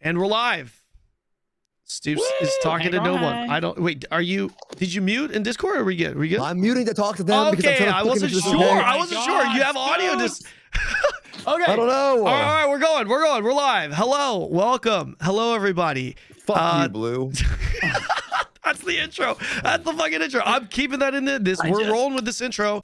And we're live. Stoopzz is talking to no one. I don't wait. Did you mute in Discord? Or are we good? Are we good? I'm muting to talk to them. Okay, I wasn't sure. I wasn't sure. You have audio. Just okay. I don't know. All right, we're going. We're live. Hello, welcome. Hello, everybody. Fuck you, Blue. That's the intro. That's the fucking intro. I'm keeping that in this. We're rolling with this intro.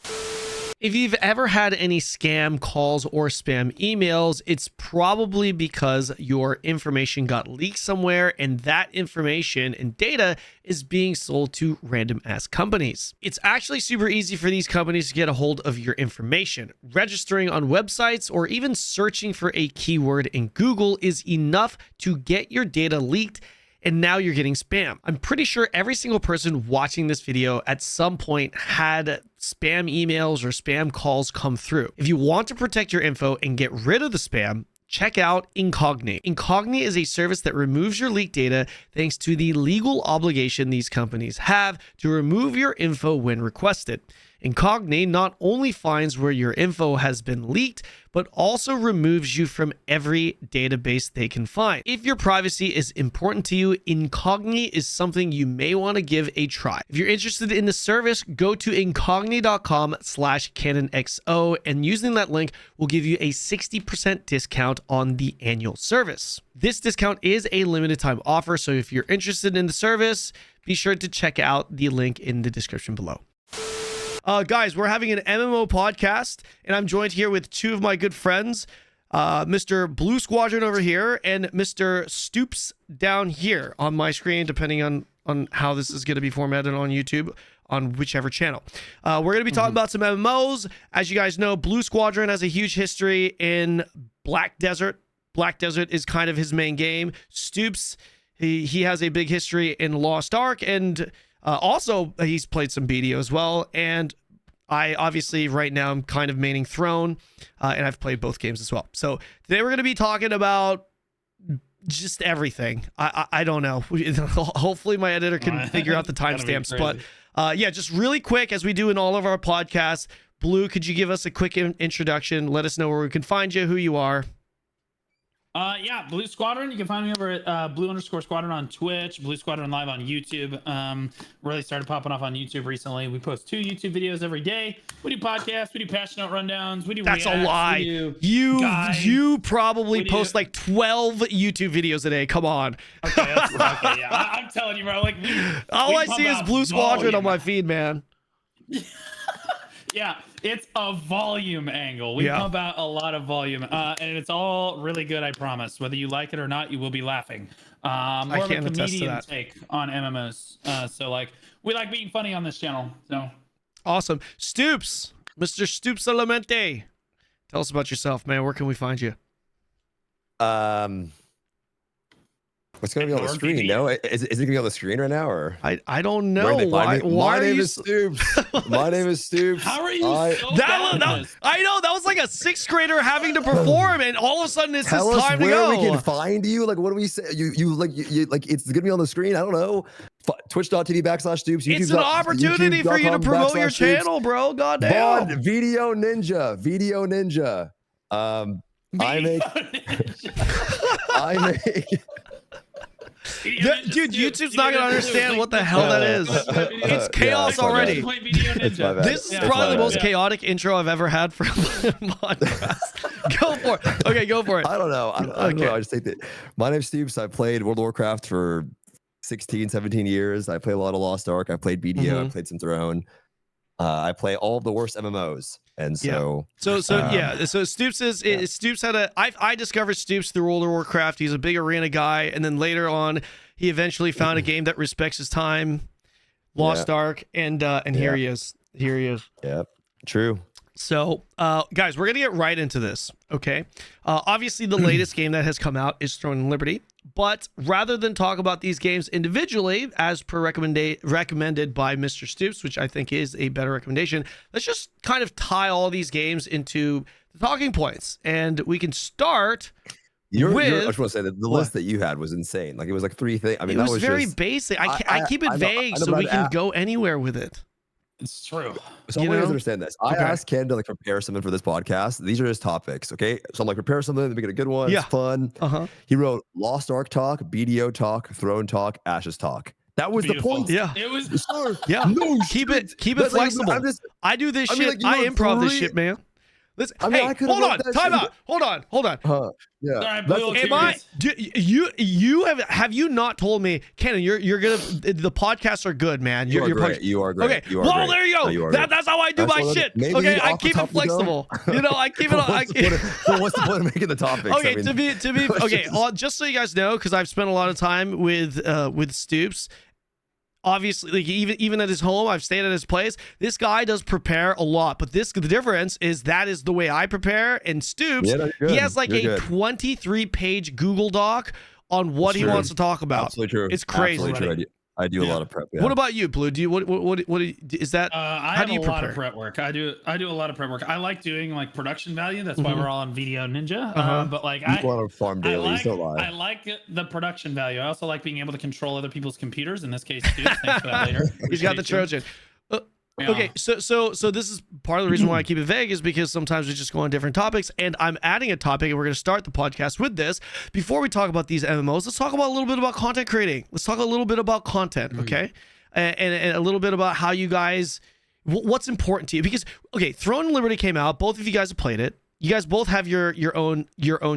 If you've ever had any scam calls or spam emails, it's probably because your information got leaked somewhere and that information and data is being sold to random ass companies. It's actually super easy for these companies to get a hold of your information. Registering on websites or even searching for a keyword in Google is enough to get your data leaked. And now you're getting spam. I'm pretty sure every single person watching this video at some point had spam emails or spam calls come through. If you want to protect your info and get rid of the spam, check out Incogni. Incogni is a service that removes your leaked data thanks to the legal obligation these companies have to remove your info when requested. Incogni not only finds where your info has been leaked, but also removes you from every database they can find. If your privacy is important to you, Incogni is something you may want to give a try. If you're interested in the service, go to incogni.com/canonxo, and using that link will give you a 60% discount on the annual service. This discount is a limited time offer, so if you're interested in the service, be sure to check out the link in the description below. Guys, we're having an MMO podcast, and I'm joined here with two of my good friends, Mr. BlueSquadron over here and Mr. Stoopzz down here on my screen, depending on how this is going to be formatted on YouTube, on whichever channel. We're going to be talking about some MMOs. As you guys know, BlueSquadron has a huge history in Black Desert. Black Desert is kind of his main game. Stoopzz, he has a big history in Lost Ark, and also, he's played some BDO as well, and I obviously right now I'm kind of maining Throne, and I've played both games as well. So today we're going to be talking about just everything. I don't know. Hopefully my editor can figure out the timestamps, but yeah, just really quick, as we do in all of our podcasts. Blue, could you give us a quick introduction? Let us know where we can find you, who you are. Yeah, Blue Squadron. You can find me over at blue_squadron on Twitch, Blue Squadron Live on YouTube. Really started popping off on YouTube recently. We post 2 YouTube videos every day. We do podcasts, we do patch note rundowns, we do That's reacts, a lie. You probably post like 12 YouTube videos a day. Come on. Okay, yeah. I'm telling you, bro. Like all I see is Blue Squadron on my feed, man. Yeah, it's a volume angle. We pump out a lot of volume, and it's all really good, I promise. Whether you like it or not, you will be laughing. More of a comedian take on MMOs. So, like, we like being funny on this channel. So awesome. Stoopzz, Mr. Stoopzz. Tell us about yourself, man. Where can we find you? What's going to be on the screen? No, is it going to be on the screen right now, or I don't know. Why my are name you is Stoopzz. My name is Stoopzz. How are you? I know that was like a 6th grader having to perform, and all of a sudden it's his time to go. Tell us where we can find you. Like, what do we say? You like it's going to be on the screen. I don't know. Twitch.tv/Stoopzz. It's an opportunity for you to promote your channel, bro. Goddamn. Video Ninja. I make. Dude, YouTube's not gonna understand what the hell that is. It's chaos already. This is probably the most chaotic intro I've ever had for a podcast. Go for it. Okay, go for it. I don't know. I don't know. I just think that my name's Stoopzz. I played World of Warcraft for 16, 17 years. I play a lot of Lost Ark. I played BDO. I played some Throne. I play all of the worst MMOs, and so So Stoopzz had I discovered Stoopzz through World of Warcraft. He's a big arena guy, and then later on, he eventually found a game that respects his time, Lost Ark, and here he is. Yep, true. So, guys, we're gonna get right into this. Okay, obviously the latest game that has come out is Throne and Liberty. But rather than talk about these games individually, as per recommended by Mr. Stoopzz, which I think is a better recommendation, let's just kind of tie all these games into the talking points. And we can start I just want to say that the list that you had was insane. Like, it was like 3 things. I mean, it was very basic. I keep it vague so we can go anywhere with it. It's true. So I always understand this. I asked Ken to like prepare something for this podcast. These are his topics. Okay. So I'm like, prepare something, make it a good one. It's fun. He wrote Lost Ark talk, BDO talk, Throne talk, Ashes talk. That was the point. Yeah. It was. No, keep it flexible. Like, I do this shit. I improv this shit, man. Listen, I mean, hey, hold on, time out. Hold on. Yeah. You have you not told me, Kanon, you're gonna the podcasts are good, man. You are great. You are great. Okay. Well, there you go. That's how I do my shit. Okay, I keep it flexible. You know, I keep it. What's the point of making the topics? Okay, to be okay. Just so you guys know, because I've spent a lot of time with Stoopzz. Obviously, like even at his home, I've stayed at his place. This guy does prepare a lot, but the difference is that is the way I prepare. And Stoopzz, he has like a 23-page Google Doc on what he wants to talk about. Absolutely true. It's crazy. Absolutely true. I do a lot of prep. Yeah. What about you, Blue? Do you what is that? How do you prepare? A lot of prep work. I do a lot of prep work. I like doing like production value. That's why we're all on BDO Ninja. But like I want to farm daily. I like the production value. I also like being able to control other people's computers. In this case, Stoopzz. Thanks for that later. He's got the Trojan. Okay, so this is part of the reason why I keep it vague is because sometimes we just go on different topics, and I'm adding a topic, and we're going to start the podcast with this. Before we talk about these MMOs, let's talk about a little bit about content creating. Let's talk a little bit about content, okay? And a little bit about how you guys, what's important to you. Because, okay, Throne and Liberty came out. Both of you guys have played it. You guys both have your own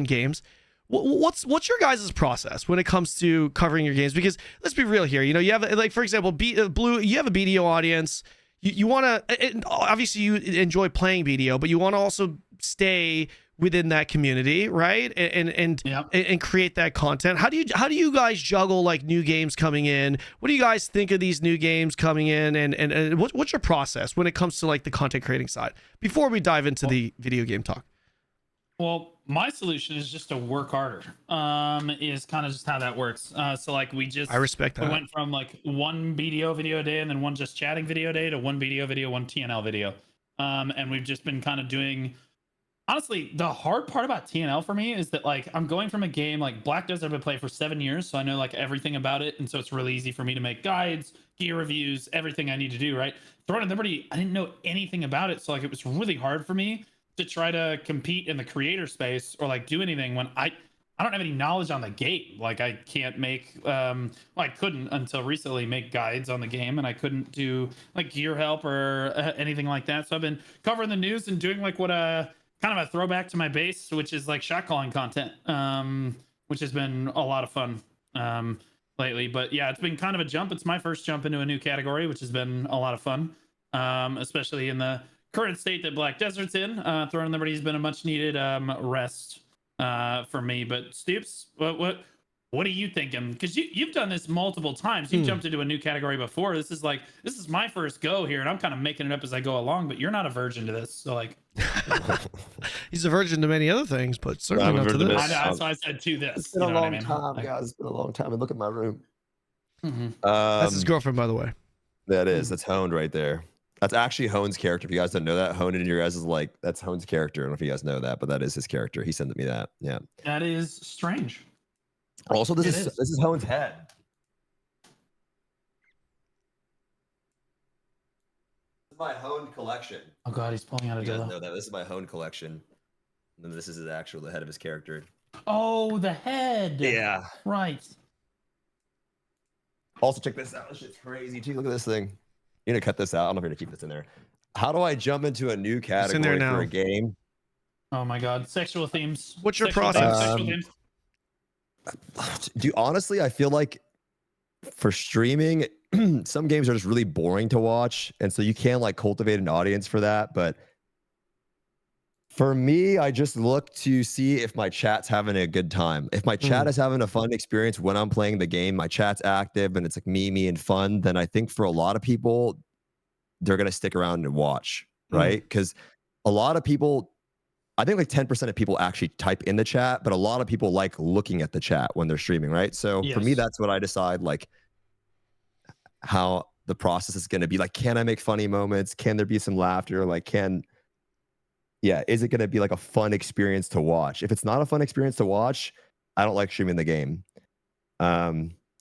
games. What's your guys' process when it comes to covering your games? Because let's be real here. You know, you have, like, for example, Blue, you have a BDO audience. You want to, obviously you enjoy playing BDO, but you want to also stay within that community, right? And create that content. How do you guys juggle like new games coming in? What do you guys think of these new games coming in? And what's your process when it comes to like the content creating side? Before we dive into the video game talk. Well, my solution is just to work harder. Is kind of just how that works. So like I respect that. We went from like one BDO video a day and then one just chatting video a day to one BDO video, one TNL video. And we've just been kind of doing. Honestly, the hard part about TNL for me is that like I'm going from a game like Black Desert I've been playing for 7 years, so I know like everything about it, and so it's really easy for me to make guides, gear reviews, everything I need to do. Right, Throne and Liberty, I didn't know anything about it, so like it was really hard for me to try to compete in the creator space or like do anything when I don't have any knowledge on the game. Like I can't make I couldn't until recently make guides on the game, and I couldn't do like gear help or anything like that. So I've been covering the news and doing like what kind of a throwback to my base, which is like shot calling content, which has been a lot of fun lately. But yeah, it's been kind of a jump. It's my first jump into a new category, which has been a lot of fun, especially in the current state that Black Desert's in. Throne and Liberty has been a much needed rest for me. But Stoopzz, what are you thinking? Because you've done this multiple times. You've jumped into a new category before. This is my first go here, and I'm kind of making it up as I go along. But you're not a virgin to this, so like. He's a virgin to many other things, but certainly not to this. That's why I said to this. It's been a long time, guys. It's been a long time. And look at my room. That's his girlfriend, by the way. That is. That's Honed right there. That's actually Hone's character. If you guys don't know that, Hone in your guys is like, that's Hone's character. I don't know if you guys know that, but that is his character. He sent me that. Yeah. That is strange. Also, this is Hone's head. This is my Hone collection. Oh god, he's pulling out a dildo. You guys know that. This is my Hone collection. And then this is the head of his character. Oh, the head. Yeah. Right. Also, check this out. This shit's crazy too. Look at this thing. You're gonna cut this out. I don't know if you're gonna keep this in there. How do I jump into a new category for a game? Oh my god, sexual themes. What's your process? Sexual themes. Honestly, I feel like for streaming, some games are just really boring to watch, and so you can like cultivate an audience for that. But for me, I just look to see if my chat's having a good time. If my chat is having a fun experience when I'm playing the game, my chat's active and it's like me and fun, then I think for a lot of people, they're going to stick around and watch, right? Because a lot of people, I think like 10% of people actually type in the chat, but a lot of people like looking at the chat when they're streaming, right? So for me, that's what I decide, like how the process is going to be. Like, can I make funny moments? Can there be some laughter? Like, is it going to be like a fun experience to watch? If it's not a fun experience to watch, I don't like streaming the game.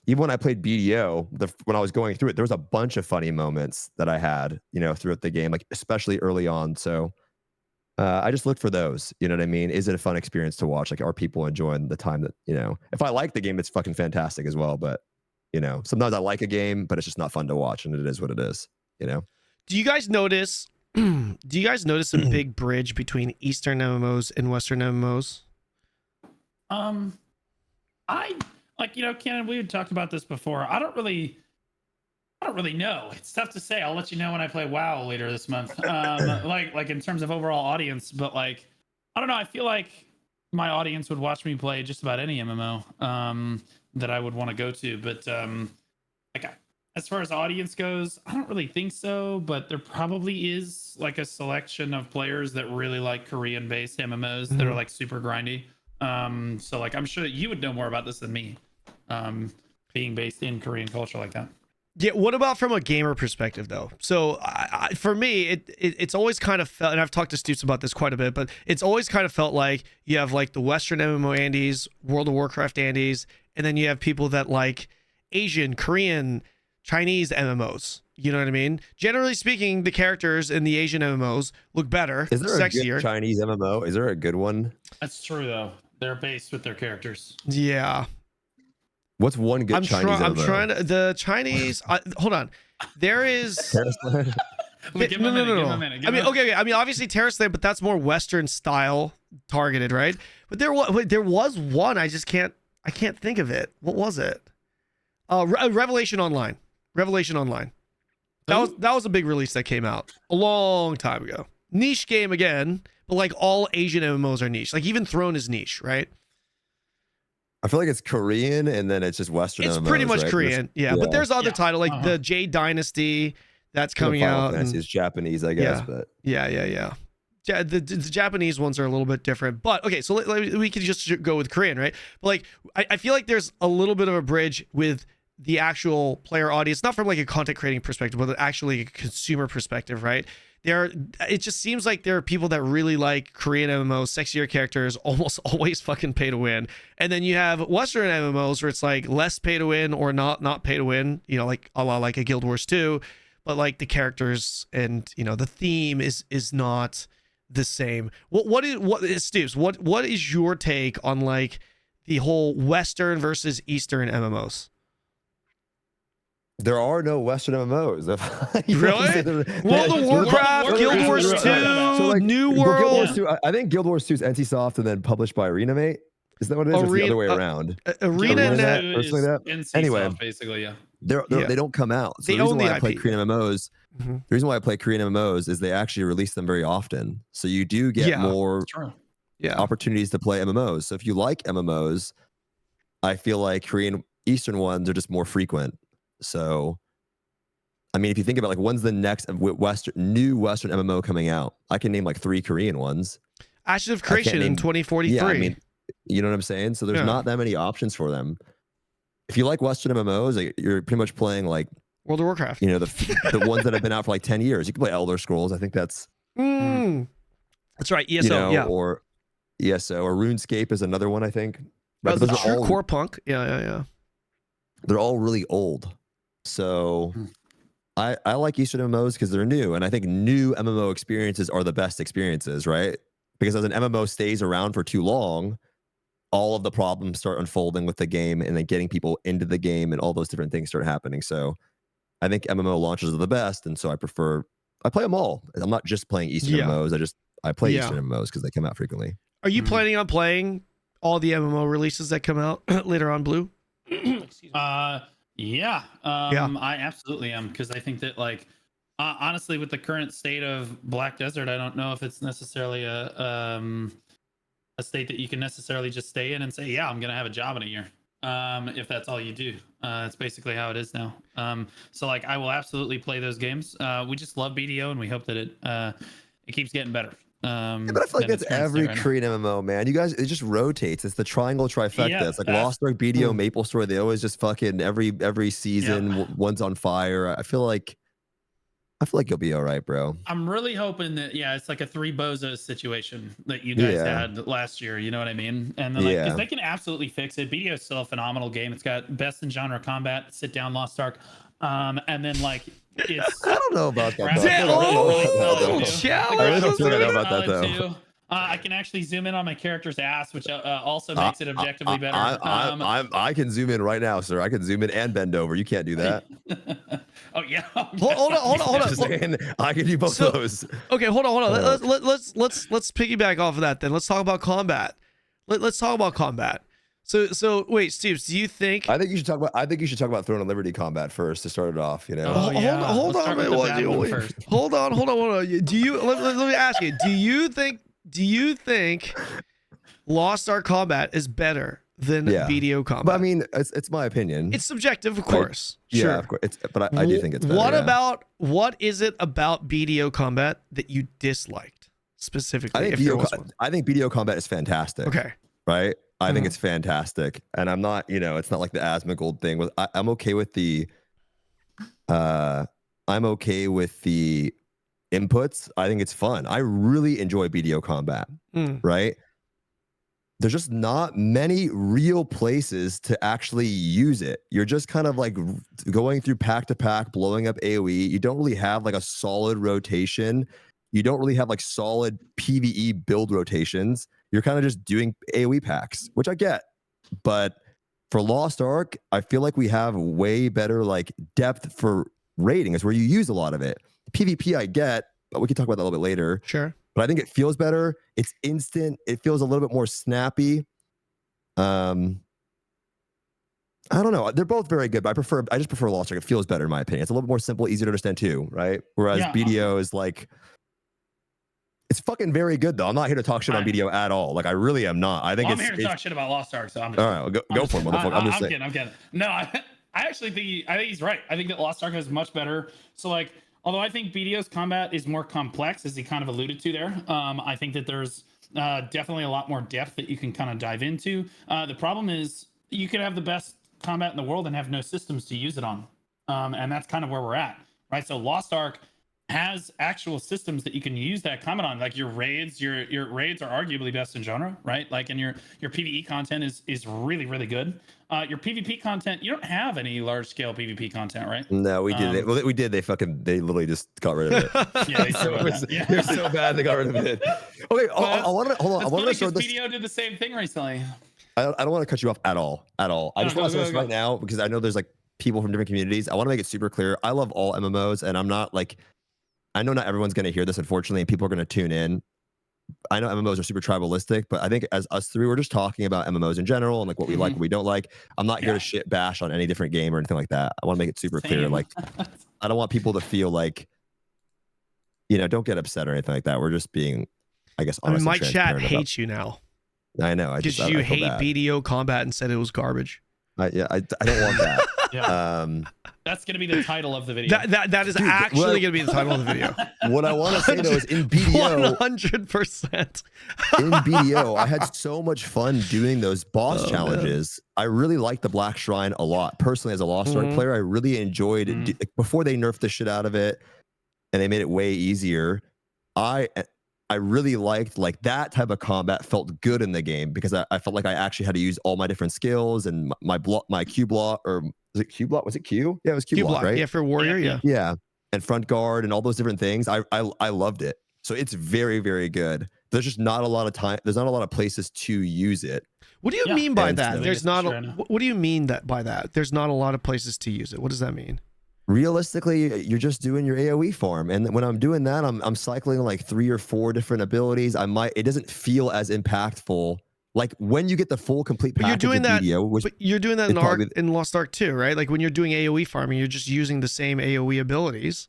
even when I played BDO, when I was going through it, there was a bunch of funny moments that I had, throughout the game, like especially early on. So I just look for those. You know what I mean? Is it a fun experience to watch? Like, are people enjoying the time that, if I like the game, it's fucking fantastic as well. But, sometimes I like a game, but it's just not fun to watch, and it is what it is, Do you guys notice? Do you guys notice a big bridge between Eastern MMOs and Western MMOs? Kanon, we had talked about this before. I don't really know. It's tough to say. I'll let you know when I play WoW later this month. Like in terms of overall audience, but like, I don't know. I feel like my audience would watch me play just about any MMO that I would want to go to. But as far as audience goes, I don't really think so. But there probably is like a selection of players that really like Korean-based MMOs that are like super grindy. So like, I'm sure you would know more about this than me. Being based in Korean culture like that. Yeah, what about from a gamer perspective though? So for me, it's always kind of felt, and I've talked to Stoopzz about this quite a bit, but it's always kind of felt like you have like the Western MMO Andes, World of Warcraft Andes, and then you have people that like Asian, Korean, Chinese MMOs. You know what I mean? Generally speaking, the characters in the Asian MMOs look better, Is there sexier. a good Chinese MMO? Is there a good one? That's true though. They're based with their characters. Yeah. What's one good Chinese MMO? I'm trying to the Chinese. Hold on, there is. No. I mean, okay. I mean, obviously TerraSlam, but that's more Western style targeted, right? But there was one. I can't think of it. What was it? Revelation Online. Revelation Online. That was a big release that came out a long time ago. Niche game again, but like all Asian MMOs are niche. Like even Throne is niche, right? I feel like it's Korean and then it's just Western. It's MMOs, pretty much right? Korean, yeah. But there's other title like the Jade Dynasty that's coming out. It's Japanese, I guess. But yeah. The Japanese ones are a little bit different. But okay, so we could just go with Korean, right? But like I feel like there's a little bit of a bridge with the actual player audience, not from like a content creating perspective, but actually a consumer perspective, right? It just seems like there are people that really like Korean MMOs, sexier characters, almost always fucking pay to win. And then you have Western MMOs where it's like less pay to win or not pay to win, like a lot like a Guild Wars 2, but like the characters and the theme is not the same. What is Stoopzz? What is your take on like the whole Western versus Eastern MMOs? there are no Western MMOs. Really? World of Warcraft, Guild Wars 2, so like, New World. Guild Wars 2, I think Guild Wars 2 is NCSoft and then published by ArenaMate. Is that what it is? Or it's the other way around? ArenaNet or something like that. NCSoft, anyway, basically, yeah. They don't come out. So the reason why I play Korean MMOs, the reason why I play Korean MMOs is they actually release them very often. So you do get more opportunities to play MMOs. So if you like MMOs, I feel like Korean Eastern ones are just more frequent. So, I mean, if you think about like when's the next new Western MMO coming out, I can name like 3 Korean ones. Ashes of Creation in 2043. Yeah, I mean, you know what I'm saying? So there's not that many options for them. If you like Western MMOs, like, you're pretty much playing like World of Warcraft. You know, the ones that have been out for like 10 years. You can play Elder Scrolls. I think that's that's right. ESO, or ESO or RuneScape is another one. I think. But those are all Core Punk. Yeah. They're all really old. So I like Eastern MMOs because they're new, and I think new MMO experiences are the best experiences, right? Because as an MMO stays around for too long, all of the problems start unfolding with the game, and then getting people into the game, and all those different things start happening. So I think MMO launches are the best, and so I play them all. I'm not just playing Eastern MMOs. I play Eastern MMOs because they come out frequently. Are you planning on playing all the MMO releases that come out later on, Blue? Excuse me. Yeah. I absolutely am, because I think that like honestly, with the current state of Black Desert, I don't know if it's necessarily a state that you can necessarily just stay in and say, yeah, I'm gonna have a job in a year. If that's all you do. It's basically how it is now. So like I will absolutely play those games. We just love BDO, and we hope that it keeps getting better. But I feel like that's every Korean MMO, man. You guys, it just rotates. It's the triangle trifecta. Yeah, it's like Lost Ark, BDO, Maple Story. They always just fucking every season one's on fire. I feel like I feel like you'll be all right, bro. I'm really hoping that it's like a three bozos situation that you guys had last year. You know what I mean? And then because they can absolutely fix it. BDO is still a phenomenal game. It's got best in genre combat, sit down, Lost Ark, and then like it's. I don't know about that. I really don't feel like I know about that though. I can actually zoom in on my character's ass, which also makes it objectively better. I can zoom in right now, sir. I can zoom in and bend over. You can't do that. Oh yeah. Hold on. Saying, I can do both of those. Okay, hold on. Let's piggyback off of that then. Let's talk about combat. Let's talk about combat. So wait, Steve, do you think? I think you should talk about Throne of Liberty combat first to start it off. You know. Hold on. Do you? Let me ask you. Do you think Lost Ark combat is better than BDO combat? But I mean, it's my opinion. It's subjective, of course. Yeah, sure. of course. But I do think it's better. What is it about BDO combat that you disliked specifically? I think BDO combat is fantastic. Okay. Right. I think it's fantastic, and I'm not. It's not like the Asmongold thing. I'm okay with the. I'm okay with the inputs. I think it's fun. I really enjoy BDO combat. Right. There's just not many real places to actually use it. You're just kind of like going through pack to pack, blowing up AoE. You don't really have like a solid rotation. You don't really have like solid PvE build rotations. You're kind of just doing AoE packs, which I get. But for Lost Ark, I feel like we have way better like depth for raiding. Is where you use a lot of it. PvP I get, but we can talk about that a little bit later. Sure. But I think it feels better. It's instant. It feels a little bit more snappy. I don't know. They're both very good, but I just prefer Lost Ark. It feels better in my opinion. It's a little bit more simple, easier to understand too, right? Whereas BDO is like, it's fucking very good though. I'm not here to talk shit on BDO at all. Like I really am not. I think I'm here to talk shit about Lost Ark. So I'm just, all right. Well, go for it, motherfucker. I'm kidding. No, I actually think he's right. I think that Lost Ark is much better. So like. Although I think BDO's combat is more complex, as he kind of alluded to there, I think that there's definitely a lot more depth that you can kind of dive into. The problem is you could have the best combat in the world and have no systems to use it on. And that's kind of where we're at, right? So Lost Ark has actual systems that you can use that combat on. Like your raids are arguably best in genre, right? Like, and your PvE content is really, really good. Your PvP content, you don't have any large scale PvP content, right? No, we did. We did. They literally just got rid of it. It was so bad they got rid of it. Okay, I want to hold on. I want to show this. BDO did the same thing recently. I don't want to cut you off at all. I just want to say this right now because I know there's like people from different communities. I want to make it super clear. I love all MMOs, and I'm not like. I know not everyone's going to hear this, unfortunately, and people are going to tune in. I know MMOs are super tribalistic, but I think as us three, we're just talking about MMOs in general and like what we like, what we don't like. I'm not here to shit bash on any different game or anything like that. I want to make it super clear. Like, I don't want people to feel like, don't get upset or anything like that. We're just being, I guess, honest. My chat hates you now. I know. Because you hate BDO combat and said it was garbage. I don't want that. That's going to be the title of the video. That is actually going to be the title of the video. What I want to say though is in BDO, 100%. In BDO, I had so much fun doing those boss challenges. Man. I really liked the Black Shrine a lot. Personally, as a Lost Ark player, I really enjoyed it. Before they nerfed the shit out of it and they made it way easier, I really liked like that type of combat felt good in the game because I felt like I actually had to use all my different skills and my Q block, or was it Q block? Was it Q? Yeah, it was Q block, right? Yeah, for warrior, yeah. Yeah. And front guard and all those different things. I loved it. So it's very, very good. There's just not a lot of time. There's not a lot of places to use it. What do you mean by that? There's not. What do you mean by that? There's not a lot of places to use it. What does that mean? Realistically, you're just doing your AoE farm, and when I'm doing that, I'm cycling like 3 or 4 different abilities. It doesn't feel as impactful. Like when you get the full complete package of BDO, but you're doing that in Lost Ark too, right? Like when you're doing AoE farming, you're just using the same AoE abilities.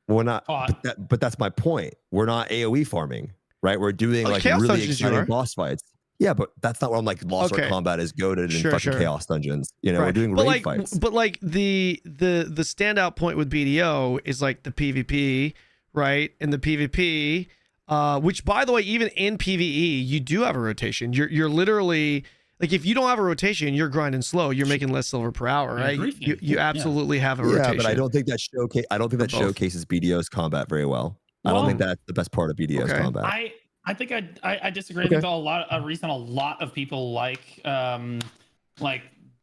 We're not, but that's my point. We're not AoE farming, right? We're doing like really exciting boss fights. Yeah, but that's not where I'm like Lost Ark combat is goated in fucking chaos dungeons. We're doing raid fights. But like the standout point with BDO is like the PvP, right? And the PvP, which by the way, even in PvE, you do have a rotation. You're literally like if you don't have a rotation, you're grinding slow. You're making less silver per hour, right? You absolutely have a rotation. Yeah, but I don't think that showcases BDO's combat very well. I don't think that's the best part of BDO's combat. I think I disagree. I think a reason a lot of people like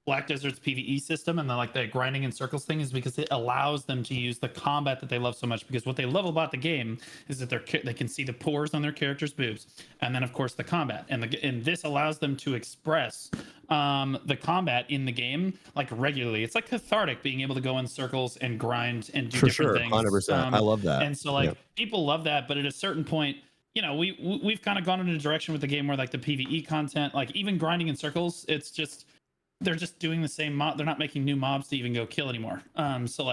Black Desert's PvE system and the grinding in circles thing is because it allows them to use the combat that they love so much. Because what they love about the game is that they can see the pores on their characters' boobs, and then of course the combat, and this allows them to express the combat in the game regularly. It's cathartic being able to go in circles and grind and do different things. 100%. I love that. And so people love that, but at a certain point, we've kind of gone in a direction with the game where the PvE content, even grinding in circles, it's just they're just doing the same mob. They're not making new mobs to even go kill anymore. So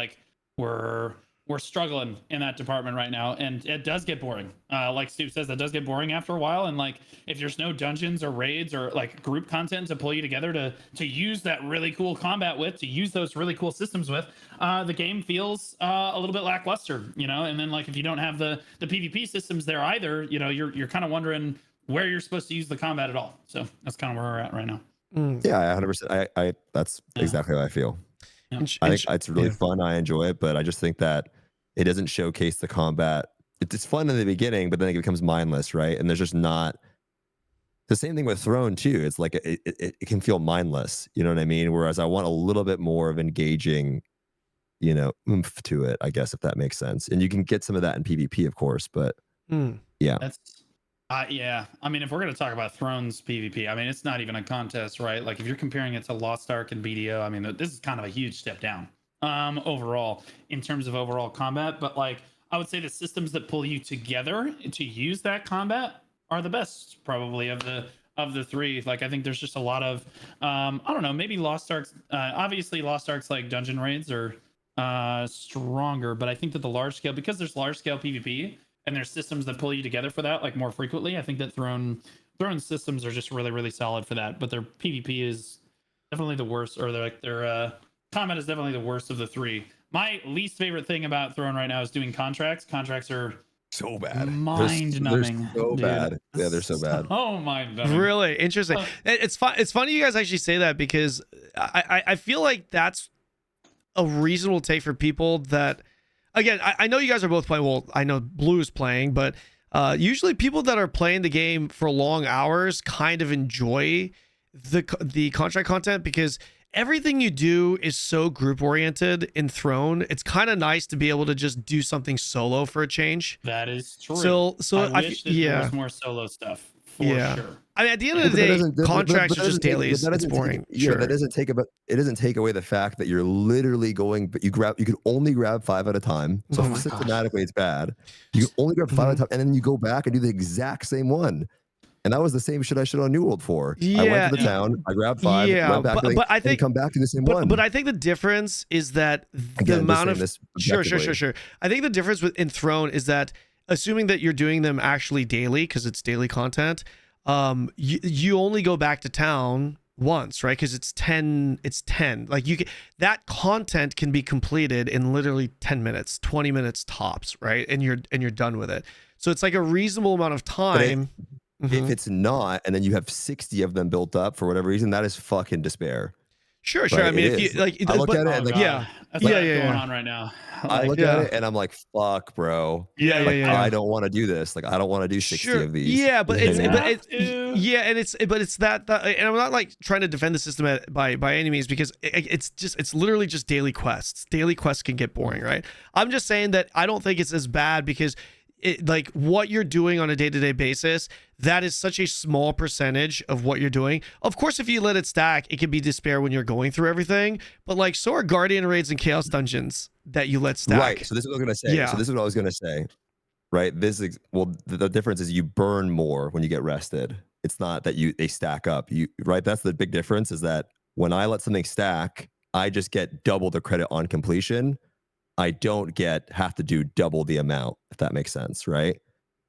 we're struggling in that department right now, and it does get boring. Like Stoopzz says, that does get boring after a while. And if there's no dungeons or raids or group content to pull you together to use that really cool combat with, to use those really cool systems with, the game feels a little bit lackluster, And then if you don't have the PvP systems there either, you're kind of wondering where you're supposed to use the combat at all. So that's kind of where we're at right now. Yeah, 100%. I that's exactly how I feel. I think it's really fun. I enjoy it, but I just think that it doesn't showcase the combat. It's fun in the beginning, but then it becomes mindless, right? And there's just not the same thing with Throne too. It's it can feel mindless. You know what I mean? Whereas I want a little bit more of engaging, oomph to it, I guess, if that makes sense. And you can get some of that in PvP, of course, but yeah. Yeah. I mean, if we're going to talk about Thrones PvP, I mean, it's not even a contest, right? If you're comparing it to Lost Ark and BDO, I mean, this is kind of a huge step down overall in terms of overall combat. But I would say the systems that pull you together to use that combat are the best, probably, of the three. I think there's just a lot of I don't know, maybe Lost Ark's obviously Lost Ark's dungeon raids are stronger, but I think that the large scale, because there's large scale PvP and there's systems that pull you together for that more frequently, I think that Throne systems are just really, really solid for that. But their PvP is definitely the worst, or their combat is definitely the worst of the three. My least favorite thing about Throne right now is doing contracts. Contracts are so bad, mind-numbing. They're so bad. Yeah, they're so bad. Oh, mind-numbing. Really interesting. It's funny you guys actually say that, because I feel like that's a reasonable take for people that. Again, I know you guys are both playing. Well, I know Blue is playing, but usually people that are playing the game for long hours kind of enjoy the contract content, because everything you do is so group oriented in Throne. It's kind of nice to be able to just do something solo for a change. That is true. So I wish there was more solo stuff. For sure. I mean, at the end of the day, contracts are just dailies. It's boring. That doesn't take away the fact that you're literally going, but you can only grab 5 at a time. So systematically, it's bad. You can only grab 5 at a time, and then you go back and do the exact same one. And that was the same shit I shit on New World for. I went to the town, I grabbed 5, went back, but I think come back to the same one. But I think the difference is that the amount of sure. I think the difference in Throne is that, assuming that you're doing them actually daily, because it's daily content, you only go back to town once, right? Because it's 10. That content can be completed in literally 10 minutes, 20 minutes tops, right? And you're done with it. So it's a reasonable amount of time. If it's not, and then you have 60 of them built up for whatever reason, that is fucking despair. Sure. Right? I mean, if you I look at it and that's going on right now. I look at it and I'm like, fuck, bro. I don't want to do this. I don't want to do 60 of these. Yeah, but it's that, and I'm not trying to defend the system by any means, because it's literally just daily quests. Daily quests can get boring, right? I'm just saying that I don't think it's as bad, because what you're doing on a day-to-day basis, that is such a small percentage of what you're doing. Of course, if you let it stack, it can be despair when you're going through everything, but so are Guardian raids and Chaos dungeons that you let stack. Right. So this is what I was going to say. So this is what I was going to say. Right. The difference is you burn more when you get rested. It's not that they stack up. Right. That's the big difference, is that when I let something stack, I just get double the credit on completion. I don't have to do double the amount, if that makes sense, right?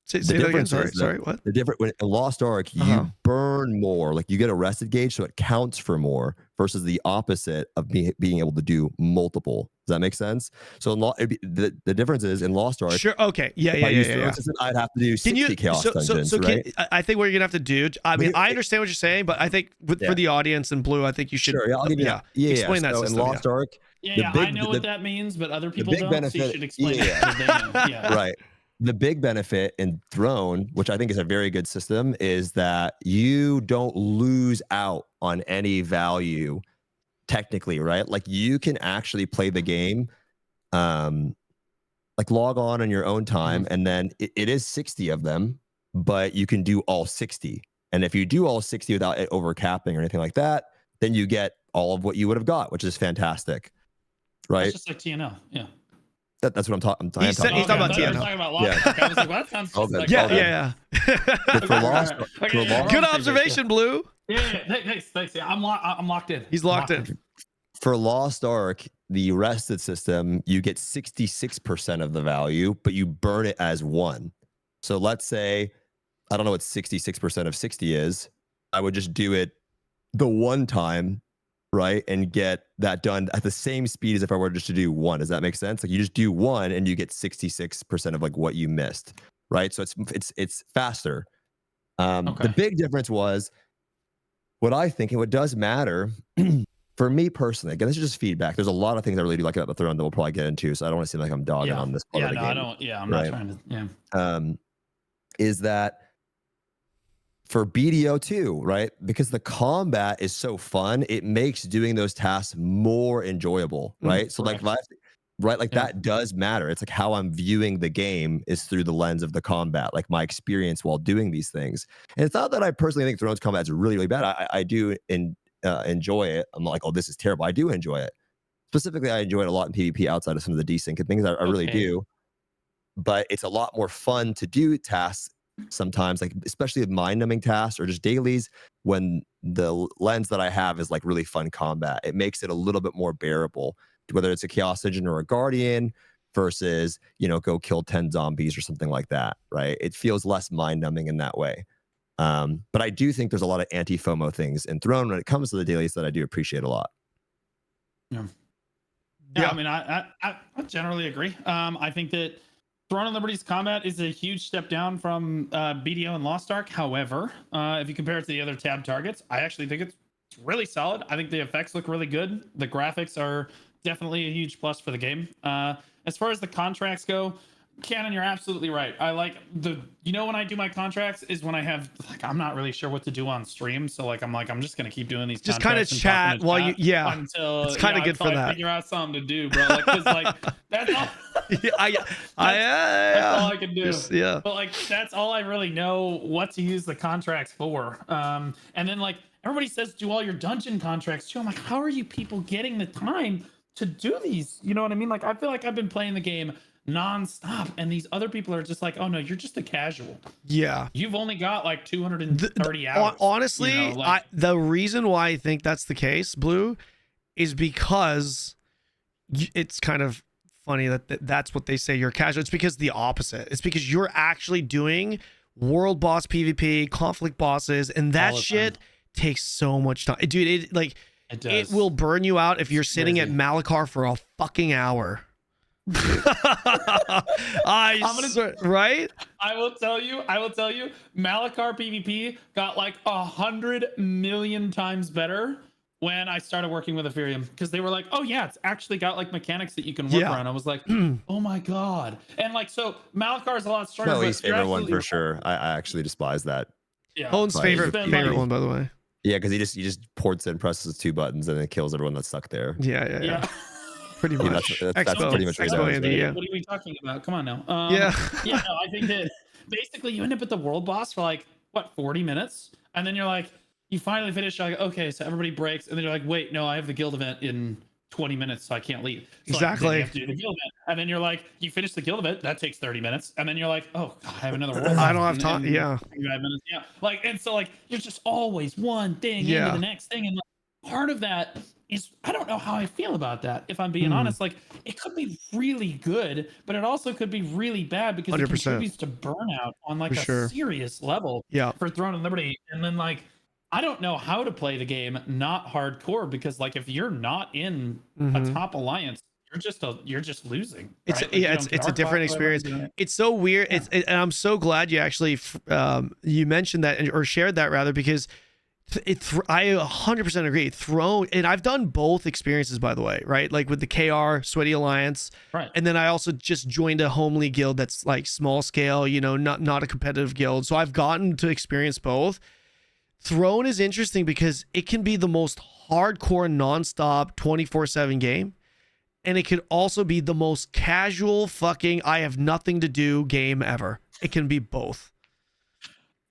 Say that again. Sorry. What? The different when in Lost Ark, you burn more. Like you get a rested gauge, so it counts for more. Versus the opposite of being able to do multiple. Does that make sense? So the difference is in Lost Ark. Sure. Okay. Yeah. System, I'd have to do 60 chaos dungeons, right? I think what you're gonna have to do. I mean, I understand what you're saying, but I think for the audience in Blue, I think you should. Sure. I'll give you explain that so system. In Lost Ark. I know what that means, but other people don't. Benefit, so you should explain it. Right. The big benefit in Throne, which I think is a very good system, is that you don't lose out on any value technically, right? Like you can actually play the game, like log on your own time, and then it is 60 of them, but you can do all 60. And if you do all 60 without it overcapping or anything like that, then you get all of what you would have got, which is fantastic, right? It's just like TNL, yeah. That's what I'm talking. He's talking about TNL. Talking about I was like, well, that sounds just like yeah. Good observation, Blue. Yeah. Thanks. Yeah, I'm locked in. He's locked in. For Lost Ark, the rested system, you get 66% of the value, but you burn it as one. So let's say, I don't know what 66% of 60 is. I would just do it the one time, right? And get that done at the same speed as if I were just to do one. Does that make sense? Like you just do one and you get 66% of like what you missed, right? So it's faster. The big difference was what I think, and what does matter for me personally, again, this is just feedback. There's a lot of things I really do like about the Throne that we'll probably get into, so I don't want to seem like I'm dogging on this part of the game. I don't. Yeah, I'm not trying to. Is that for BDO too, right? Because the combat is so fun, it makes doing those tasks more enjoyable, right? So like, that does matter. It's like how I'm viewing the game is through the lens of the combat, like my experience while doing these things. And it's not that I personally think Thrones combat is really, really bad. I do enjoy it. I'm not like, oh, this is terrible. I do enjoy it. Specifically, I enjoy it a lot in PvP outside of some of the desync and things. I really do. But it's a lot more fun to do tasks sometimes, like especially mind-numbing tasks or just dailies, when the lens that I have is like really fun combat. It makes it a little bit more bearable, whether it's a Chaos Engine or a Guardian versus, go kill 10 zombies or something like that, right? It feels less mind-numbing in that way. But I do think there's a lot of anti-FOMO things in Throne when it comes to the dailies that I do appreciate a lot. Yeah. I mean, I generally agree. I think that Throne of Liberty's combat is a huge step down from BDO and Lost Ark. However, if you compare it to the other tab targets, I actually think it's really solid. I think the effects look really good. The graphics are definitely a huge plus for the game. As far as the contracts go, Kanon, you're absolutely right. I like when I do my contracts is when I have I'm not really sure what to do on stream, so I'm just gonna keep doing these. Just kind of chat while you until it's kind of good for that. Figure out something to do, bro. That's all. That's all I can do. But that's all I really know what to use the contracts for. And then everybody says do all your dungeon contracts too. I'm like, how are you people getting the time to do these? You know what I mean? I feel like I've been playing the game non-stop, and these other people are just like, oh no, you're just a casual. Yeah, you've only got 230 hours. Honestly, the reason why I think that's the case, Blue, is because it's kind of funny that's what they say, you're casual. It's because the opposite. It's because you're actually doing world boss PvP, conflict bosses, and that shit takes so much time, dude. It will burn you out if you're sitting at Malachar for a fucking hour. Right? I will tell you, Malachar PvP got 100 million times better when I started working with Ethereum, because they were like, oh yeah, it's actually got mechanics that you can work around. I was like, oh my god. And so Malachar is a lot stronger. My least favorite one for sure. I actually despise that. Yeah. Owen's favorite one, by the way. Yeah, because he just ports in, presses 2 buttons, and it kills everyone that's stuck there. Yeah. Pretty much. That's pretty much what are we talking about? Come on now. No, I think that basically you end up at the world boss for 40 minutes, and then you're you finally finish. You're okay, so everybody breaks, and then you're wait, no, I have the guild event in 20 minutes, so I can't leave. So exactly. You have to do the guild event, and then you're you finish the guild event, that takes 30 minutes, and then you're oh god, I have another world. I don't have time. 5 minutes. Yeah. And so you're just always one thing into the next thing, and part of that is I don't know how I feel about that. If I'm being honest, like it could be really good, but it also could be really bad because 100%. it contributes to burnout on like a serious level for Throne and Liberty. And then like I don't know how to play the game not hardcore because like if you're not in a top alliance, you're just losing. It's right? Like, it's a different experience. It's so weird. And I'm so glad you actually you mentioned that or shared that rather because I 100% agree. Throne, and I've done both experiences by the way, right? Like with the KR Sweaty Alliance, right? And then I also just joined a homely guild that's like small scale, you know, not a competitive guild. So I've gotten to experience both. Throne is interesting because it can be the most hardcore, nonstop, 24/7 game, and it could also be the most casual, fucking I have nothing to do game ever. It can be both.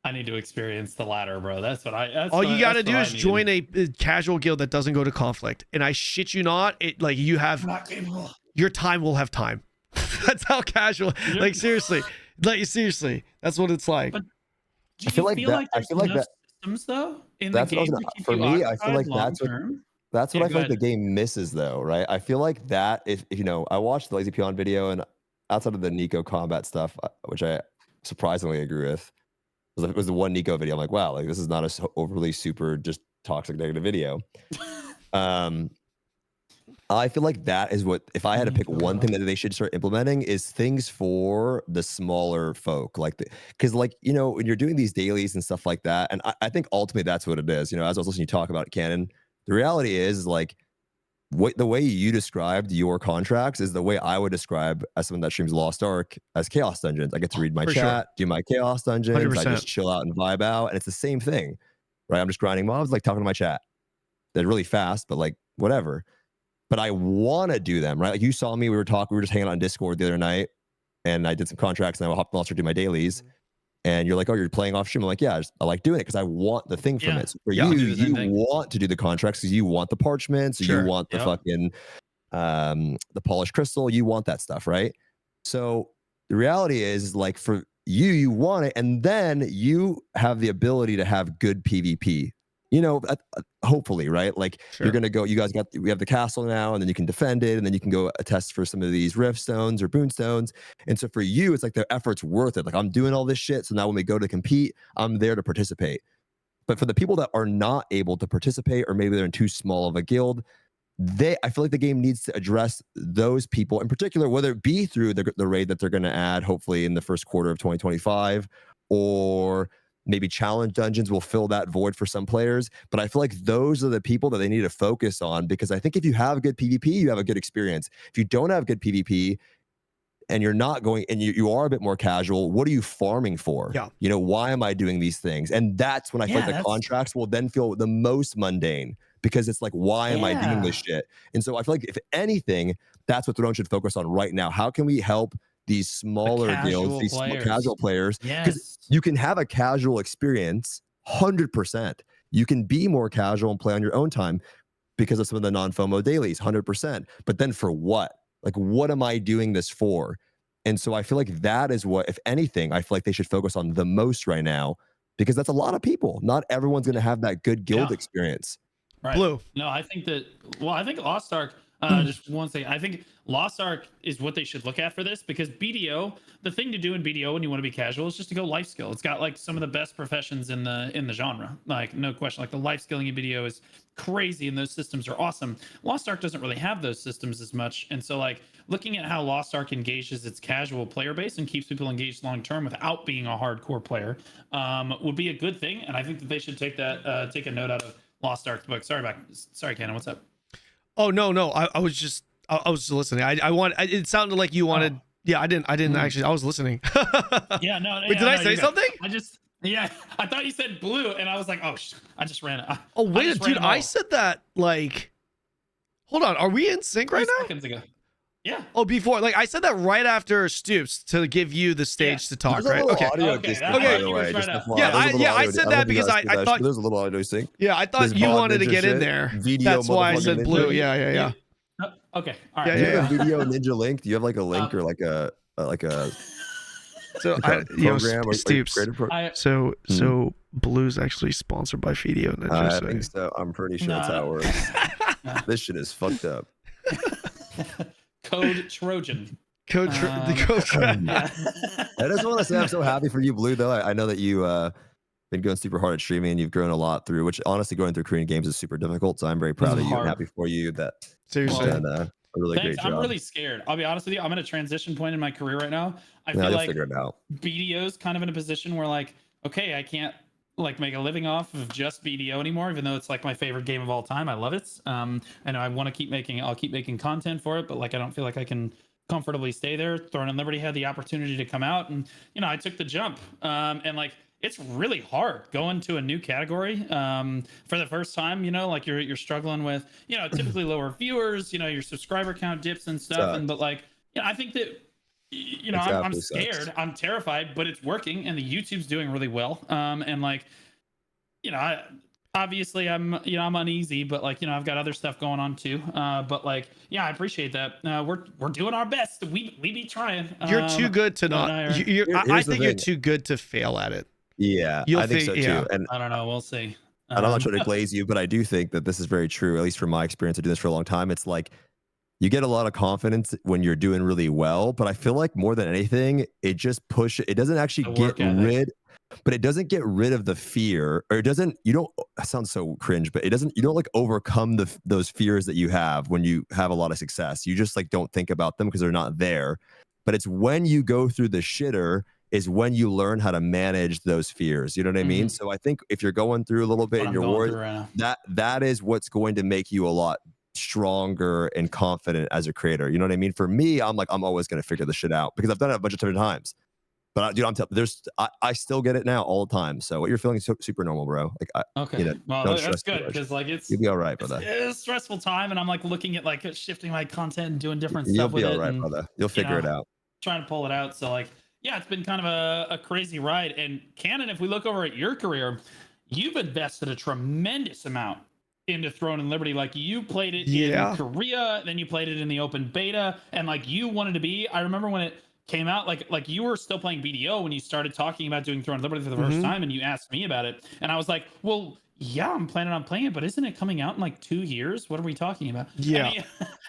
I need to experience the latter, bro. That's what I. All you got to do is join a casual guild that doesn't go to conflict, and I shit you not, it like you have your time will have time. That's how casual. Like seriously, that's what it's like. But do you feel like that systems though in the game for me. I feel like that's what I feel like the game misses though, right? I feel like that if you know, I watched the Lazy Peon video, and outside of the Nico combat stuff, which I surprisingly agree with. It was the one Nico video. I'm like, wow, like this is not a overly super just toxic negative video. I feel like that is what, if I had to pick one thing that they should start implementing is things for the smaller folk, like because like, you know, when you're doing these dailies and stuff like that, and I think ultimately that's what it is. You know, as I was listening to you talk about it, Kanon, the reality is like the way you described your contracts is the way I would describe as someone that streams Lost Ark as Chaos Dungeons. I get to read my chat, do my Chaos Dungeons, 100%. I just chill out and vibe out, and it's the same thing, right? I'm just grinding mobs, like talking to my chat. They're really fast, but like whatever. But I want to do them, right? Like you saw me, we were just hanging out on Discord the other night, and I did some contracts, and I hopped on Lost Ark to do my dailies. And you're like, oh, you're playing off stream. I'm like, yeah, I like doing it because I want the thing from it. So for you want to do the contracts because you want the parchments, you want the fucking the polished crystal, you want that stuff, right? So the reality is like for you want it, and then you have the ability to have good PvP. You know, hopefully, right? Like you're gonna go. You guys we have the castle now, and then you can defend it, and then you can go attest for some of these rift stones or boon stones. And so for you, it's like the effort's worth it. Like I'm doing all this shit, so now when we go to compete, I'm there to participate. But for the people that are not able to participate, or maybe they're in too small of a guild, I feel like the game needs to address those people in particular, whether it be through the raid that they're going to add, hopefully in the first quarter of 2025, or maybe challenge dungeons will fill that void for some players. But I feel like those are the people that they need to focus on, because I think if you have good PvP, you have a good experience. If you don't have good PvP and you're not going, and you are a bit more casual, what are you farming for? Yeah. You know, why am I doing these things? And that's when I feel like the contracts will then feel the most mundane, because it's like, why am I doing this shit? And so I feel like if anything, that's what Throne should focus on right now. How can we help these smaller guilds, these casual players? Because you can have a casual experience 100%. You can be more casual and play on your own time because of some of the non-FOMO dailies 100%. But then for what? Like, what am I doing this for? And so I feel like that is what, if anything, I feel like they should focus on the most right now, because that's a lot of people. Not everyone's going to have that good guild experience. Right. Blue. No, I think that, well, I think Lost Ark, just one thing. I think Lost Ark is what they should look at for this, because BDO, the thing to do in BDO when you want to be casual is just to go life skill. It's got like some of the best professions in the genre. Like, no question. Like the life skilling in BDO is crazy, and those systems are awesome. Lost Ark doesn't really have those systems as much. And so like looking at how Lost Ark engages its casual player base and keeps people engaged long term without being a hardcore player would be a good thing. And I think that they should take that take a note out of Lost Ark's book. Sorry, Kanon, what's up? Oh no, I was just listening. It sounded like you wanted. Oh. Yeah, I didn't actually. I was listening. Yeah, no. Wait, did I say something? I thought you said blue, and I was like, oh, I just ran it. Oh wait, dude, I said that like. Hold on, are we in sync right now? Seconds ago. Yeah. Oh, before, like I said that right after Stoopzz to give you the stage to talk, right? Okay. Okay. I said that because I thought there's a little audio sync. Yeah, I thought you wanted to get in there. That's why I said blue. Yeah. Okay. All right. Do you have a video ninja link? Do you have like a link or like a So Stoopzz. So Blue's actually sponsored by BDO. I think so. I'm pretty sure that's how it works. This shit is fucked up. Code Trojan. The code Trojan. I just want to say I'm so happy for you, Blue. Though I know that you been going super hard at streaming and you've grown a lot through. Which honestly, going through Korean games is super difficult. So I'm very proud of you and happy for you that seriously. A really great job. I'm really scared. I'll be honest with you. I'm at a transition point in my career right now. I feel like figure it out. BDO's kind of in a position where like, okay, I can't like make a living off of just BDO anymore, even though it's like my favorite game of all time. I love it. I know I want to keep making content for it, but like I don't feel like I can comfortably stay there. Throne and Liberty had the opportunity to come out, and I took the jump. And like it's really hard going to a new category for the first time. Like you're struggling with typically lower viewers. Your subscriber count dips and stuff. But like I think that I'm scared. I'm terrified, but it's working, and the YouTube's doing really well. And like obviously I'm uneasy, but like I've got other stuff going on too. But like I appreciate that. We're doing our best. We be trying. You're too good to not. I think you're too good to fail at it. Yeah, I think so too. And I don't know. We'll see. I'm not trying to glaze you, but I do think that this is very true. At least from my experience of doing this for a long time, it's like you get a lot of confidence when you're doing really well. But I feel like more than anything, it just it doesn't actually get rid. But it doesn't get rid of the fear, or it doesn't. That sounds so cringe, but it doesn't. You don't like overcome those fears that you have when you have a lot of success. You just like don't think about them because they're not there. But it's when you go through the shitter is when you learn how to manage those fears. You know what I mean? So I think if you're going through a little bit and you're worried, that is what's going to make you a lot stronger and confident as a creator. You know what I mean? For me, I'm always going to figure this shit out because I've done it a bunch of different times. But dude, I still get it now all the time. So what you're feeling is super normal, bro. Like, okay, well, that's good because like you'll be all right, brother. It's a stressful time, and I'm like looking at like shifting my content and doing different stuff. You'll be all right, brother. You'll figure it out. Trying to pull it out. So like, yeah, it's been kind of a crazy ride. And Kanon, if we look over at your career, you've invested a tremendous amount into Throne and Liberty. Like you played it in Korea, then you played it in the open beta, and like you wanted to be. I remember when it came out, like you were still playing BDO when you started talking about doing Throne and Liberty for the first time, and you asked me about it, and I was like, well, yeah, I'm planning on playing it, but isn't it coming out in like 2 years? What are we talking about? Yeah.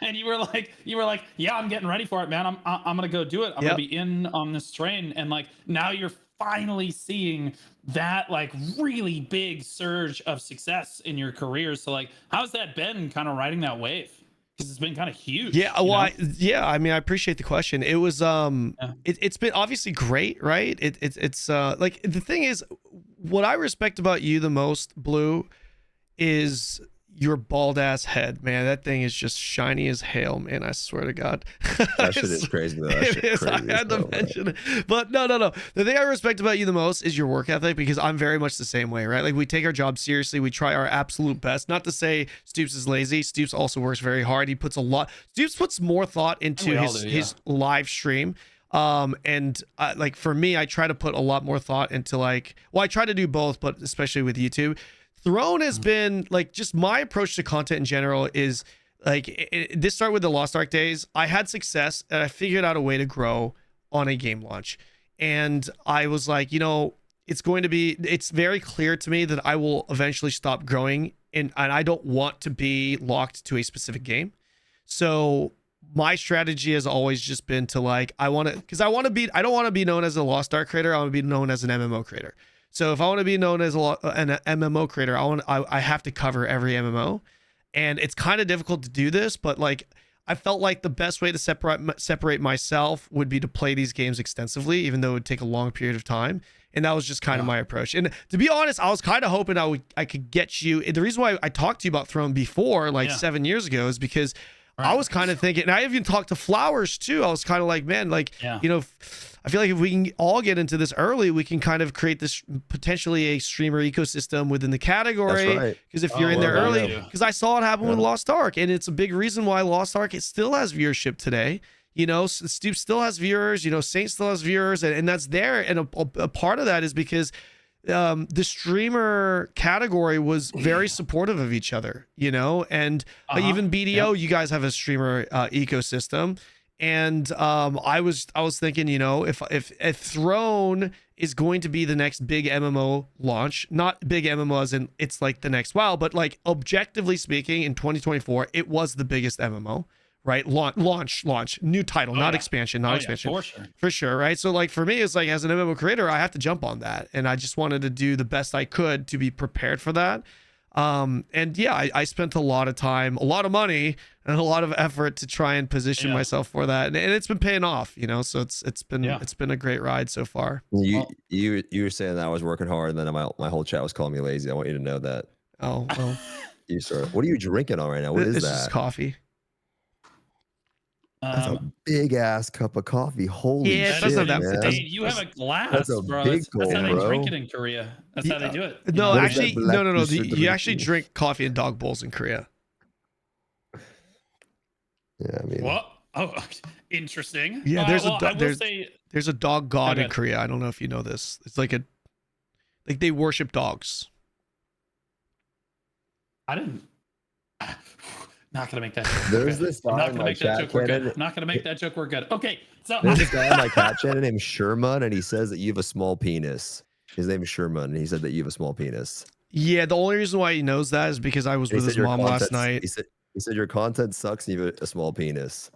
And you were like, yeah, I'm getting ready for it, man. I'm gonna go do it. I'm gonna be in on this train. And like now you're finally seeing that like really big surge of success in your career. So like, how's that been kind of riding that wave? Because it's been kind of huge. Yeah, well, I mean, I appreciate the question. It was it's been obviously great, right? It's like the thing is, what I respect about you the most, Blue, is your bald ass head, man. That thing is just shiny as hell, man. I swear to God. That shit is crazy though. That shit is crazy. I had to mention it. But no. The thing I respect about you the most is your work ethic, because I'm very much the same way, right? Like we take our job seriously. We try our absolute best. Not to say Stoopzz is lazy. Stoopzz also works very hard. He puts a lot. Stoopzz puts more thought into his live stream. And like for me, I try to put a lot more thought into I try to do both, but especially with YouTube. Throne has been like, just my approach to content in general is like, this started with the Lost Ark days. I had success and I figured out a way to grow on a game launch. And I was like, it's very clear to me that I will eventually stop growing and I don't want to be locked to a specific game. So my strategy has always just been to like, I don't want to be known as a Lost Ark creator. I want to be known as an MMO creator. So if I want to be known as an MMO creator, I have to cover every MMO, and it's kind of difficult to do this. But like, I felt like the best way to separate myself would be to play these games extensively, even though it would take a long period of time. And that was just kind of my approach. And to be honest, I was kind of hoping I could get you. The reason why I talked to you about Throne before, 7 years ago, is because I was kind of thinking, and I even talked to Flowers too. I was kind of like, man, I feel like if we can all get into this early, we can kind of create this potentially a streamer ecosystem within the category. Because if you're in there early, because I saw it happen with Lost Ark, and it's a big reason why Lost Ark still has viewership today. Stoopzz still has viewers. Saint still has viewers, and that's there. And a part of that is because the streamer category was very supportive of each other. And even BDO, you guys have a streamer ecosystem. And I was thinking, you know, if Throne is going to be the next big MMO launch, not big MMO as in it's like the next WoW, but like objectively speaking, in 2024, it was the biggest MMO, right? Launch, new title, not expansion, expansion. Yeah, for sure, right? So like for me, it's like as an MMO creator, I have to jump on that, and I just wanted to do the best I could to be prepared for that. And yeah, I spent a lot of time, a lot of money, and a lot of effort to try and position myself for that, and it's been paying off, you know. So it's been a great ride so far. You were saying that I was working hard, and then my whole chat was calling me lazy. I want you to know that. Oh well. You sort. What are you drinking on right now? What is that? It's just coffee. That's a big ass cup of coffee. Holy shit, man. You have a glass, that's a bro. Big That's how they bro. drink it in Korea. That's how they do it. No, What actually, is that no. black You actually drink coffee in dog bowls in Korea. Yeah, I mean. What? Oh, interesting. Yeah, there's say, there's a dog god in Korea. I don't know if you know this. It's like they worship dogs. I didn't. Not gonna make that joke. There's this guy I'm not in gonna my make that chat joke. We're good. channel. Not gonna make that joke. We're good. Okay, so There's this guy in my cat channel named Sherman, and he says that you have a small penis. His name is Sherman, and he said that you have a small penis. Yeah, the only reason why he knows that is because I was with his mom last night. He said your content sucks, and you have a small penis.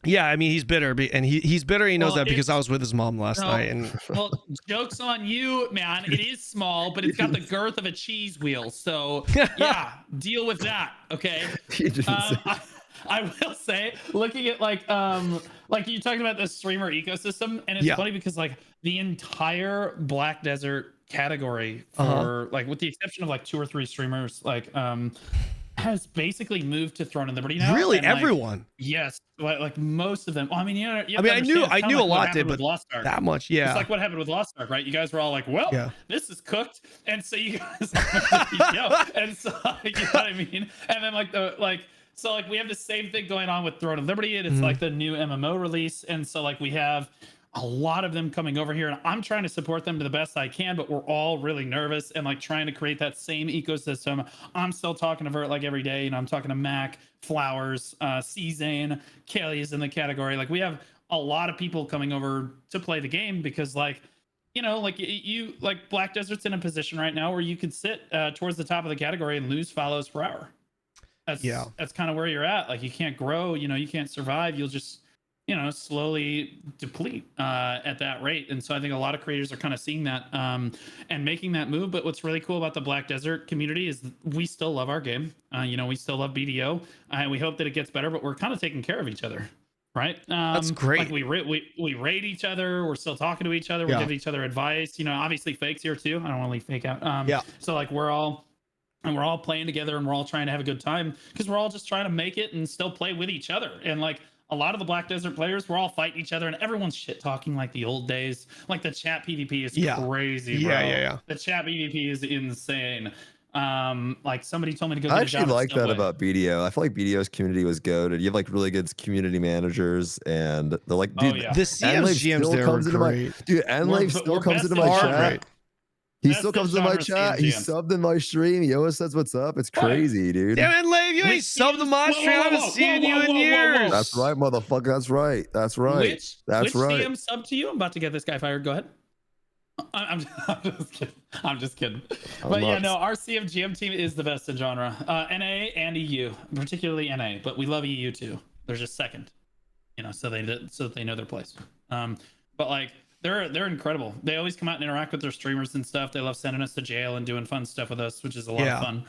Yeah, I mean he's bitter, and he's bitter. He knows that because I was with his mom last night. And well, joke's on you, man. It is small, but it's got the girth of a cheese wheel. So yeah, deal with that. Okay. I will say, looking at like you talking about the streamer ecosystem, and it's funny because like the entire Black Desert category for like with the exception of like 2 or 3 streamers, like has basically moved to Throne and Liberty now. Really, and, everyone? Yes, like most of them. Well, I mean, I knew a lot did, but that much, yeah. It's like what happened with Lost Ark, right? You guys were all like, "Well, this is cooked," and so you guys, and so you know what I mean. And then so we have the same thing going on with Throne and Liberty, and it's like the new MMO release, and so like we have a lot of them coming over here, and I'm trying to support them to the best I can, but we're all really nervous and like trying to create that same ecosystem. I'm still talking to Vert like every day, you know, I'm talking to Mac, Flowers, C-Zane, Kelly's in the category. Like we have a lot of people coming over to play the game because like, you know, like you like Black Desert's in a position right now where you could sit towards the top of the category and lose follows per hour. That's kind of where you're at. Like you can't grow, you know, you can't survive. You'll just, you know, slowly deplete at that rate. And so I think a lot of creators are kind of seeing that and making that move. But what's really cool about the Black Desert community is we still love our game. You know, we still love BDO, and we hope that it gets better, but we're kind of taking care of each other. Right. That's great. Like we rate each other. We're still talking to each other. We give each other advice. You know, obviously Fake's here too. I don't want to leave Fake out. So like we're all playing together, and we're all trying to have a good time because we're all just trying to make it and still play with each other. And like a lot of the Black Desert players, we're all fighting each other, and everyone's shit talking like the old days. Like the chat PvP is crazy, bro. Yeah. The chat PvP is insane. Like somebody told me to go. I actually like that about BDO. I feel like BDO's community was goated. You have like really good community managers, and they're like, dude, the CMs there were great. Dude, Enlave still comes into my chat. He still comes to my chat. He subbed in my stream. He always says what's up. It's crazy, dude. Damn it, Lave, you ain't subbed in my stream. I haven't seen you in years. That's right, motherfucker. That's right. That's right. Which right. CM sub to you? I'm about to get this guy fired. Go ahead. I'm just kidding. I'm just kidding. But yeah, no, our CMGM team is the best in genre. NA and EU, particularly NA, but we love EU too. They're just second, you know, so they know their place. But like they're incredible. They always come out and interact with their streamers and stuff. They love sending us to jail and doing fun stuff with us, which is a lot of fun.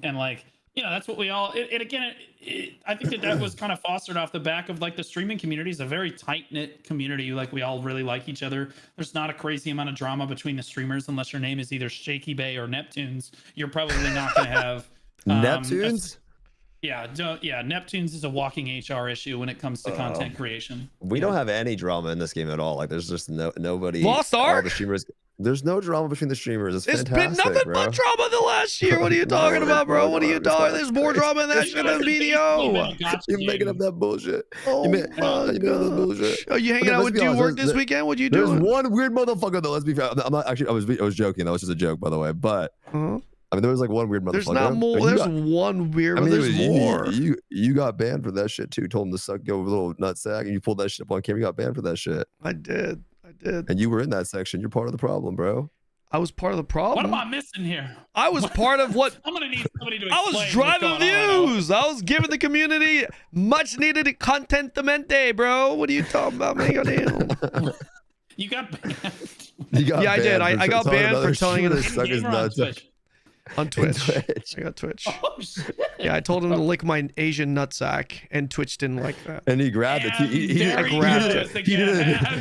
And like, you know, that's what we all. I think that was kind of fostered off the back of like the streaming community is a very tight knit community. Like we all really like each other. There's not a crazy amount of drama between the streamers unless your name is either Shaky Bay or Neptunes. You're probably not going to have Neptunes. Neptunes is a walking HR issue when it comes to content creation. We don't have any drama in this game at all. Like there's just nobody. Lost Ark. The streamers. There's no drama between the streamers. It's fantastic, been nothing but drama the last year. What are you talking about, bro? What are you talking? There's more drama in that shit than BDO. You're making up that bullshit. You making up that bullshit. Are you hanging out with you work this weekend? What you doing? There's one weird motherfucker though. Let's be fair. I'm not actually. I was joking. That was just a joke, by the way. But I mean, there was like one weird motherfucker. There's not more. There's one weird. I mean, there's more. You got banned for that shit too. Told him to suck your little nutsack, and you pulled that shit up on camera. You got banned for that shit. I did. And you were in that section. You're part of the problem, bro. I was part of the problem. What am I missing here? I was part of what? I'm gonna need somebody to explain. I was driving views. I was giving the community much needed contentement, bro. What are you talking about, man? You got banned. Yeah, I did. I got banned for telling him to suck his nuts. On Twitch. I got Twitch. Oh, shit. Yeah, I told him to lick my Asian nutsack, and Twitch didn't like that. And he grabbed it. I grabbed it.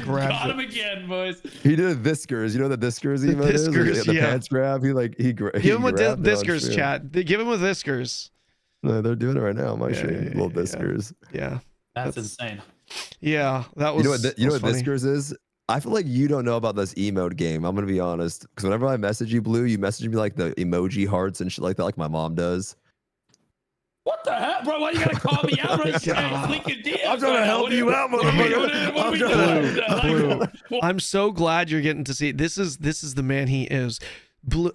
Got him again, boys. He did a Viskers. You know what the Viskers emote is? The pants grab. He give him a Viskers chat. Give him a Viskers. No, they're doing it right now. My shit, little Viskers. Yeah, that's insane. Yeah, that was. You know what Viskers is? I feel like you don't know about this emote game. I'm gonna be honest, because whenever I message you, Blue, you message me like the emoji hearts and shit like that, like my mom does. What the hell, bro? Why you gotta call me out right now? I'm trying to help you out, motherfucker. I'm so glad you're getting to see. This is the man he is. Blue,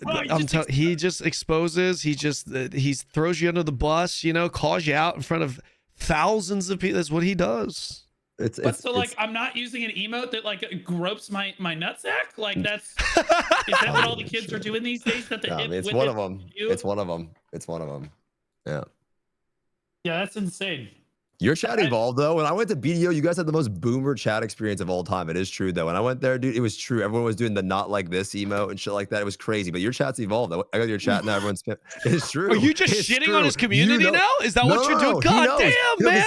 he just exposes. He throws you under the bus. You know, calls you out in front of thousands of people. That's what he does. I'm not using an emote that like gropes my nutsack. Like is that what all the kids are doing these days? It's one of them. It's one of them. It's one of them. Yeah. Yeah, that's insane. Your chat evolved though. When I went to BDO, you guys had the most boomer chat experience of all time. It is true though. When I went there, dude, it was true. Everyone was doing the not like this emote and shit like that. It was crazy. But your chat's evolved. I got your chat now. Everyone's it's true. Are you just shitting on his community now? Is that what you're doing? God damn, man.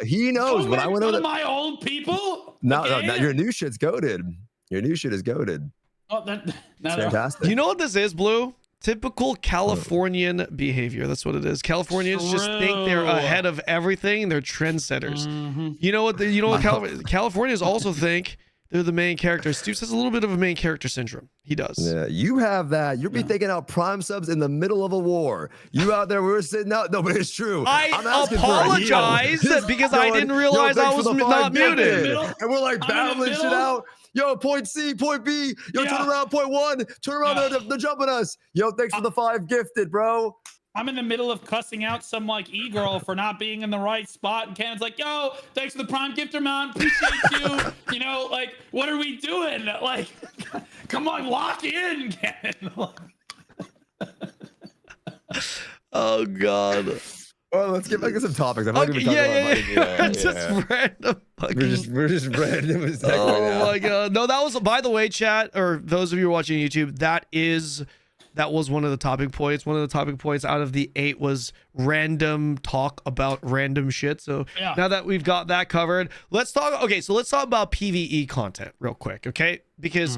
He knows. When I went over my old people. No, your new shit's goated. Your new shit is goated. Oh, that's fantastic. You know what this is, Blue? Typical Californian behavior. That's what it is. Californians just think they're ahead of everything. They're trendsetters. You know what? Californians also think they're the main character. Stoopzz has a little bit of a main character syndrome. He does. Yeah, you have that. You'll be thinking out prime subs in the middle of a war. You out there, we were sitting out. No, but it's true. I apologize because I didn't realize I was not muted. And we're like battling shit out. Yo, point C, point B. Yo, turn around, point 1. Turn around, they're jumping us. Yo, thanks for the 5 gifted, bro. I'm in the middle of cussing out some like e-girl for not being in the right spot, and Kanon's like, "Yo, thanks for the prime gifter, man. Appreciate you." You know, like, what are we doing? Like, come on, lock in, Kanon. Oh God. Well, let's get back to some topics. I'm not even talking about just random. We're just random as heck right now. Oh my God. No, that was, by the way, chat, or those of you who are watching YouTube, that was one of the topic points. One of the topic points out of the 8 was random talk about random shit. So now that we've got that covered, let's talk. Okay, so let's talk about PvE content real quick, okay? Because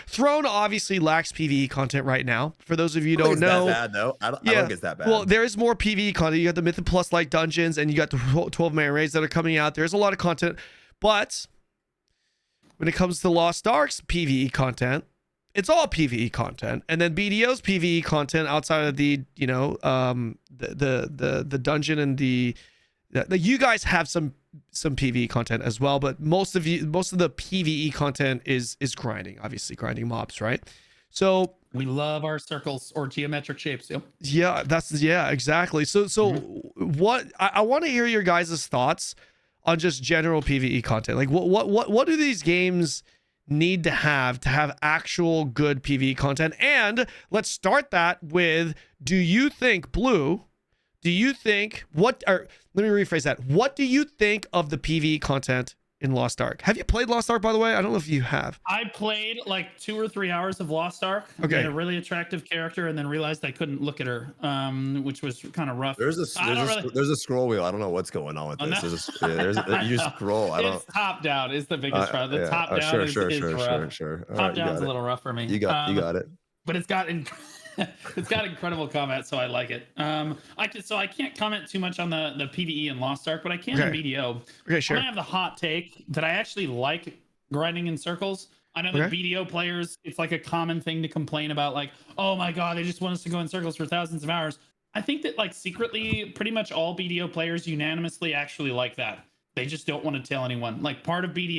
Throne obviously lacks PvE content right now. For those of you who don't know, bad though. I don't think it's that bad. Well, there is more PvE content. You got the Myth and Plus like dungeons, and you got the 12-man raids that are coming out. There's a lot of content, but when it comes to Lost Ark's PvE content, it's all PvE content, and then BDO's PvE content outside of the the dungeon and the you guys have some PvE content as well, but most of the PvE content is grinding, obviously grinding mobs, right? So we love our circles or geometric shapes. Yeah, exactly. So what I want to hear your guys' thoughts on just general PvE content. Like what do these games need to have actual good PvE content? And let's start that with, do you think, Blue, let me rephrase that. What do you think of the PvE content in Lost Ark? Have you played Lost Ark, by the way? I don't know if you have. I played like 2 or 3 hours of Lost Ark. Okay. Had a really attractive character, and then realized I couldn't look at her, which was kind of rough. There's a scroll wheel. I don't know what's going on with this. You scroll. It's top down is the biggest problem. The top down is rough. Sure. Top down's a little rough for me. You got it. But it's got incredible comments, so I like it. I can't comment too much on the PvE and Lost Ark, but I can on BDO. Okay, sure. I'm gonna have the hot take that I actually like grinding in circles. I know that BDO players, it's like a common thing to complain about, like, oh my God, they just want us to go in circles for thousands of hours. I think that like secretly, pretty much all BDO players unanimously actually like that. They just don't want to tell anyone. Like part of playing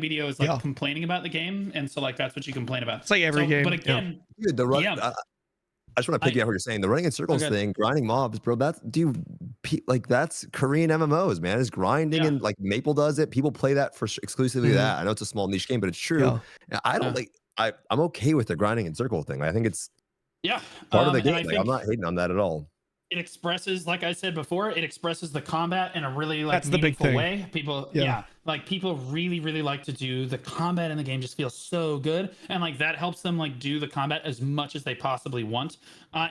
BDO is like complaining about the game, and so like that's what you complain about. It's like every game. But again, I just want to piggyback what you're saying. The running in circles thing, grinding mobs, bro. That's that's Korean MMOs, man. It's grinding and like Maple does it. People play that for exclusively that. I know it's a small niche game, but it's true. Yeah. I don't I'm okay with the grinding in circle thing. I think it's part of the game. Like, I'm not hating on that at all. It expresses, like I said before, it expresses the combat in a really like meaningful way. People, like people really, really like to do the combat in the game. Just feels so good, and like that helps them like do the combat as much as they possibly want,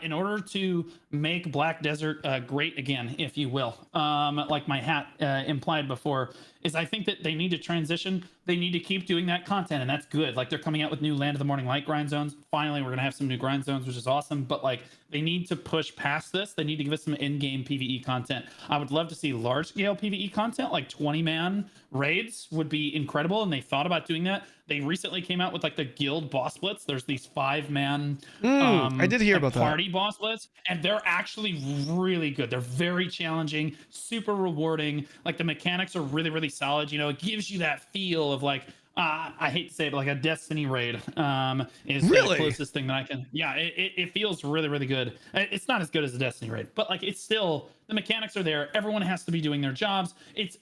in order to make Black Desert great again, if you will. Like my hat implied before, is I think that they need to transition. They need to keep doing that content, and that's good. Like they're coming out with new Land of the Morning Light grind zones. Finally, we're gonna have some new grind zones, which is awesome. But like they need to push past this. They need to give us some in-game PvE content. I would love to see large-scale PvE content, like 20-man raids would be incredible. And they thought about doing that. They recently came out with like the guild boss splits. There's these 5-man I did hear like, about party boss splits, and they're actually really good. They're very challenging, super rewarding. Like the mechanics are really, really solid. You know, it gives you that feel of like, I hate to say it, but like a Destiny raid is the closest thing that I can. Yeah, it feels really, really good. It's not as good as a Destiny raid, but like it's still, the mechanics are there. Everyone has to be doing their jobs.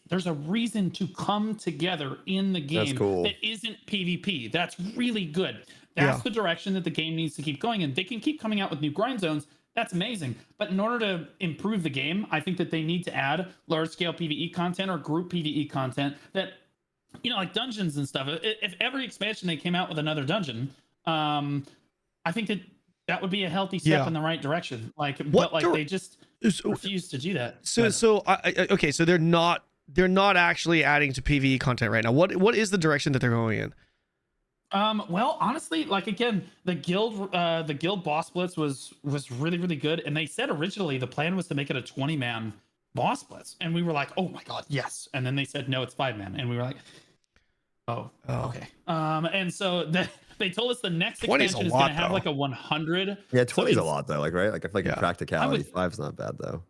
There's a reason to come together in the game that isn't PvP. That's really good. That's the direction that the game needs to keep going in. They can keep coming out with new grind zones. That's amazing. But in order to improve the game, I think that they need to add large-scale PvE content or group PvE content that, you know, like dungeons and stuff. If every expansion they came out with another dungeon, I think that would be a healthy step in the right direction. Like, but like they just refuse to do that. Okay, so they're not actually adding to PvE content right now. What is the direction that they're going in? Well, honestly, like again, the guild boss splits was really, really good, and they said originally the plan was to make it a 20-man boss splits, and we were like, oh my god, yes. And then they said no, it's 5-man, and we were like, oh. Okay. And so they told us the next expansion is going to have like a 100. Yeah, 20 is a lot though. Like, right? Like I feel like in practicality, 5's not bad though.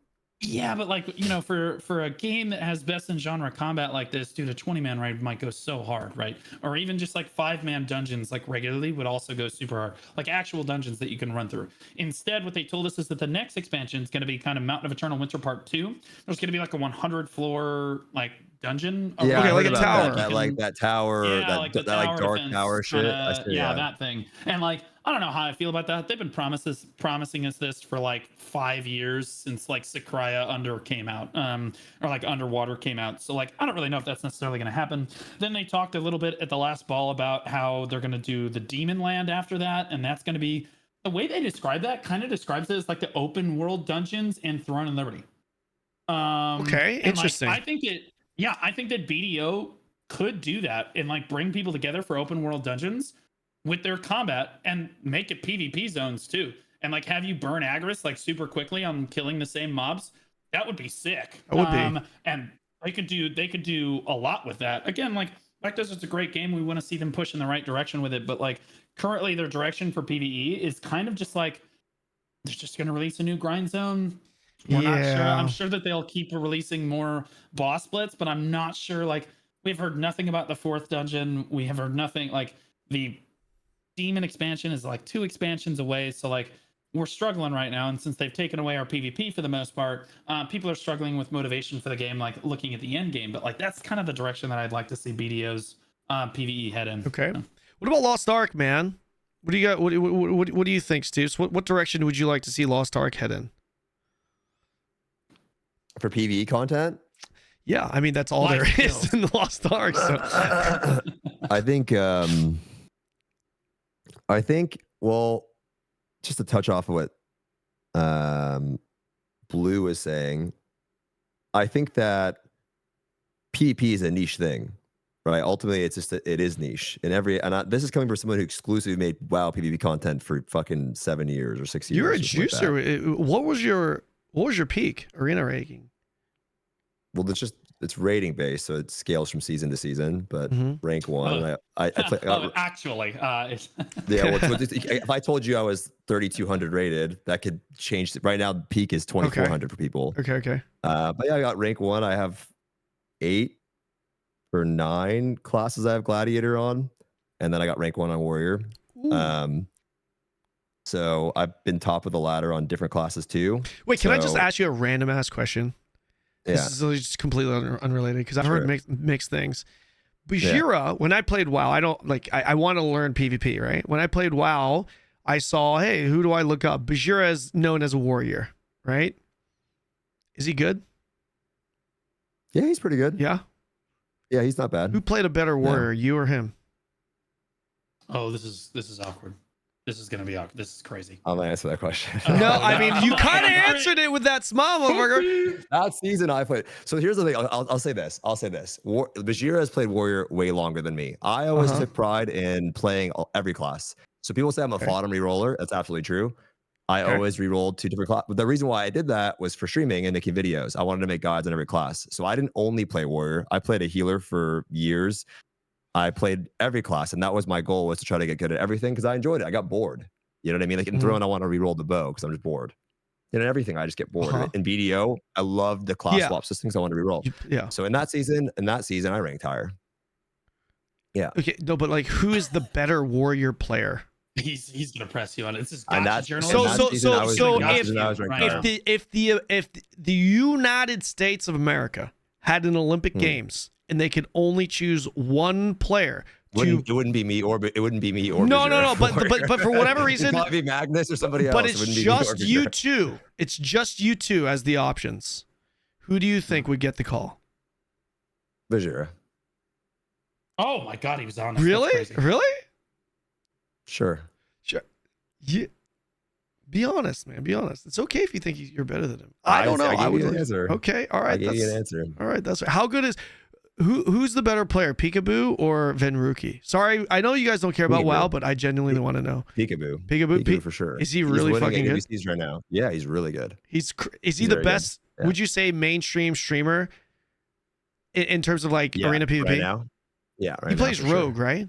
Yeah, but like, you know, for a game that has best in genre combat like this, dude, a 20-man raid might go so hard, right? Or even just like 5-man dungeons like regularly would also go super hard, like actual dungeons that you can run through. Instead, what they told us is that the next expansion is going to be kind of Mountain of Eternal Winter Part 2. There's going to be like a 100-floor like dungeon. Yeah, like a tower. That tower, that like dark tower shit. That thing. And like, I don't know how I feel about that. They've been promising us this for like 5 years since like Sakraya came out, or like Underwater came out. So like, I don't really know if that's necessarily going to happen. Then they talked a little bit at the last ball about how they're going to do the Demon Land after that, and that's going to be, the way they describe that kind of describes it as like the open world dungeons in Throne and Liberty. Okay, interesting. Like, I think that BDO could do that and like bring people together for open world dungeons with their combat and make it PvP zones too, and like have you burn Agris like super quickly on killing the same mobs. That would be sick. It would be. And they could do a lot with that. Again, like Black Desert's a great game. We want to see them push in the right direction with it, but like currently their direction for PvE is kind of just like they're just going to release a new grind zone. We're not sure. I'm sure that they'll keep releasing more boss splits, but I'm not sure. Like, we've heard nothing about the 4th dungeon. We have heard nothing. Like, the demon expansion is like 2 expansions away. So like, we're struggling right now. And since they've taken away our PvP for the most part, people are struggling with motivation for the game, like looking at the end game. But like, that's kind of the direction that I'd like to see BDO's PvE head in. Okay. What about Lost Ark, man? What do you got? What do you think, Steve? What direction would you like to see Lost Ark head in? For PvE content? Yeah, I mean that's all there is in the Lost Ark. So. I think well, just to touch off of what Blue was saying, I think that PvP is a niche thing, right? Ultimately, it's just it is niche. This is coming from someone who exclusively made WoW PvP content for fucking 7 years or 6 years. You're a juicer. Like what was your peak arena ranking? Well, it's rating based, so it scales from season to season. But rank 1, actually, yeah. If I told you I was 3,200 rated, that could change. Right now, the peak is 2,400 for people. Okay. But yeah, I got rank 1. I have 8 or 9 classes I have Gladiator on, and then I got rank 1 on Warrior. So I've been top of the ladder on different classes too. Wait, can I just ask you a random ass question? Yeah. This is just completely unrelated because I've heard mixed things. Bajheera, Yeah. when I played WoW, I don't like. I want to learn PvP, right? When I played WoW, I saw, hey, who do I look up? Bajheera is known as a warrior, right? Is he good? Yeah, he's pretty good. Yeah. Yeah, he's not bad. Who played a better warrior, you or him? Oh, this is awkward. This is gonna be awkward. This is crazy. I'm gonna answer that question. No, I mean you kind of answered it with that smile, motherfucker. That season I played. So here's the thing. I'll say this. Bajheera has played warrior way longer than me. I always took pride in playing every class. So people say I'm a bottom reroller. That's absolutely true. I always rerolled 2 different classes. But the reason why I did that was for streaming and making videos. I wanted to make guides on every class. So I didn't only play warrior. I played a healer for years. I played every class, and that was my goal, was to try to get good at everything because I enjoyed it. I got bored. You know what I mean? Like in Throne, I want to reroll the bow because I'm just bored. And everything, I just get bored. In BDO, I loved the class swap systems. I want to reroll. Yeah. So in that season, I ranked higher. Yeah. Okay. No, but like, who is the better warrior player? He's gonna press you on it. This is if the United States of America had an Olympic Games and they could only choose one player. It wouldn't be me or no. But for whatever reason, it might be Magnus or somebody else. But it's just you two. It's just you two as the options. Who do you think would get the call? Bajheera. Oh my God, he was on. Really? Sure. Yeah. Be honest, man. Be honest. It's okay if you think you're better than him. I don't know. I gave you an answer. Okay. All right. I gave you an answer. All right. That's right. How good is who's the better player, Peekaboo or Venruki? Sorry, I know you guys don't care about WoW, but I genuinely want to know. Peekaboo for sure. Is he really fucking good? He's right now. Yeah, he's really good. Is he the best? Yeah. Would you say mainstream streamer in terms of like arena PvP? Right now? Yeah, right. He plays Rogue, right?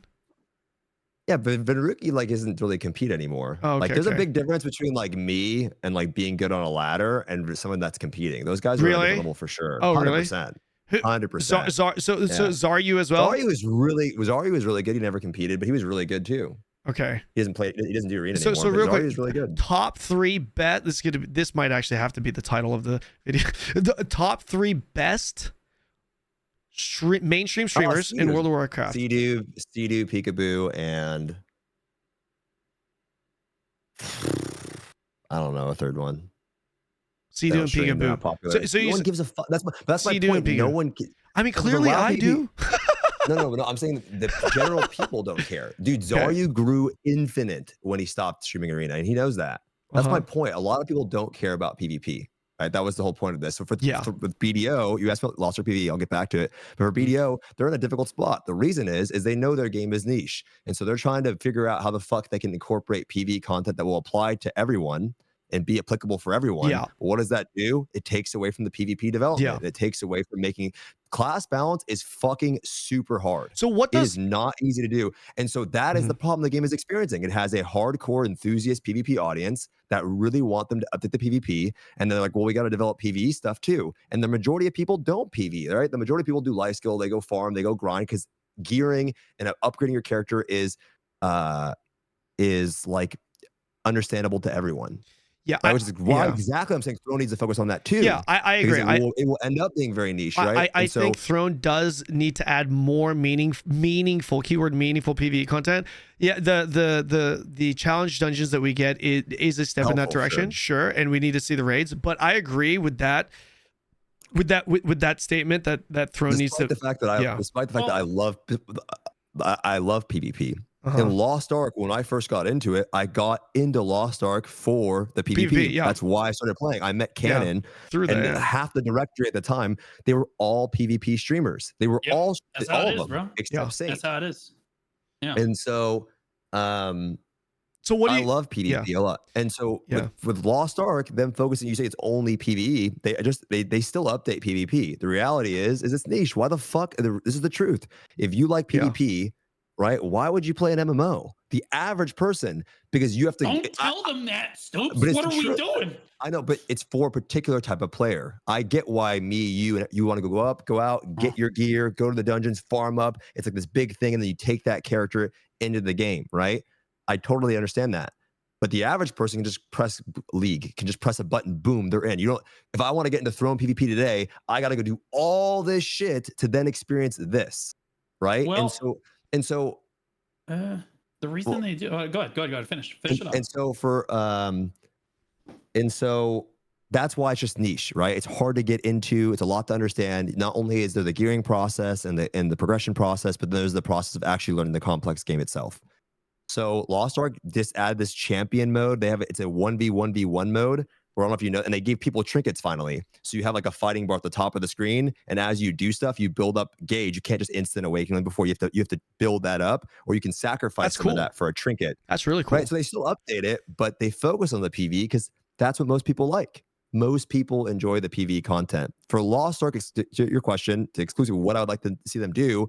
Yeah, but Venruki like isn't really compete anymore. Oh, okay, like there's a big difference between like me and like being good on a ladder and someone that's competing. Those guys are on a different level for sure. Oh, 100%. Really? 100%. So Zaryu as well? Zaryu was really good. He never competed, but he was really good too. Okay. He doesn't do arena anymore. So real quick, is really good. Top 3 bet. This might actually have to be the title of the video. The top 3 best mainstream streamers in World of Warcraft. Sea-Doo, Peekaboo, and I don't know, a third one. Sea-Doo and Peekaboo. So no one gives a fuck. That's my point. No one. I mean, clearly I do. No. I'm saying the general people don't care. Dude, Zaryu grew infinite when he stopped streaming arena, and he knows that. That's my point. A lot of people don't care about PvP. Right? That was the whole point of this. So with BDO, you asked about Lost or PvE, I'll get back to it. But for BDO, they're in a difficult spot. The reason is they know their game is niche. And so they're trying to figure out how the fuck they can incorporate PvE content that will apply to everyone and be applicable for everyone. Yeah. What does that do? It takes away from the PvP development. Yeah. It takes away from making class balance is fucking super hard. So it is not easy to do. And so that is the problem the game is experiencing. It has a hardcore enthusiast PvP audience that really want them to update the PvP. And they're like, well, we got to develop PvE stuff too. And the majority of people don't PvE, right? The majority of people do life skill, they go farm, they go grind, because gearing and upgrading your character is like understandable to everyone. Yeah, which is why exactly I'm saying Throne needs to focus on that too. Yeah, I agree. It will end up being very niche, right? I think Throne does need to add more meaningful keyword meaningful PvE content. Yeah, the challenge dungeons that we get is a step in that direction, sure, and we need to see the raids. But I agree with that. With that statement that Throne needs to. Despite the fact that I love PvP. In Lost Ark, when I first got into it, I got into Lost Ark for the PvP. That's why I started playing. I met Kanon, and half the directory at the time, they were all PvP streamers. They were all of them, bro. Except Saint. That's how it is. Yeah. And so, I love PvP a lot. And so with Lost Ark, them focusing, you say it's only PvE. They still update PvP. The reality is it's niche. Why the fuck? This is the truth. If you like PvP. Right? Why would you play an MMO? The average person, because you have to. Don't tell them that, Stoopzz. What are we doing? I know, but it's for a particular type of player. I get why you want to go up, go out, get your gear, go to the dungeons, farm up. It's like this big thing, and then you take that character into the game, right? I totally understand that. But the average person can just press League, can just press a button, boom, they're in. You don't. If I want to get into Throne PvP today, I got to go do all this shit to then experience this, right? Well, and so the reason they do. Go ahead. Finish it up. And so that's why it's just niche, right? It's hard to get into. It's a lot to understand. Not only is there the gearing process and the progression process, but there's the process of actually learning the complex game itself. So Lost Ark just added this champion mode. It's a 1v1v1 mode. Or I don't know if you know, and they gave people trinkets finally. So you have like a fighting bar at the top of the screen, and as you do stuff, you build up gauge. You can't just instant awakening before you have to build that up, or you can sacrifice some of that for a trinket. That's really cool. Right. So they still update it, but they focus on the PV because that's what most people like. Most people enjoy the PV content. For Lost Ark, your question to exclusively what I would like to see them do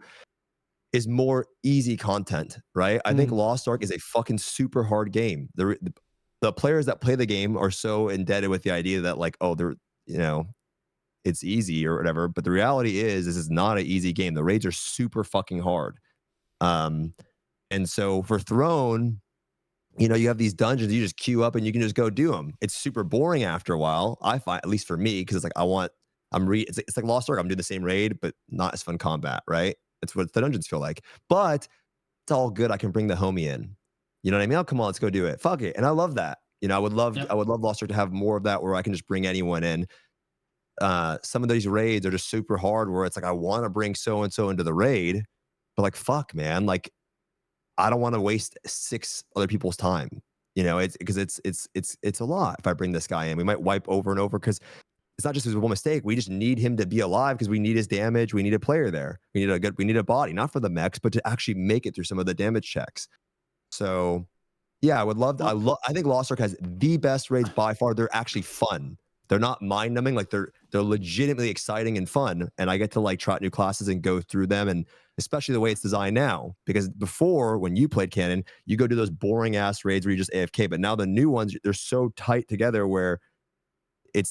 is more easy content, right? I think Lost Ark is a fucking super hard game. The players that play the game are so indebted with the idea that like, oh, they're, you know, it's easy or whatever. But the reality is this is not an easy game. The raids are super fucking hard. And so for Throne, you know, you have these dungeons, you just queue up and you can just go do them. It's super boring after a while, I find, at least for me, because it's like it's like Lost Ark. I'm doing the same raid, but not as fun combat, right? That's what the dungeons feel like. But it's all good. I can bring the homie in. You know what I mean? Oh, come on, let's go do it. Fuck it. And I love that. You know, I would love Lost Ark to have more of that where I can just bring anyone in. Some of these raids are just super hard where it's like I want to bring so and so into the raid, but like fuck, man, like I don't want to waste 6 other people's time. You know, it's because it's a lot. If I bring this guy in, we might wipe over and over because it's not just his one mistake. We just need him to be alive because we need his damage. We need a player there. We need a body, not for the mechs, but to actually make it through some of the damage checks. So yeah, I would love to. I think Lost Ark has the best raids by far. They're actually fun. They're not mind numbing. Like they're legitimately exciting and fun. And I get to like try out new classes and go through them. And especially the way it's designed now, because before when you played Kanon, you go do those boring ass raids where you just AFK. But now the new ones, they're so tight together where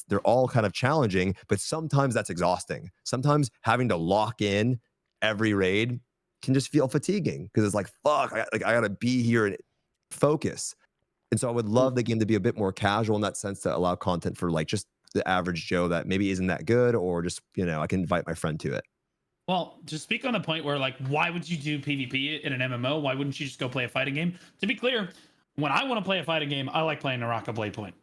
they're all kind of challenging, but sometimes that's exhausting. Sometimes having to lock in every raid can just feel fatiguing because it's like, fuck, I gotta be here and focus. And so I would love the game to be a bit more casual in that sense, to allow content for like just the average Joe that maybe isn't that good, or just, you know, I can invite my friend to it. Well, to speak on the point where like, why would you do PvP in an MMO? Why wouldn't you just go play a fighting game? To be clear, when I want to play a fighting game, I like playing Naraka Blade Point.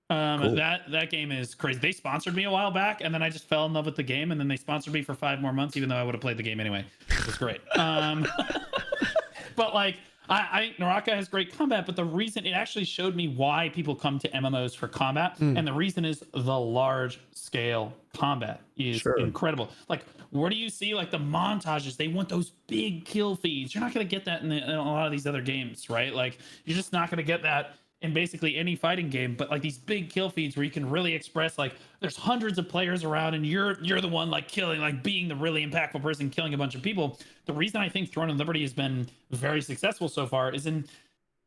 Cool. That game is crazy. They sponsored me a while back, and then I just fell in love with the game, and then they sponsored me for 5 more months, even though I would have played the game anyway. It was great. But like, Naraka has great combat, but the reason it actually showed me why people come to MMOs for combat, and the reason is the large scale combat is incredible. Like, where do you see like the montages? They want those big kill feeds. You're not going to get that in a lot of these other games, right? Like, you're just not going to get that in basically any fighting game. But like these big kill feeds where you can really express like there's hundreds of players around and you're the one like killing, like being the really impactful person killing a bunch of people. The reason I think Throne of Liberty has been very successful so far is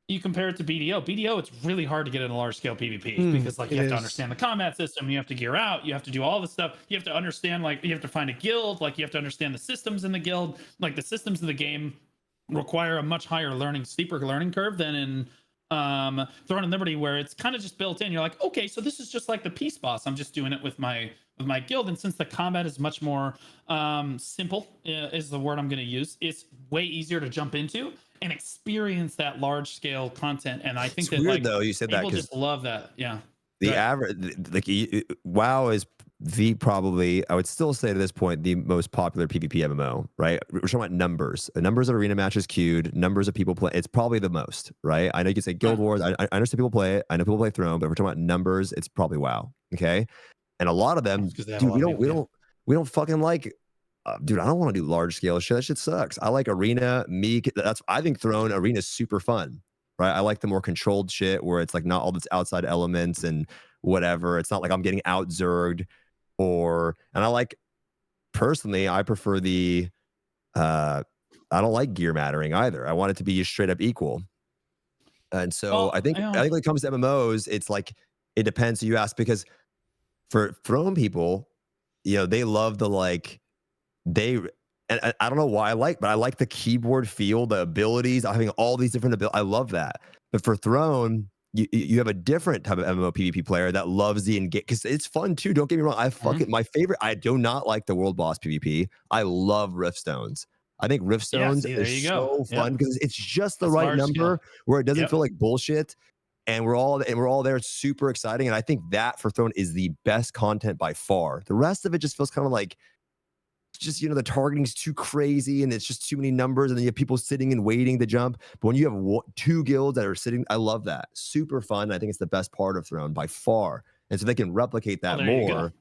you compare it to BDO. BDO, it's really hard to get in a large scale PvP because like you have to understand the combat system, you have to gear out, you have to do all this stuff, you have to understand, like you have to find a guild, like you have to understand the systems in the guild. Like the systems of the game require a much higher steeper learning curve than in Throne of Liberty, where it's kind of just built in. You're like, okay, so this is just like the peace boss. I'm just doing it with my guild. And since the combat is much more simple, is the word I'm going to use, it's way easier to jump into and experience that large scale content. And I think it's that weird, like though, you said that people just love that. Yeah. The average, like WoW is probably, I would still say to this point, the most popular PvP MMO, right? We're talking about numbers of arena matches queued, numbers of people play. It's probably the most, right? I know you can say Guild Wars. I understand people play it. I know people play Throne, but if we're talking about numbers, it's probably WoW. Okay. And a lot of them, dude, we don't fucking like, dude, I don't want to do large scale shit. That shit sucks. I like arena, meek. I think Throne arena is super fun, right? I like the more controlled shit where it's like not all this outside elements and whatever. It's not like I'm getting out zerged. And I like, personally, I prefer I don't like gear mattering either. I want it to be straight up equal. And so I think when it comes to MMOs, it's like, it depends who you ask, because for Throne people, you know, they love and I don't know why but I like the keyboard feel, the abilities, having all these different abilities. I love that. But for Throne, you have a different type of MMO PvP player that loves the engage, because it's fun too. Don't get me wrong. My favorite. I do not like the world boss PvP. I love Riftstones. I think Riftstones is so fun because it's just the right number where it doesn't feel like bullshit, and we're all there. It's super exciting, and I think that for Throne is the best content by far. The rest of it just feels kind of like, just, the targeting is too crazy and it's just too many numbers, and then you have people sitting and waiting to jump. But when you have 2 guilds that are sitting, I love that. Super fun. I think it's the best part of Throne by far. And so they can replicate that more.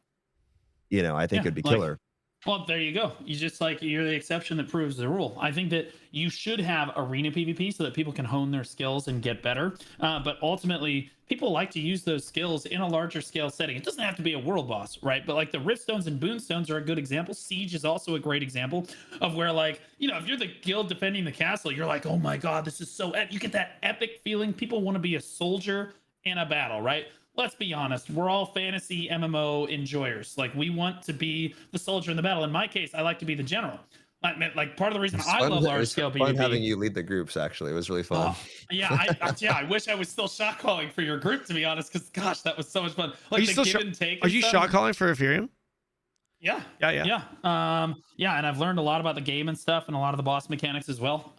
I think it'd be killer. Well, there you go. You're the exception that proves the rule. I think that you should have arena PvP so that people can hone their skills and get better. But ultimately, people like to use those skills in a larger scale setting. It doesn't have to be a world boss, right? But like the Riftstones and Boonstones are a good example. Siege is also a great example of where, like, if you're the guild defending the castle, you're like, oh my God, this is so you get that epic feeling. People want to be a soldier in a battle, right? Let's be honest, we're all fantasy MMO enjoyers. Like, we want to be the soldier in the battle. In my case, I like to be the general. Like part of the reason I love large scale PvP. Fun having you lead the groups. Actually, it was really fun. I wish I was still shot calling for your group, to be honest, because gosh, that was so much fun. Like, the give and take. Are you shot calling for Ethereum? Yeah. And I've learned a lot about the game and stuff, and a lot of the boss mechanics as well.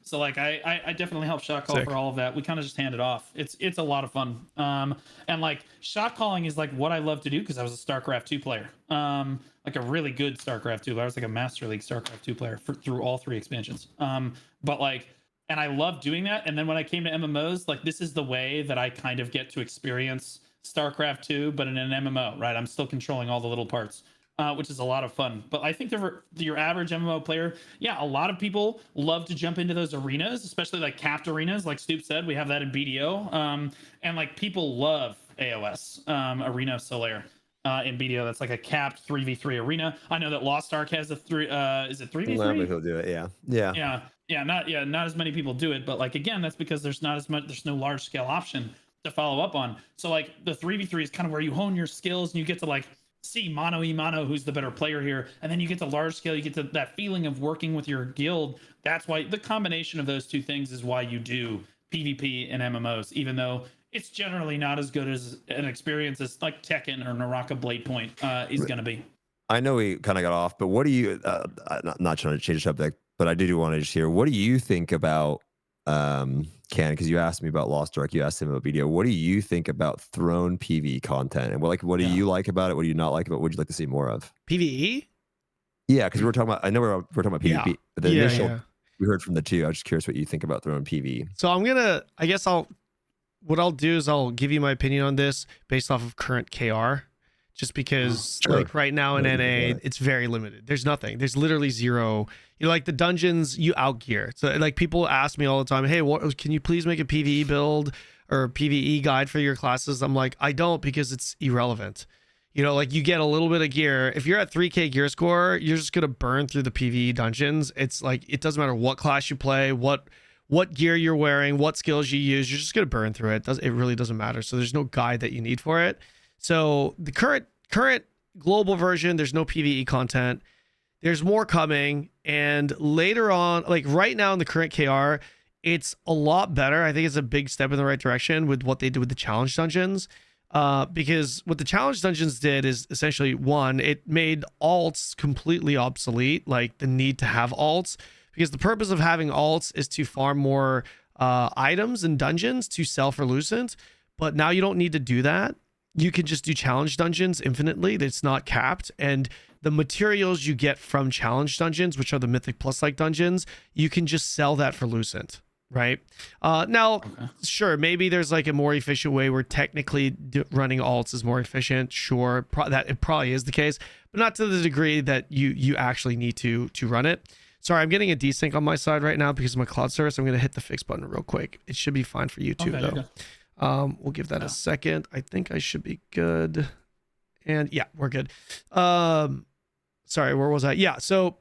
So like I definitely help shot call for all of that. We kind of just hand it off. It's a lot of fun. And like shot calling is like what I love to do because I was a StarCraft 2 player. Like a really good StarCraft 2. I was like a Master League StarCraft 2 player through all 3 expansions. But like, and I love doing that. And then when I came to MMOs, like this is the way that I kind of get to experience StarCraft 2, but in an MMO, right? I'm still controlling all the little parts. Which is a lot of fun. But I think your average MMO player, a lot of people love to jump into those arenas, especially like capped arenas. Like Stoopzz said, we have that in BDO. And like people love AOS, Arena of Solaire in BDO. That's like a capped 3v3 arena. I know that Lost Ark has a is it 3v3? He'll do it, not as many people do it, but like again, that's because there's no large scale option to follow up on. So like the 3v3 is kind of where you hone your skills and you get to like see mano who's the better player here, and then you get to large scale, you get to that feeling of working with your guild. That's why the combination of those 2 things is why you do PvP and MMOs, even though it's generally not as good as an experience as like Tekken or Naraka Blade Point is going to be. I know we kind of got off, but what do you not trying to change the subject, but I do want to just hear, what do you think about Ken, because you asked me about Lost Ark, you asked him about BDO. What do you think about Throne PvE content, and what do you like about it? What do you not like about it? What would you like to see more of? PvE? Yeah, because we were talking about. I know we're talking about PvP. But the initial we heard from the 2. I was just curious what you think about Throne PvE. So what I'll do is I'll give you my opinion on this based off of current KR. Just because like right now in NA, it's very limited. There's nothing. There's literally 0. Like the dungeons, you outgear. So like people ask me all the time, hey, can you please make a PvE build or PvE guide for your classes? I'm like, I don't, because it's irrelevant. Like you get a little bit of gear. If you're at 3K gear score, you're just going to burn through the PvE dungeons. It's like, it doesn't matter what class you play, what gear you're wearing, what skills you use, you're just going to burn through it. It really doesn't matter. So there's no guide that you need for it. So the current global version, there's no PvE content. There's more coming, and later on, like right now in the current KR, it's a lot better. I think it's a big step in the right direction with what they did with the challenge dungeons. Because what the challenge dungeons did is essentially, 1, it made alts completely obsolete, like the need to have alts, because the purpose of having alts is to farm more items and dungeons to sell for Lucent. But now you don't need to do that. You can just do challenge dungeons infinitely. It's not capped. And the materials you get from challenge dungeons, which are the Mythic Plus like dungeons, you can just sell that for Lucent, right? Sure, maybe there's like a more efficient way where technically running alts is more efficient. Sure, that it probably is the case, but not to the degree that you actually need to run it. Sorry, I'm getting a desync on my side right now because of my cloud service. I'm going to hit the fix button real quick. It should be fine for you too, though. We'll give that a second. I think I should be good. And yeah, we're good. Sorry, where was I? Yeah, so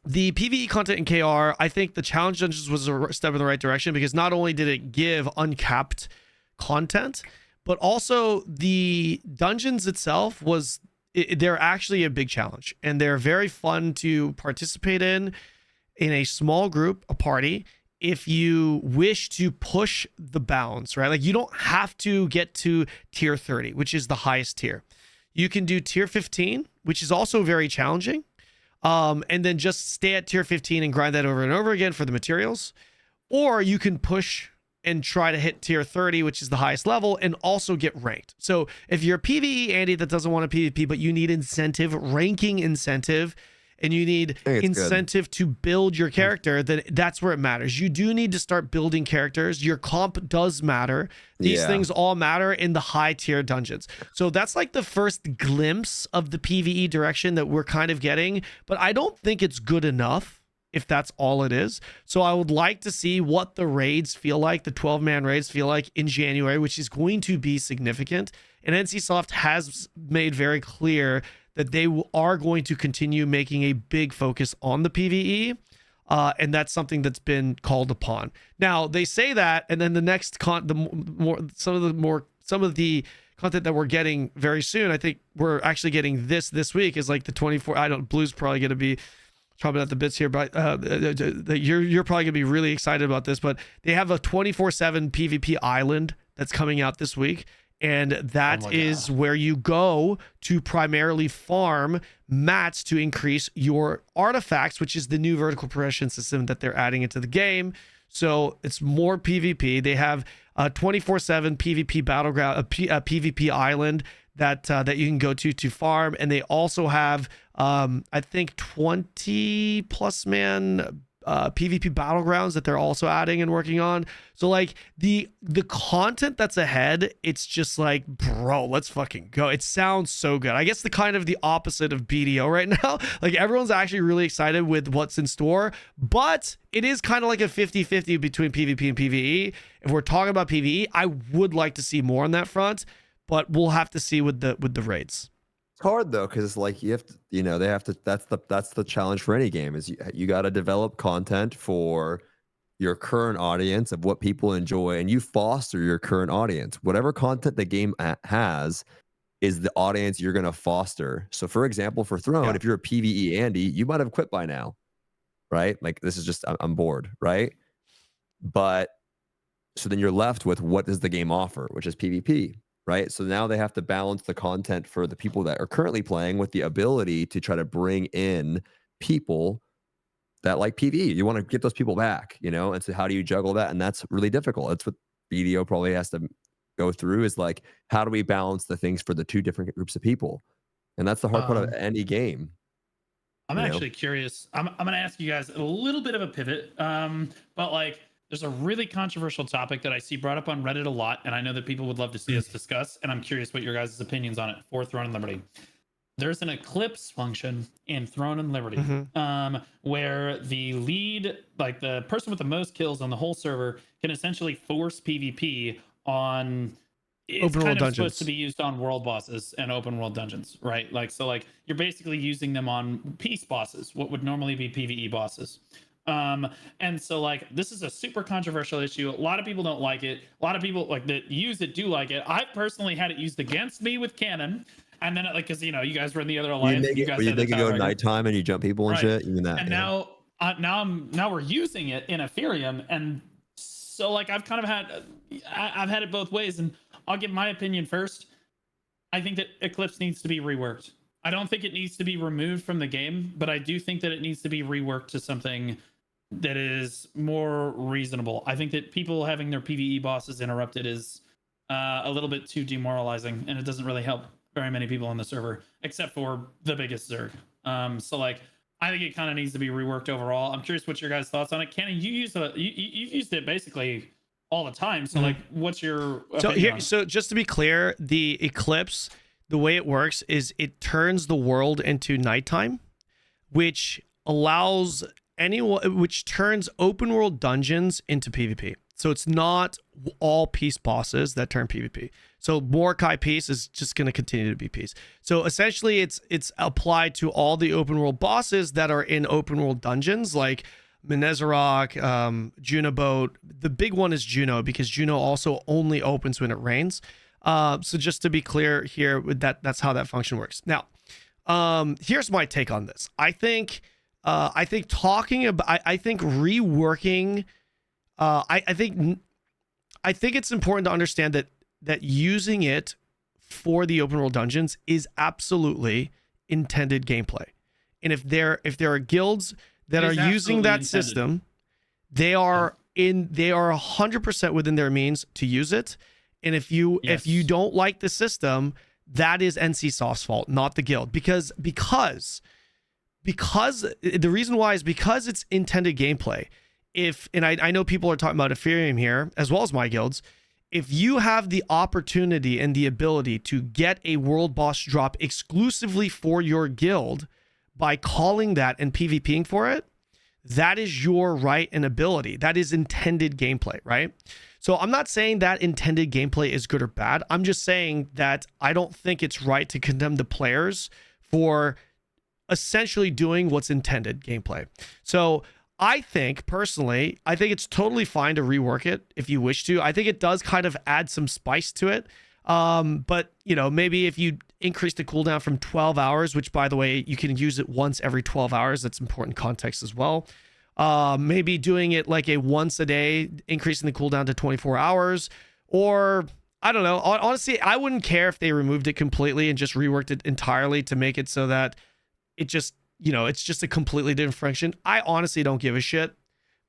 the PvE content in KR, I think the challenge dungeons was a step in the right direction because not only did it give uncapped content, but also the dungeons itself they're actually a big challenge, and they're very fun to participate in a small group, a party. if you wish to push the bounds, right? Like you don't have to get to tier 30, which is the highest tier. You can do tier 15, which is also very challenging. And then just stay at tier 15 and grind that over and over again for the materials. Or you can push and try to hit tier 30, which is the highest level, and also get ranked. So if you're a PvE Andy that doesn't want a PvP, but you need incentive, ranking incentive, and you need incentive to build your character, then that's where it matters. You do need to start building characters. Your comp does matter. These things all matter in the high tier dungeons. So that's like the first glimpse of the PvE direction that we're kind of getting, but I don't think it's good enough if that's all it is. So I would like to see what the raids feel like, the 12-man raids feel like in January, which is going to be significant. And NCSoft has made very clear that they are going to continue making a big focus on the PvE, and that's something that's been called upon. Now they say that, and then the next some of the content that we're getting very soon, I think we're actually getting this week, is like the 24. I don't. Blue's probably going to be not the bits here, but you're probably gonna be really excited about this. But they have a 24/7 PvP island that's coming out this week. And that is where you go to primarily farm mats to increase your artifacts, which is the new vertical progression system that they're adding into the game. So it's more PvP. They have a 24/7 PvP battleground, a PvP island that you can go to farm. And they also have, I think, 20+ man PvP battlegrounds that they're also adding and working on. So like the content that's ahead, it's just like, bro, let's fucking go. It sounds so good. I guess the kind of the opposite of BDO right now. Like everyone's actually really excited with what's in store, but it is kind of like a 50-50 between PvP and PvE. If we're talking about PvE, I would like to see more on that front, but we'll have to see with the raids. Hard though, because like you have to, they have to, that's the challenge for any game, is you got to develop content for your current audience of what people enjoy, and you foster your current audience. Whatever content the game has is the audience you're going to foster. So for example, for Throne, if you're a PvE Andy, you might have quit by now, right? Like this is just, I'm bored, right? But so then you're left with, what does the game offer, which is PvP. Right. So now they have to balance the content for the people that are currently playing with the ability to try to bring in people that like PvE. You want to get those people back, and so how do you juggle that? And that's really difficult. That's what BDO probably has to go through, is like, how do we balance the things for the two different groups of people? And that's the hard part of any game. I'm actually curious. I'm going to ask you guys a little bit of a pivot, but like, there's a really controversial topic that I see brought up on Reddit a lot, and I know that people would love to see us discuss, and I'm curious what your guys' opinions on it for Throne and Liberty. There's an eclipse function in Throne and Liberty, where the lead, like the person with the most kills on the whole server, can essentially force PvP on... It's open world dungeons. Supposed to be used on world bosses and open world dungeons, right? Like, so like you're basically using them on peace bosses, what would normally be PvE bosses. And so like this is a super controversial issue. A lot of people don't like it. A lot of people like that use it do like it. I personally had it used against me with Kanon, and then like, because you guys were in the other alliance. You make it go nighttime and you jump people and shit. You mean that? And now we're using it in Ethereum, and so like I've had it both ways, and I'll give my opinion first. I think that Eclipse needs to be reworked. I don't think it needs to be removed from the game, but I do think that it needs to be reworked to something that is more reasonable. I think that people having their PvE bosses interrupted is a little bit too demoralizing, and it doesn't really help very many people on the server, except for the biggest Zerg. So like, I think it kind of needs to be reworked overall. I'm curious what your guys' thoughts on it. Kenny, you've used it basically all the time. So like, what's your opinion on it? So just to be clear, the Eclipse, the way it works is it turns the world into nighttime, which turns open world dungeons into PvP. So it's not all peace bosses that turn PvP. So Mordecai peace is just going to continue to be peace. So essentially it's applied to all the open world bosses that are in open world dungeons, like Menezerok, Junoboat. The big one is Juno, because Juno also only opens when it rains. So just to be clear here, with that's how that function works. Now, here's my take on this. I think reworking I think it's important to understand that using it for the open world dungeons is absolutely intended gameplay. And if there are guilds that are using that system, they are 100% within their means to use it. And if you don't like the system, that is NCSoft's fault, not the guild. Because the reason why is because it's intended gameplay. And I know people are talking about Ethereum here, as well as my guilds. If you have the opportunity and the ability to get a world boss drop exclusively for your guild by calling that and PvPing for it, that is your right and ability. That is intended gameplay, right? So I'm not saying that intended gameplay is good or bad. I'm just saying that I don't think it's right to condemn the players for essentially doing what's intended gameplay. So I think personally, it's totally fine to rework it if you wish to. I think it does kind of add some spice to it. But maybe if you increase the cooldown from 12 hours, which by the way, you can use it once every 12 hours. That's important context as well. Maybe doing it like a once a day, increasing the cooldown to 24 hours, or I don't know. Honestly, I wouldn't care if they removed it completely and just reworked it entirely to make it so that it just, it's just a completely different function. I honestly don't give a shit,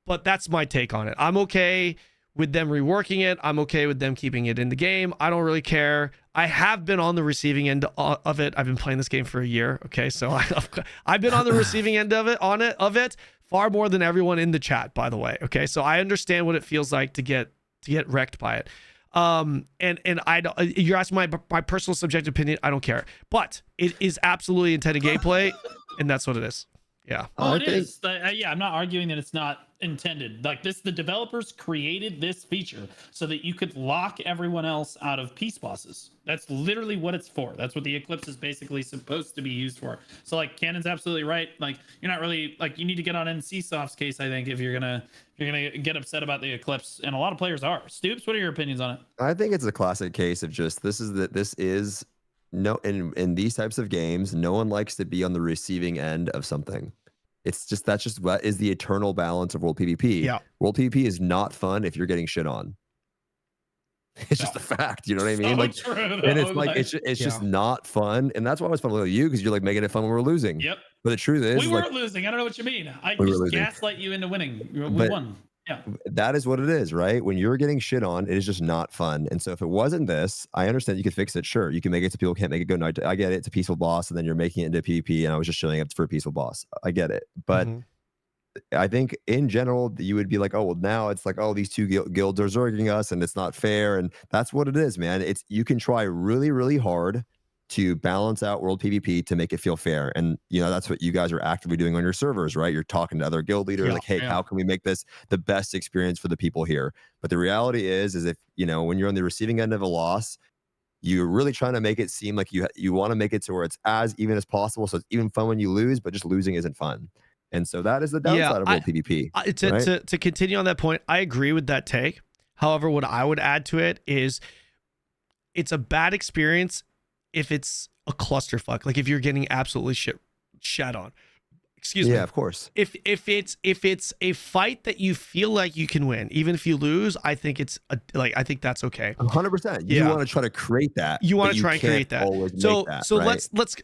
but that's my take on it. I'm okay with them reworking it. I'm okay with them keeping it in the game. I don't really care. I have been on the receiving end of it. I've been playing this game for a year. Okay. So I've been on the receiving end of it far more than everyone in the chat, by the way. Okay. So I understand what it feels like to get wrecked by it. And you're asking my personal subjective opinion. I don't care, but it is absolutely intended gameplay, and that's what it is. Yeah. Oh, it is. I'm not arguing that it's not intended. Like the developers created this feature so that you could lock everyone else out of peace bosses. That's literally what it's for. That's what the Eclipse is basically supposed to be used for. So like Kanon's absolutely right. Like you're not really you need to get on NCSoft's case, I think, if you're gonna get upset about the Eclipse, and a lot of players are. Stoopzz, what are your opinions on it? I think it's a classic case of just in these types of games, no one likes to be on the receiving end of something. That's just what is the eternal balance of world PvP. Yeah. World PvP is not fun if you're getting shit on. It's just a fact, you know what I mean? So true, and it's just not fun, and that's why it was fun with you, because you're making it fun when we're losing. Yep. But the truth is, we weren't losing. I don't know what you mean. I just gaslight you into winning. We won. Yeah. That is what it is, right? When you're getting shit on, it is just not fun. And so if it wasn't this, I understand you could fix it. Sure, you can make it so people can't make it go. No, I get it. It's a peaceful boss, and then you're making it into PvP, and I was just showing up for a peaceful boss. I get it, but. I think in general you would be like, oh well, now it's like, oh, these two guilds are zerging us and it's not fair, and that's what it is, man. You can try really, really hard to balance out world PvP to make it feel fair, and that's what you guys are actively doing on your servers, right? You're talking to other guild leaders, hey, how can we make this the best experience for the people here? But the reality is if when you're on the receiving end of a loss, you're really trying to make it seem like you want to make it to where it's as even as possible, so it's even fun when you lose, but just losing isn't fun. And so that is the downside of world PvP. Right? To continue on that point, I agree with that take. However, what I would add to it is it's a bad experience if it's a clusterfuck. Like if you're getting absolutely shat on. Excuse me. Yeah, of course. If it's a fight that you feel like you can win, even if you lose, I think I think that's okay. 100%. You want to try to create that. You want to try and create that. So right? let's.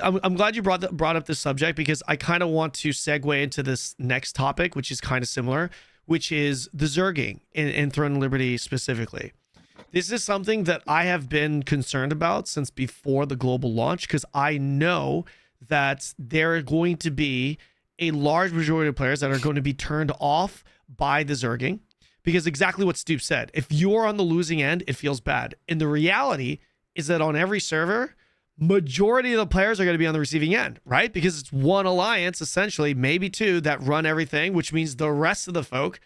I'm glad you brought up this subject, because I kind of want to segue into this next topic, which is kind of similar, which is the zerging in Throne and Liberty specifically. This is something that I have been concerned about since before the global launch, because I know that there are going to be a large majority of players that are going to be turned off by the zerging, because exactly what Stoopzz said, if you're on the losing end, it feels bad. And the reality is that on every server, majority of the players are going to be on the receiving end, right? Because it's one alliance, essentially, maybe two, that run everything, which means the rest of the folk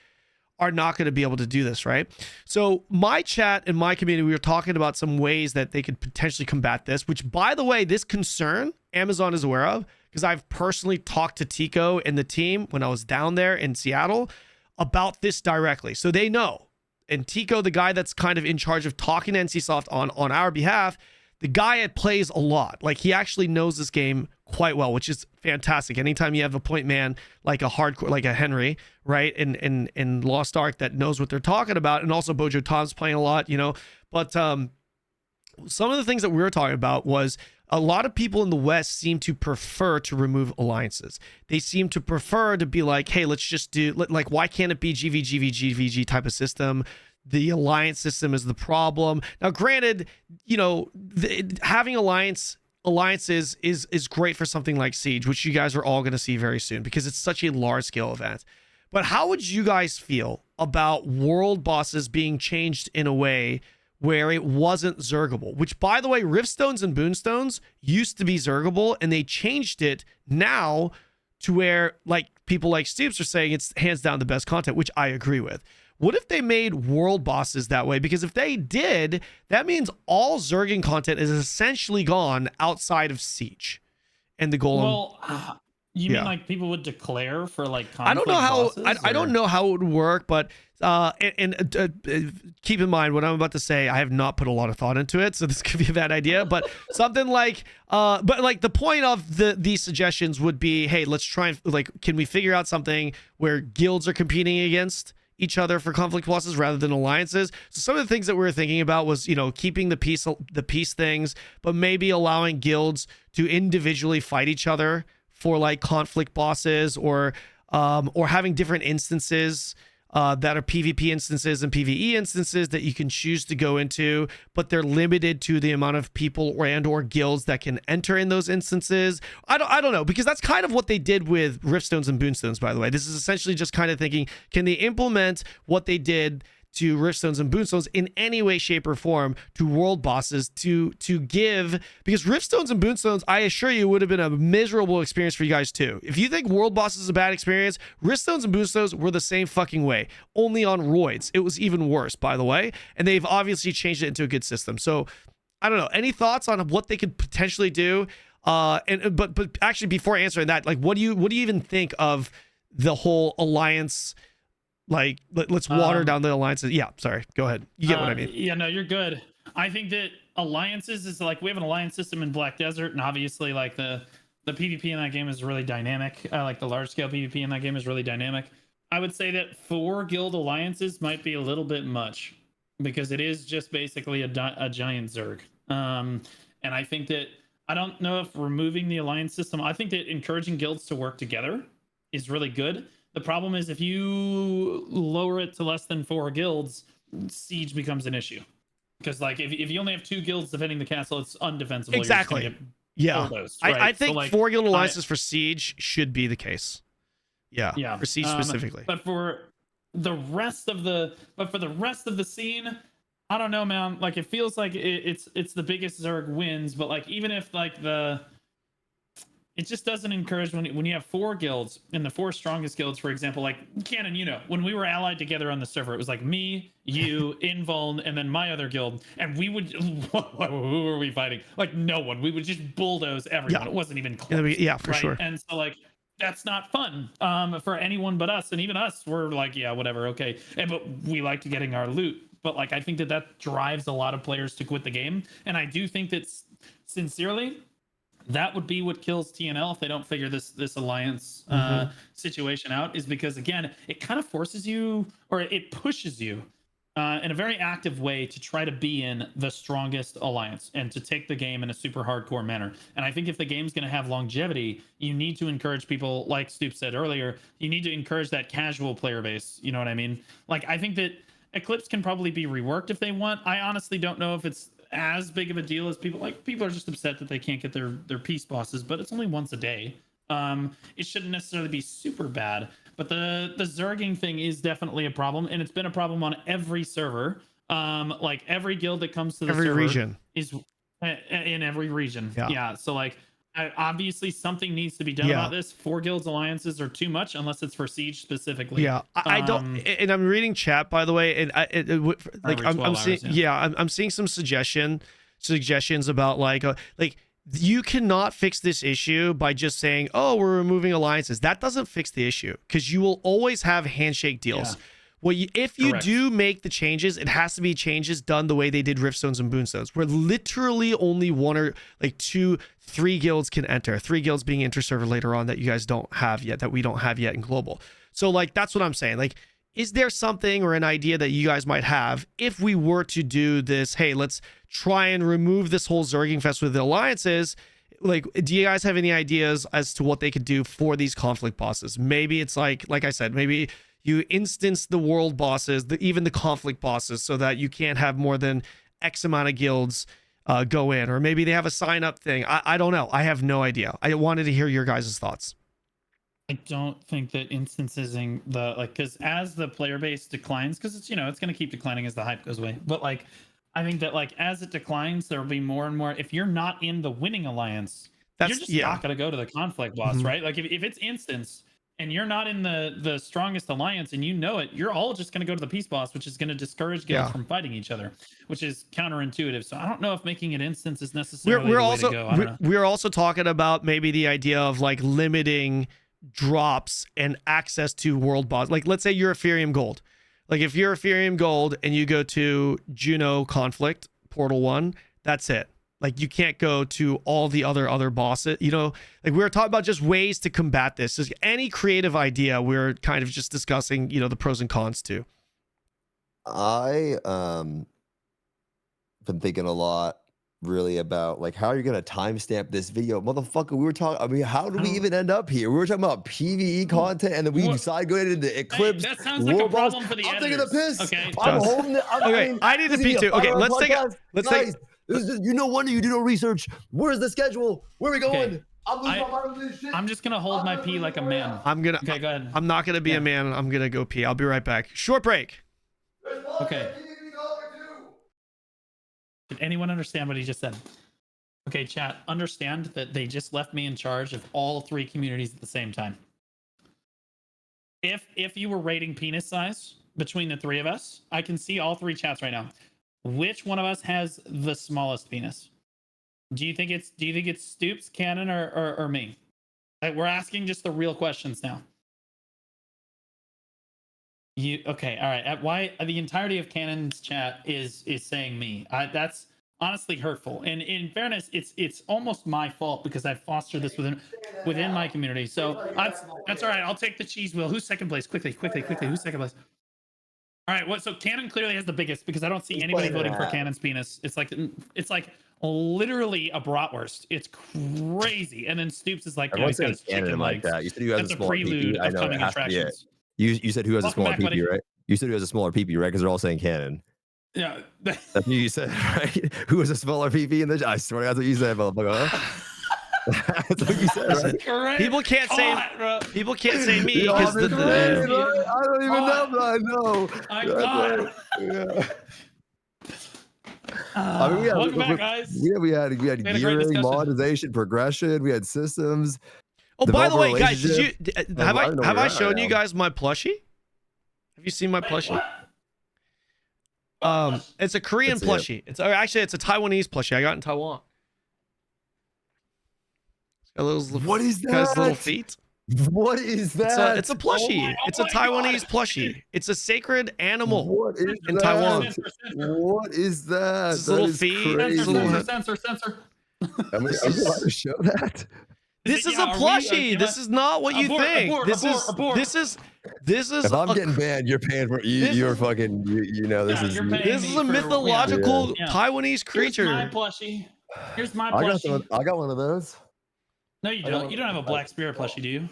are not going to be able to do this, right? So my chat and my community, we were talking about some ways that they could potentially combat this, which, by the way, this concern Amazon is aware of, because I've personally talked to Tico and the team when I was down there in Seattle about this directly. So they know. And Tico, the guy that's kind of in charge of talking to NCSoft on our behalf, the guy plays a lot. Like, he actually knows this game quite well, which is fantastic. Anytime you have a point man like a hardcore, like a Henry, right, in Lost Ark that knows what they're talking about, and also Bojo Tom's playing a lot, you know. But some of the things that we were talking about was a lot of people in the West seem to prefer to remove alliances. They seem to prefer to be like, hey, let's just do, like, why can't it be GVG type of system? The alliance system is the problem. Now, granted, you know, having alliances is great for something like Siege, which you guys are all going to see very soon because it's such a large scale event. But how would you guys feel about world bosses being changed in a way where it wasn't zergable? Which, by the way, Riftstones and Boonstones used to be zergable, and they changed it now to where, like, people like Stoopzz are saying it's hands down the best content, which I agree with. What if they made world bosses that way? Because if they did, that means all Zerging content is essentially gone outside of Siege and the Golem. Well, you mean like people would declare for like conflict I don't know how bosses, I don't know how it would work, but keep in mind what I'm about to say. I have not put a lot of thought into it, so this could be a bad idea. But something like, but like the point of these suggestions would be, hey, let's try and like, can we figure out something where guilds are competing against each other for conflict bosses rather than alliances? So some of the things that we were thinking about was, you know, keeping the peace things, but maybe allowing guilds to individually fight each other for like conflict bosses, or having different instances that are PvP instances and PvE instances that you can choose to go into, but they're limited to the amount of people or guilds that can enter in those instances. I don't know, because that's kind of what they did with Riftstones and Boonstones, by the way. This is essentially just kind of thinking, can they implement what they did to Riftstones and Boonstones in any way, shape, or form to world bosses to give, because Riftstones and Boonstones, I assure you, would have been a miserable experience for you guys too. If you think world bosses is a bad experience, Riftstones and Boonstones were the same fucking way, only on roids. It was even worse, by the way, and they've obviously changed it into a good system. So I don't know, any thoughts on what they could potentially do? But actually, before answering that, like, what do you even think of the whole alliance? Like, let's water down the alliances. Yeah, sorry. Go ahead. You get what I mean. Yeah, no, you're good. I think that alliances is like, we have an alliance system in Black Desert, and obviously like the PvP in that game is really dynamic. Like the large scale PvP in that game is really dynamic. I would say that 4 guild alliances might be a little bit much, because it is just basically a giant Zerg. And I think that, I don't know if removing the alliance system, I think that encouraging guilds to work together is really good. The problem is if you lower it to less than 4 guilds, Siege becomes an issue. Because like if you only have 2 guilds defending the castle, it's undefensible. Exactly. Yeah. Right? I think so like, 4 guild alliances for Siege should be the case. Yeah. For Siege specifically. But for the rest of the scene, I don't know, man. Like, it feels like it's the biggest Zerg wins, but like, even if like it just doesn't encourage when you have 4 guilds, and the 4 strongest guilds, for example, like Kanon, you know, when we were allied together on the server, it was like me, you, Invuln, and then my other guild, and we would, who were we fighting? Like, no one. We would just bulldoze everyone. Yeah. It wasn't even close. Yeah, for sure. And so like, that's not fun for anyone but us, and even us, we're like, yeah, whatever, okay. But we liked getting our loot. But like, I think that drives a lot of players to quit the game, and I do think that, sincerely, that would be what kills TNL if they don't figure this alliance situation out, is because, again, it kind of forces you, or it pushes you in a very active way to try to be in the strongest alliance and to take the game in a super hardcore manner. And I think if the game's going to have longevity, you need to encourage people, like Stoopzz said earlier, you need to encourage that casual player base. You know what I mean? Like, I think that Eclipse can probably be reworked if they want. I honestly don't know if it's as big of a deal as people are just upset that they can't get their peace bosses, but it's only once a day. It shouldn't necessarily be super bad, but the Zerging thing is definitely a problem, and it's been a problem on every server. Like every guild that comes to the server region is in every region. Yeah. So like, obviously something needs to be done about this. 4 guilds alliances are too much unless it's for Siege specifically. Yeah, I don't. And I'm reading chat, by the way, and I'm seeing I'm seeing some suggestions about like you cannot fix this issue by just saying, oh, we're removing alliances. That doesn't fix the issue, because you will always have handshake deals. Well, if you Correct. do make the changes, it has to be changes done the way they did Riftstones and Boonstones, where literally only 1 or like 2, 3 guilds can enter. 3 guilds being inter-server later on that you guys don't have yet, that we don't have yet in global. So like, that's what I'm saying. Like, is there something or an idea that you guys might have if we were to do this? Hey, let's try and remove this whole Zerging Fest with the alliances. Like, do you guys have any ideas as to what they could do for these conflict bosses? Maybe it's like I said, maybe you instance the world bosses, even the conflict bosses, so that you can't have more than X amount of guilds go in, or maybe they have a sign up thing. I don't know. I have no idea. I wanted to hear your guys' thoughts. I don't think that instancing because as the player base declines, because it's it's going to keep declining as the hype goes away. But like, I think that like as it declines, there will be more and more. If you're not in the winning alliance, you're just not going to go to the conflict boss, right? Like if it's instance and you're not in the strongest alliance and you're all just going to go to the peace boss, which is going to discourage guilds from fighting each other, which is counterintuitive. So I don't know if making it instance is necessarily the way to go. I don't know. We're also talking about maybe the idea of like limiting drops and access to world boss. Like, let's say you're Ethereum Gold. Like, if you're Ethereum Gold and you go to Juno Conflict Portal 1, that's it. Like, you can't go to all the other bosses. Like, we were talking about just ways to combat this. Just any creative idea. We're kind of just discussing, the pros and cons too. I been thinking a lot really about like, how are you gonna timestamp this video, motherfucker? We were talking, I mean, how do we even end up here? We were talking about PvE content and then we decided going into Eclipse. That sounds like a problem for the I'm editors. taking the piss. Okay, I'm holding it. I need to pee too. Okay, let's take guys, no wonder you do no research. Where's the schedule? Where are we going? Okay. I'm losing my mind with this shit. I'm just gonna hold my pee like a man. Okay, go ahead. I'm not gonna be a man. I'm gonna go pee. I'll be right back. Short break. Okay. Did anyone understand what he just said? Okay, chat, understand that they just left me in charge of all 3 communities at the same time. If you were rating penis size between the 3 of us, I can see all 3 chats right now. Which one of us has the smallest penis? Do you think it's Stoopzz, Kanon, or me? We're asking just the real questions now. Okay, all right. Why the entirety of Kanon's chat is saying me? That's honestly hurtful. And in fairness, it's almost my fault because I fostered this within my community. So that's all right. I'll take the cheese wheel. Who's second place? Quickly. Who's second place? All right. So Kanon clearly has the biggest because I don't see anybody voting for Kanon's penis. It's like literally a bratwurst. It's crazy. And then Stoopzz is like, everyone's saying Kanon like that. You said you has a smaller prelude of coming attractions. You said who has a smaller PP, right? You said who has a smaller PP, right? Because they're all saying Kanon. Yeah. That's what you said, right? Who has a smaller PP in the I swear to God, that's what you said, motherfucker. That's what you said, right? People can't say me because I don't even know, but I know. I got it. I mean, welcome back, guys. We had gearing, monetization, progression. We had systems. Oh, by the way, guys, have I shown you guys my plushie? Have you seen my plushie? It's a Korean plushie. It's a Taiwanese plushie I got in Taiwan. It's got what is that? Got his little feet. What is that? It's a plushie. It's a Taiwanese plushie. It's a sacred animal in Taiwan. What is that? It's little feet. Censor. Are we allowed to show that? This is a plushie. This is not what you think. This is. If I'm getting banned, you're paying for you're fucking. This is a mythological Taiwanese creature. Here's my plushie. I got one of those. No, you don't. You don't have a Black Spirit plushie, do you?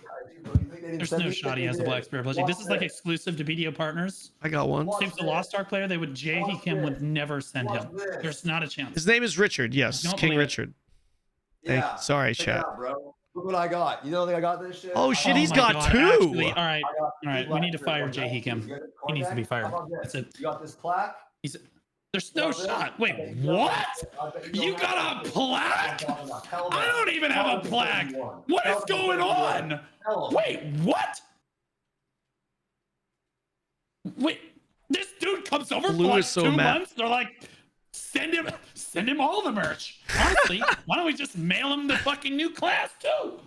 There's no shot he has a Black Spirit plushie. This is like exclusive to BDO partners. I got one. Seems the Lost Ark player, Jay Kim would never send him. There's not a chance. His name is Richard. Yes, King Richard. Sorry, chat. Look what I got. You don't think I got this shit? Oh shit, he's got 2. Actually, all right. We need to fire Jay Kim. He needs to be fired. That's it. You got this plaque? There's no shot. Wait, what? You got a plaque? I don't even have a plaque. What is going on? Wait, what? Wait, this dude comes over for like 2 months. They're like, send him all the merch. Honestly, why don't we just mail him the fucking new class too?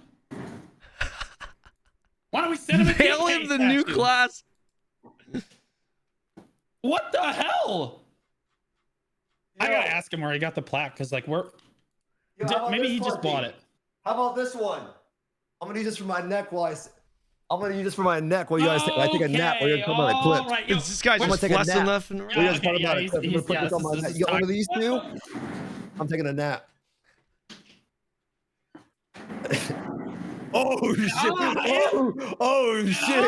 Why don't we send him the new class? What the hell? Yo. I gotta ask him where he got the plaque because like maybe he just bought it. How about this one? I'm gonna use this for my neck while I'm gonna use this for my neck while you guys I take a nap while you're talking about clips. Right. Is this guy just flexing left and right? You guys talking about clips. I'm gonna put this on my neck. You got one of these too? I'm taking a nap. Oh shit! Oh shit!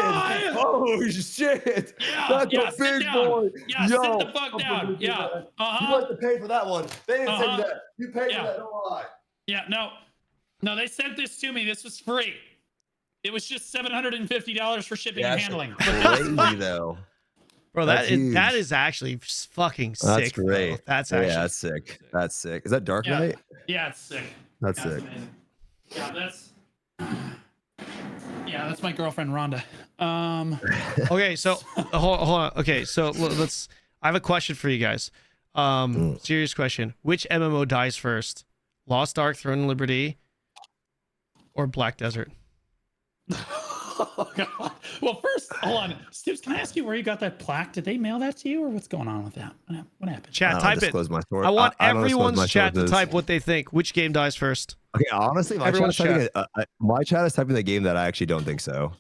Oh shit! That's a big boy. Yeah, sit the fuck down. Yeah. You have to pay for that one. They didn't say that. You paid for that. Don't lie. Yeah. No. They sent this to me. This was free. It was just $750 for shipping and handling. Crazy though. Bro, that is actually fucking sick. That's great. Bro. That's actually that's sick. That's sick. Is that Dark Knight? Yeah, it's sick. That's sick. Amazing. Yeah, that's my girlfriend Rhonda. Okay, so hold on. Okay, so let's. I have a question for you guys. Serious question. Which MMO dies first? Lost Ark, Throne and Liberty, or Black Desert? Oh, God. Well, first, hold on. Stoopzz, can I ask you where you got that plaque? Did they mail that to you, or what's going on with that? What happened? Chat, type it. I want everyone's chat to type what they think. Which game dies first? Okay, honestly, my chat is typing the game that I actually don't think so.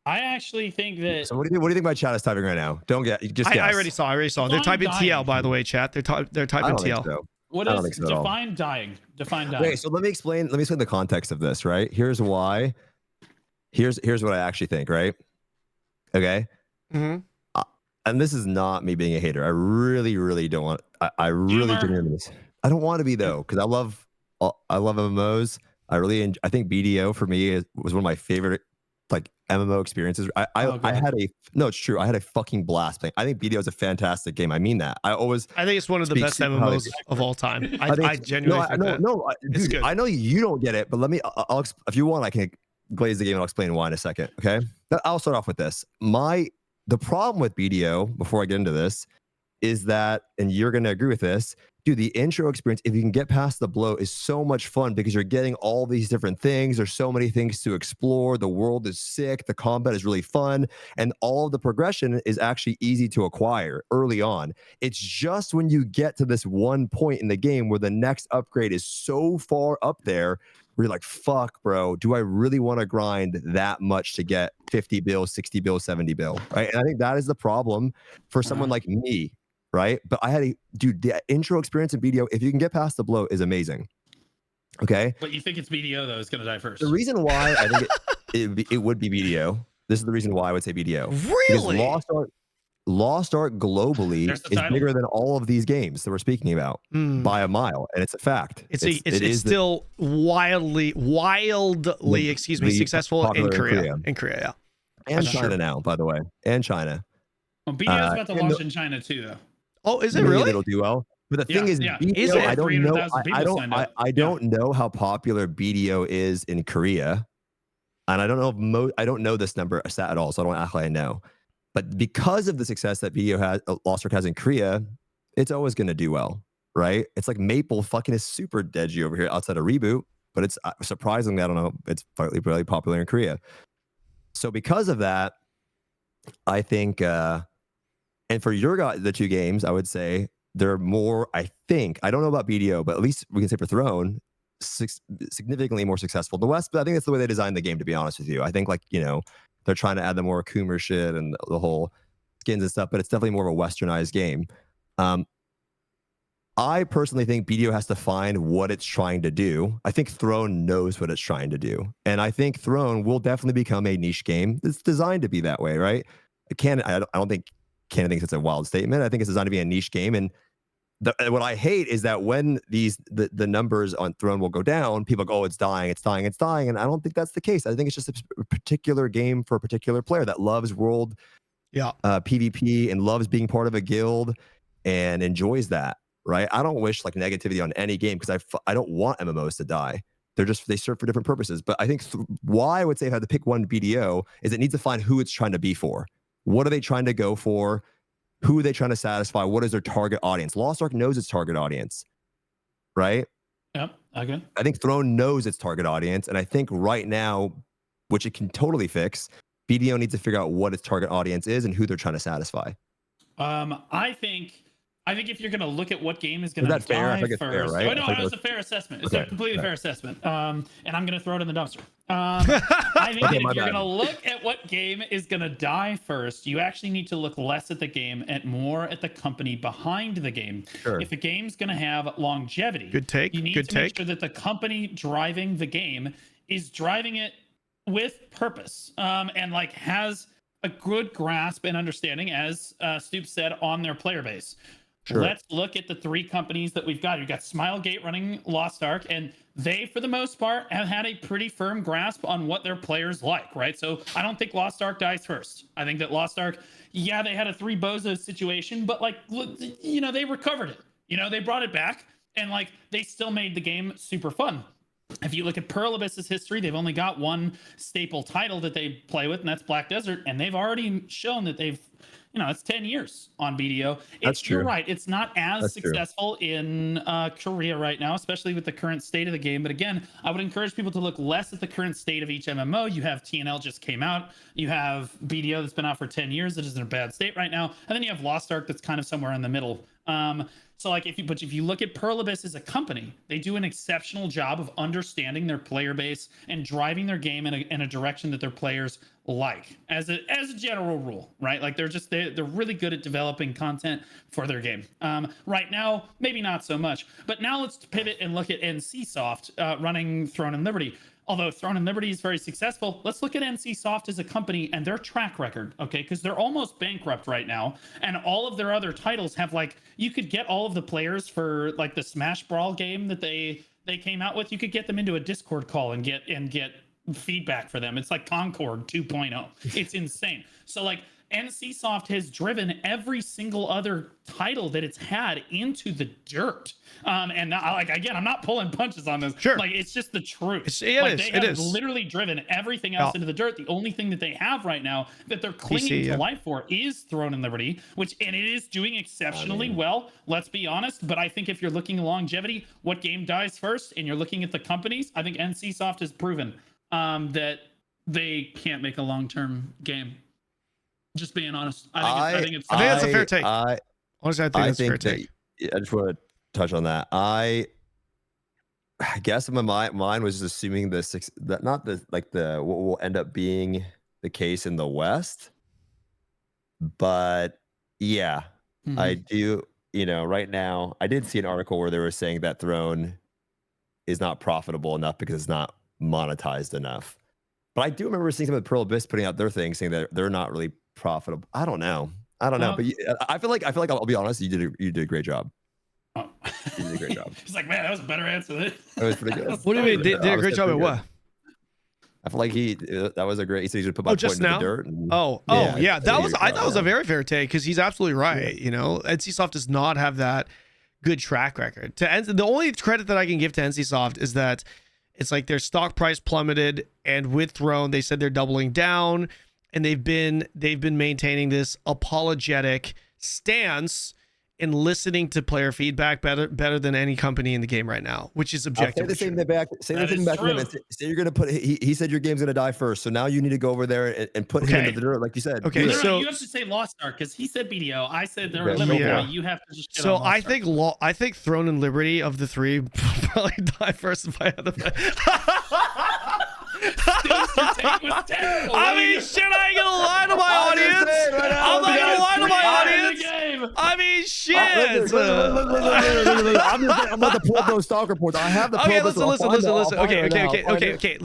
I actually think that. So what do you think my chat is typing right now? Don't get just guess. I already saw. They're typing TL, by the way, chat. They're typing TL. So. What is define dying? Define dying. Okay, so let me explain the context of this, right? Here's why. Here's what I actually think, right? Okay. Mm-hmm. And this is not me being a hater. I really don't want. I really genuinely this. I don't want to be though, because I love MMOs. I think BDO for me was one of my favorite like MMO experiences. It's true. I had a fucking blast playing. I think BDO is a fantastic game. I mean that. I think it's one of the best MMOs of all time. I genuinely think that. It's good. I know you don't get it, but let me. If you want, I can glaze the game and I'll explain why in a second. Okay. I'll start off with this. The problem with BDO, before I get into this, is that, and you're going to agree with this, dude, the intro experience, if you can get past the blow, is so much fun because you're getting all these different things. There's so many things to explore. The world is sick. The combat is really fun. And all of the progression is actually easy to acquire early on. It's just when you get to this one point in the game where the next upgrade is so far up there, where you're like, fuck, bro, do I really want to grind that much to get 50 bill, 60 bill, 70 bill, right? And I think that is the problem for someone like me, right? But the intro experience in BDO, if you can get past the blow, is amazing. Okay? But you think it's BDO, though, is going to die first. The reason why I think it would be BDO, this is the reason why I would say BDO. Really? Lost Ark globally is bigger than all of these games that we're speaking about by a mile, and it's a fact. It's still wildly successful in Korea. In Korea, yeah. And China now, by the way. And China. Well, BDO is about to launch in China too, though. Oh, is it really? It'll do well. But the thing is, BDO, I don't know how popular BDO is in Korea. And I don't know I don't know this number stat at all, so I don't act like I know. But because of the success that BDO has, Lost Ark has in Korea, it's always going to do well, right? It's like Maple fucking is super deadgy over here outside of Reboot, but it's surprisingly, I don't know, it's really popular in Korea. So because of that, I think, and for the two games, I would say they're more, I don't know about BDO, but at least we can say for Throne, significantly more successful in the West. But I think that's the way they designed the game, to be honest with you. I think they're trying to add the more Coomer shit and the whole skins and stuff, but it's definitely more of a westernized game. I personally think BDO has to find what it's trying to do. I think Throne knows what it's trying to do. And I think Throne will definitely become a niche game. It's designed to be that way, right? I don't think Kanon thinks it's a wild statement. I think it's designed to be a niche game. And what I hate is that when the numbers on Throne will go down, people go, oh, it's dying. And I don't think that's the case. I think it's just a particular game for a particular player that loves world PvP and loves being part of a guild and enjoys that, right? I don't wish negativity on any game because I don't want MMOs to die. They serve for different purposes. But I think why I would say if I had to pick one BDO is it needs to find who it's trying to be for. What are they trying to go for? Who are they trying to satisfy? What is their target audience? Lost Ark knows its target audience, right? Yep. Okay. I think Throne knows its target audience. And I think right now, which it can totally fix, BDO needs to figure out what its target audience is and who they're trying to satisfy. I think if you're going to look at what game is going to die fair? I think it's first, fair, right? no, it's a fair assessment. It's a completely fair assessment. And I'm going to throw it in the dumpster. I think that if you're going to look at what game is going to die first, you actually need to look less at the game and more at the company behind the game. Sure. If the game's going to have longevity, you need to make sure that the company driving the game is driving it with purpose, and like has a good grasp and understanding, as Stoopzz said, on their player base. Sure. Let's look at the 3 companies that we've got. You've got Smilegate running Lost Ark, and they, for the most part, have had a pretty firm grasp on what their players like, right? So I don't think Lost Ark dies first. I think that Lost Ark, yeah, they had a 3 bozos situation, but like, you know, they recovered it. You know, they brought it back, and like, they still made the game super fun. If you look at Pearl Abyss's history, they've only got one staple title that they play with, and that's Black Desert, and they've already shown that they've, you know, it's 10 years on BDO. That's true. You're right. It's not as successful in Korea right now, especially with the current state of the game. But again, I would encourage people to look less at the current state of each MMO. You have TNL just came out. You have BDO that's been out for 10 years that is in a bad state right now. And then you have Lost Ark that's kind of somewhere in the middle. So like if you look at Pearl Abyss as a company, they do an exceptional job of understanding their player base and driving their game in a direction that their players like, as a general rule, right? Like they're really good at developing content for their game. Right now, maybe not so much, but now let's pivot and look at NCSoft running Throne and Liberty. Although Throne and Liberty is very successful, let's look at NCSoft as a company and their track record, okay? Because they're almost bankrupt right now, and all of their other titles have, like, you could get all of the players for like the Smash Brawl game that they came out with. You could get them into a Discord call and get feedback for them. It's like Concord 2.0. It's insane. So like NCSoft has driven every single other title that it's had into the dirt. And like, again, I'm not pulling punches on this. Sure. Like, it's just the truth. They have literally driven everything else into the dirt. The only thing that they have right now that they're clinging to life for is Throne and Liberty, and it is doing exceptionally well. Let's be honest. But I think if you're looking longevity, what game dies first, and you're looking at the companies, I think NCSoft has proven that they can't make a long-term game. Just being honest, I think that's a fair take. Honestly, I think that's a fair take. I just want to touch on that. I guess my mind was just assuming what will end up being the case in the West, but yeah, I do. You know, right now, I did see an article where they were saying that Throne is not profitable enough because it's not monetized enough. But I do remember seeing some of the Pearl Abyss putting out their thing saying that they're not really profitable. I don't know, but I feel like I'll be honest. You did a great job. You did a great job. He's like, man, that was a better answer than it. Was pretty good. What do you mean? Did a great job at what? I feel like that was a great. He said he should put my point into the dirt. Yeah. That was a very fair take, because he's absolutely right. Yeah. You know, NCSoft does not have that good track record. The only credit that I can give to NCSoft is that it's like their stock price plummeted, and with Throne, they said they're doubling down, and they've been maintaining this apologetic stance in listening to player feedback better than any company in the game right now, which is objectively true. Say the thing back to him. Say you're gonna put. He said your game's gonna die first, so now you need to go over there and put him into the dirt, like you said. Okay, so you have to say Lost Ark, because he said BDO. I said they're Liberty. Yeah. You have to just. Get on I think Throne and Liberty of the 3 probably die first if I had to. I mean, shit, I ain't gonna lie to my audience. I'm not gonna lie to my audience. I mean, shit. I'm about to pull up those stock reports. I have the. Okay, listen. Okay.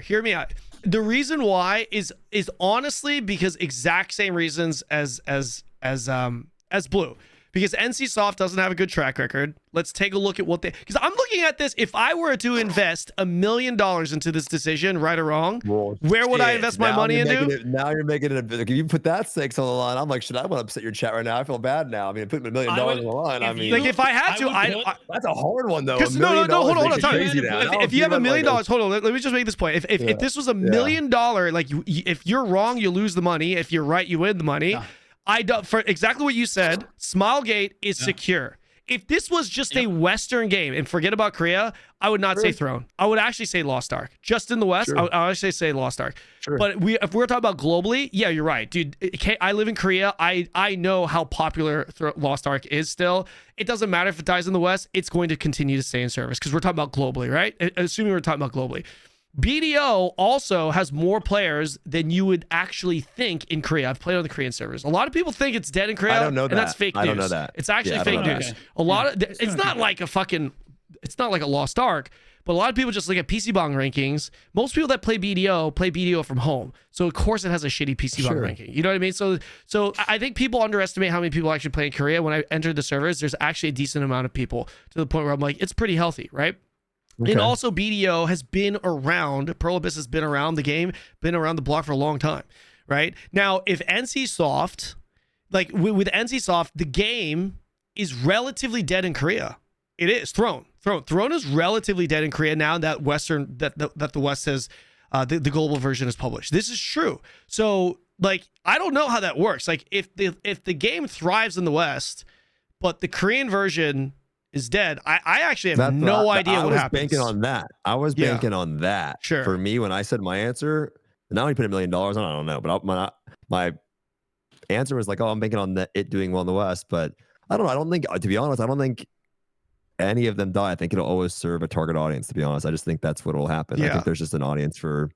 Hear me out. The reason why is honestly because exact same reasons as Blue. Because NCSoft doesn't have a good track record. Let's take a look at what because I'm looking at this. If I were to invest $1 million into this decision, right or wrong, where would I invest my money into? Now you're making it. If you put that stakes on the line, I'm like, should I want to upset your chat right now? I feel bad now. I mean, putting $1 million on the line. I mean, like if I had to, that's a hard one though. No, hold on. If you have $1 million, hold on. Let me just make this point. If this was $1 million, like if you're wrong, you lose the money. If you're right, you win the money. For exactly what you said, Smilegate is secure. if this was just a Western game and forget about Korea, I would not say Throne. I would actually say Lost Ark. Just in the West, I would actually say Lost Ark. But if we're talking about globally, yeah, you're right, dude. I live in Korea. I know how popular Lost Ark is still. It doesn't matter if it dies in the West. It's going to continue to stay in service because we're talking about globally, right? Assuming we're talking about globally. BDO also has more players than you would actually think in Korea. I've played on the Korean servers. A lot of people think it's dead in Korea. I don't know that. And that's fake news. I don't know that. It's actually fake news. A lot of it's not like a Lost Ark, but a lot of people just look at PC Bong rankings. Most people that play BDO from home. So of course it has a shitty PC Bong ranking. You know what I mean? So I think people underestimate how many people actually play in Korea. When I entered the servers, there's actually a decent amount of people to the point where I'm like, it's pretty healthy, right? Okay. And also BDO has been around, Pearl Abyss has been around the game, been around the block for a long time, right? Now, if NCSoft, like with NCSoft, the game is relatively dead in Korea. It is. Throne is relatively dead in Korea now that that the West has, the global version is published. This is true. So, like, I don't know how that works. Like, if the game thrives in the West, but the Korean version is dead, I actually have no idea what happens. I was banking on that. I was banking on that. Sure. For me, when I said my answer, now when you put $1 million on, I don't know, but my answer was like, oh, I'm banking on it doing well in the West, but I don't know. I don't think, to be honest, I don't think any of them die. I think it'll always serve a target audience, to be honest. I just think that's what will happen. I think there's just an audience for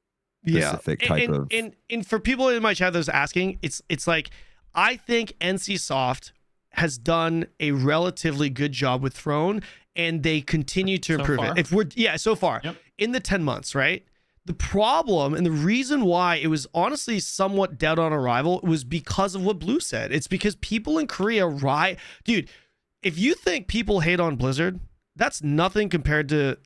specific type of... And for people in my chat that's asking, it's like, I think NCSoft has done a relatively good job with Throne, and they continue to improve it. So far in the 10 months, right? The problem and the reason why it was honestly somewhat dead on arrival was because of what Blue said. It's because people in Korea, dude, if you think people hate on Blizzard, that's nothing compared to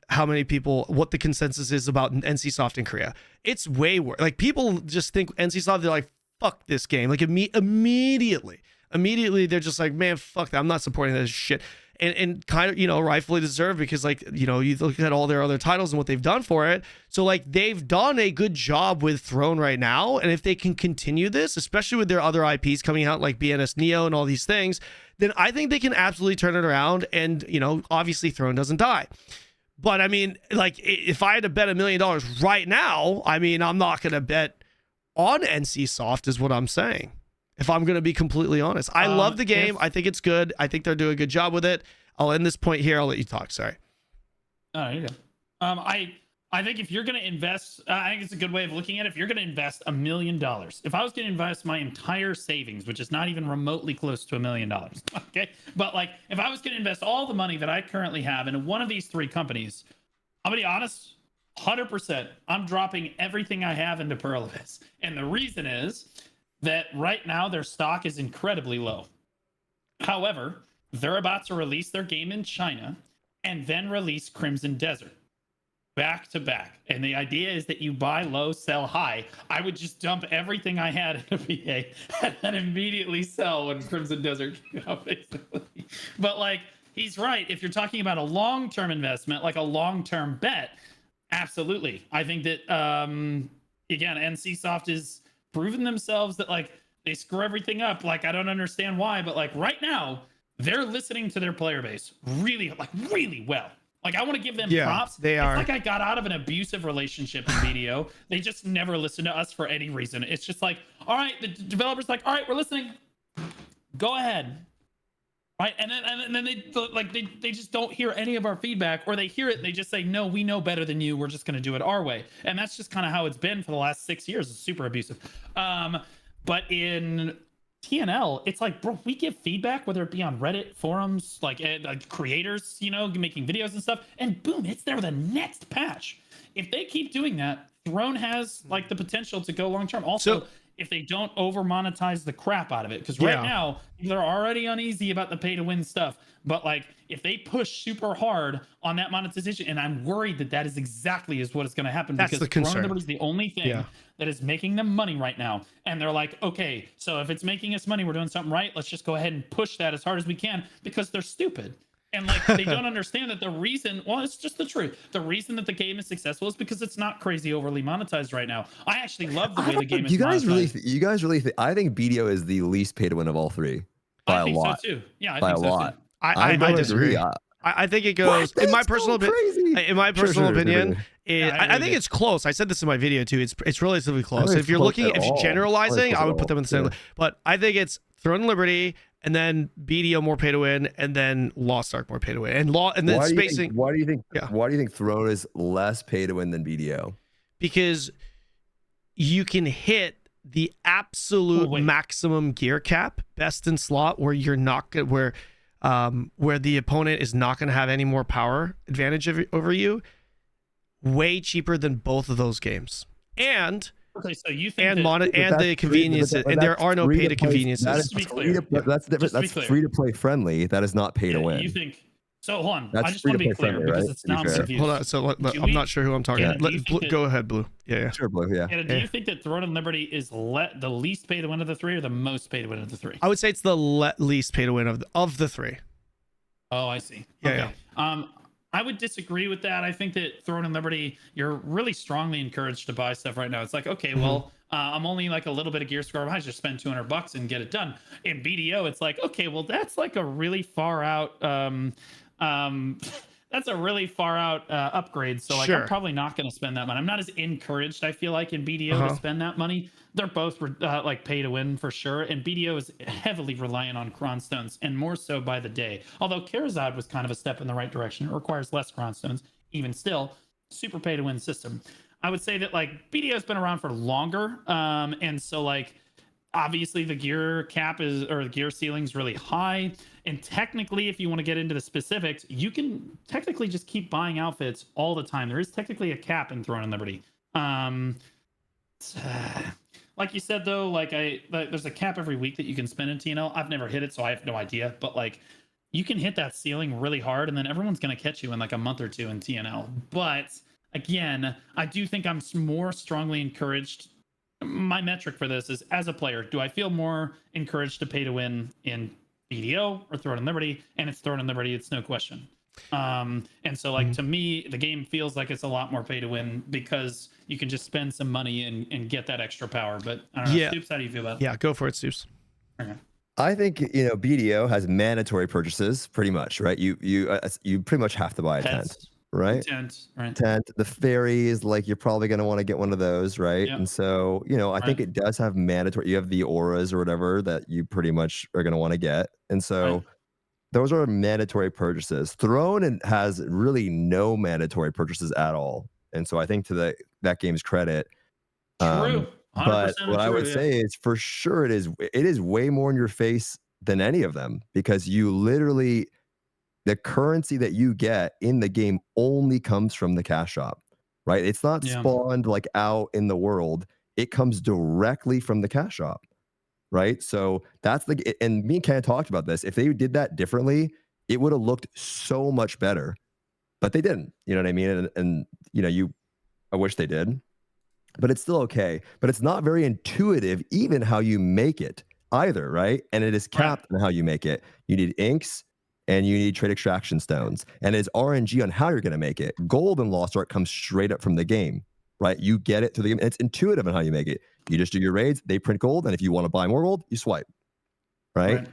what the consensus is about NCSoft in Korea. It's way worse. Like, people just think NCSoft, they're like, fuck this game. Like, immediately they're just like, man, fuck that, I'm not supporting this shit. And kind of, you know, rightfully deserved, because, like, you know, you look at all their other titles and what they've done for it. So, like, they've done a good job with Throne right now, and if they can continue this, especially with their other IPs coming out like BNS Neo and all these things, then I think they can absolutely turn it around. And, you know, obviously Throne doesn't die. But I mean, like, if I had to bet $1 million right now, I mean, I'm not gonna bet on NCSoft, is what I'm saying. If I'm going to be completely honest, I love the game. I think it's good. I think they're doing a good job with it. I'll end this point here. I'll let you talk. Sorry. Oh, you go. I think if you're going to invest, I think it's a good way of looking at it. If you're going to invest $1 million, if I was going to invest my entire savings, which is not even remotely close to $1 million, okay, but like, if I was going to invest all the money that I currently have into one of these three companies, I'm going to be honest, 100%, I'm dropping everything I have into Pearl Abyss. And the reason is that right now their stock is incredibly low. However, they're about to release their game in China and then release Crimson Desert back to back. And the idea is that you buy low, sell high. I would just dump everything I had in a VA and then immediately sell when Crimson Desert came out, basically. But, like, he's right. If you're talking about a long-term investment, like a long-term bet, absolutely. I think that, again, NCSoft is proven themselves that, like, they screw everything up. Like, I don't understand why, but, like, right now they're listening to their player base really well. Like, I want to give them props. It's like I got out of an abusive relationship in BDO. They just never listen to us for any reason. It's just like, all right, the developer's like, all right, we're listening, go ahead, right? And then they just don't hear any of our feedback, or they hear it and they just say, no, we know better than you, we're just going to do it our way. And that's just kind of how it's been for the last 6 years. It's super abusive. But in TNL, it's like, bro, we give feedback, whether it be on Reddit forums, like creators, you know, making videos and stuff, and boom, it's there the next patch. If they keep doing that, Throne has, like, the potential to go long term. Also, if they don't over monetize the crap out of it, because right now they're already uneasy about the pay to win stuff, but, like, if they push super hard on that monetization, and I'm worried that is exactly what is going to happen, because Throne Liberty is the only thing that is making them money right now, and they're like, okay, so if it's making us money, we're doing something right, let's just go ahead and push that as hard as we can, because they're stupid. And, like, they don't understand that the reason, well, it's just the truth. The reason that the game is successful is because it's not crazy overly monetized right now. I actually love the way the game is monetized. You guys really think, I think BDO is the least pay to win of all three by a lot. So too. Yeah, I by think a so lot. too. I disagree. I think it goes in my personal opinion. In my personal opinion, I think it's close. I said this in my video too. It's relatively close. If you're generalizing, I would put them in the same. But I think it's Throne and Liberty, and then BDO more pay to win, and then Lost Ark more pay to win, and then spacing. Why do you think Throne is less pay to win than BDO? Because you can hit the absolute maximum gear cap, best in slot, where you're not good, where the opponent is not going to have any more power advantage over you, way cheaper than both of those games. And so you think the convenience, and there are no pay to conveniences. That's different. That's free to play friendly. That is not pay to win. You think so? Hold on. That's I just want to be clear because it's now confused. Hold on. So I'm not sure who I'm talking about. Go ahead, Blue. Yeah. Sure, Blue. Yeah. Do you think that Throne and Liberty is the least pay to win of the three, or the most pay to win of the three? I would say it's the least pay to win of the three. Oh, I see. Yeah. I would disagree with that. I think that Throne and Liberty, you're really strongly encouraged to buy stuff right now. It's like, okay, well, I'm only like a little bit of gear score. I just spend $200 and get it done. In BDO, it's like, okay, well, that's like a really far out. That's a really far out upgrade. So like, I'm probably not going to spend that money. I'm not as encouraged, I feel like, in BDO to spend that money. They're both like pay to win for sure. And BDO is heavily reliant on Cron Stones, and more so by the day. Although Karazad was kind of a step in the right direction. It requires less Cron Stones. Even still, super pay to win system. I would say that like BDO has been around for longer. And so like, obviously the gear cap the gear ceiling is really high. And technically, if you want to get into the specifics, you can technically just keep buying outfits all the time. There is technically a cap in Throne and Liberty. Like you said, though, like there's a cap every week that you can spend in TNL. I've never hit it, so I have no idea. But like, you can hit that ceiling really hard, and then everyone's going to catch you in like a month or two in TNL. But again, I do think I'm more strongly encouraged. My metric for this is, as a player, do I feel more encouraged to pay to win in BDO or Throne and Liberty? And it's Throne and Liberty, it's no question. And so like to me, the game feels like it's a lot more pay to win because you can just spend some money and get that extra power. But I don't know, Stoopzz, how do you feel about it? Yeah, go for it, Stoopzz. Okay. I think BDO has mandatory purchases pretty much, right? You pretty much have to buy a tent, right? Tent. The fairies, like you're probably going to want to get one of those, right? Yep. And so I think it does have mandatory. You have the auras or whatever that you pretty much are going to want to get, and so. Those are mandatory purchases. Throne has really no mandatory purchases at all, and so I think to that game's credit. True. But what I would say is, for sure, it is way more in your face than any of them, because you literally, the currency that you get in the game only comes from the cash shop, right? It's not spawned like out in the world. It comes directly from the cash shop. Right. So that's and me and Ken talked about this. If they did that differently, it would have looked so much better, but they didn't, you know what I mean? And I wish they did, but it's still okay. But it's not very intuitive, even how you make it either. Right. And it is capped on how you make it. You need inks and you need trade extraction stones, and it's RNG on how you're going to make it. Gold and Lost Ark comes straight up from the game, right? You get it through the game. And it's intuitive on how you make it. You just do your raids, they print gold, and if you want to buy more gold, you swipe, right?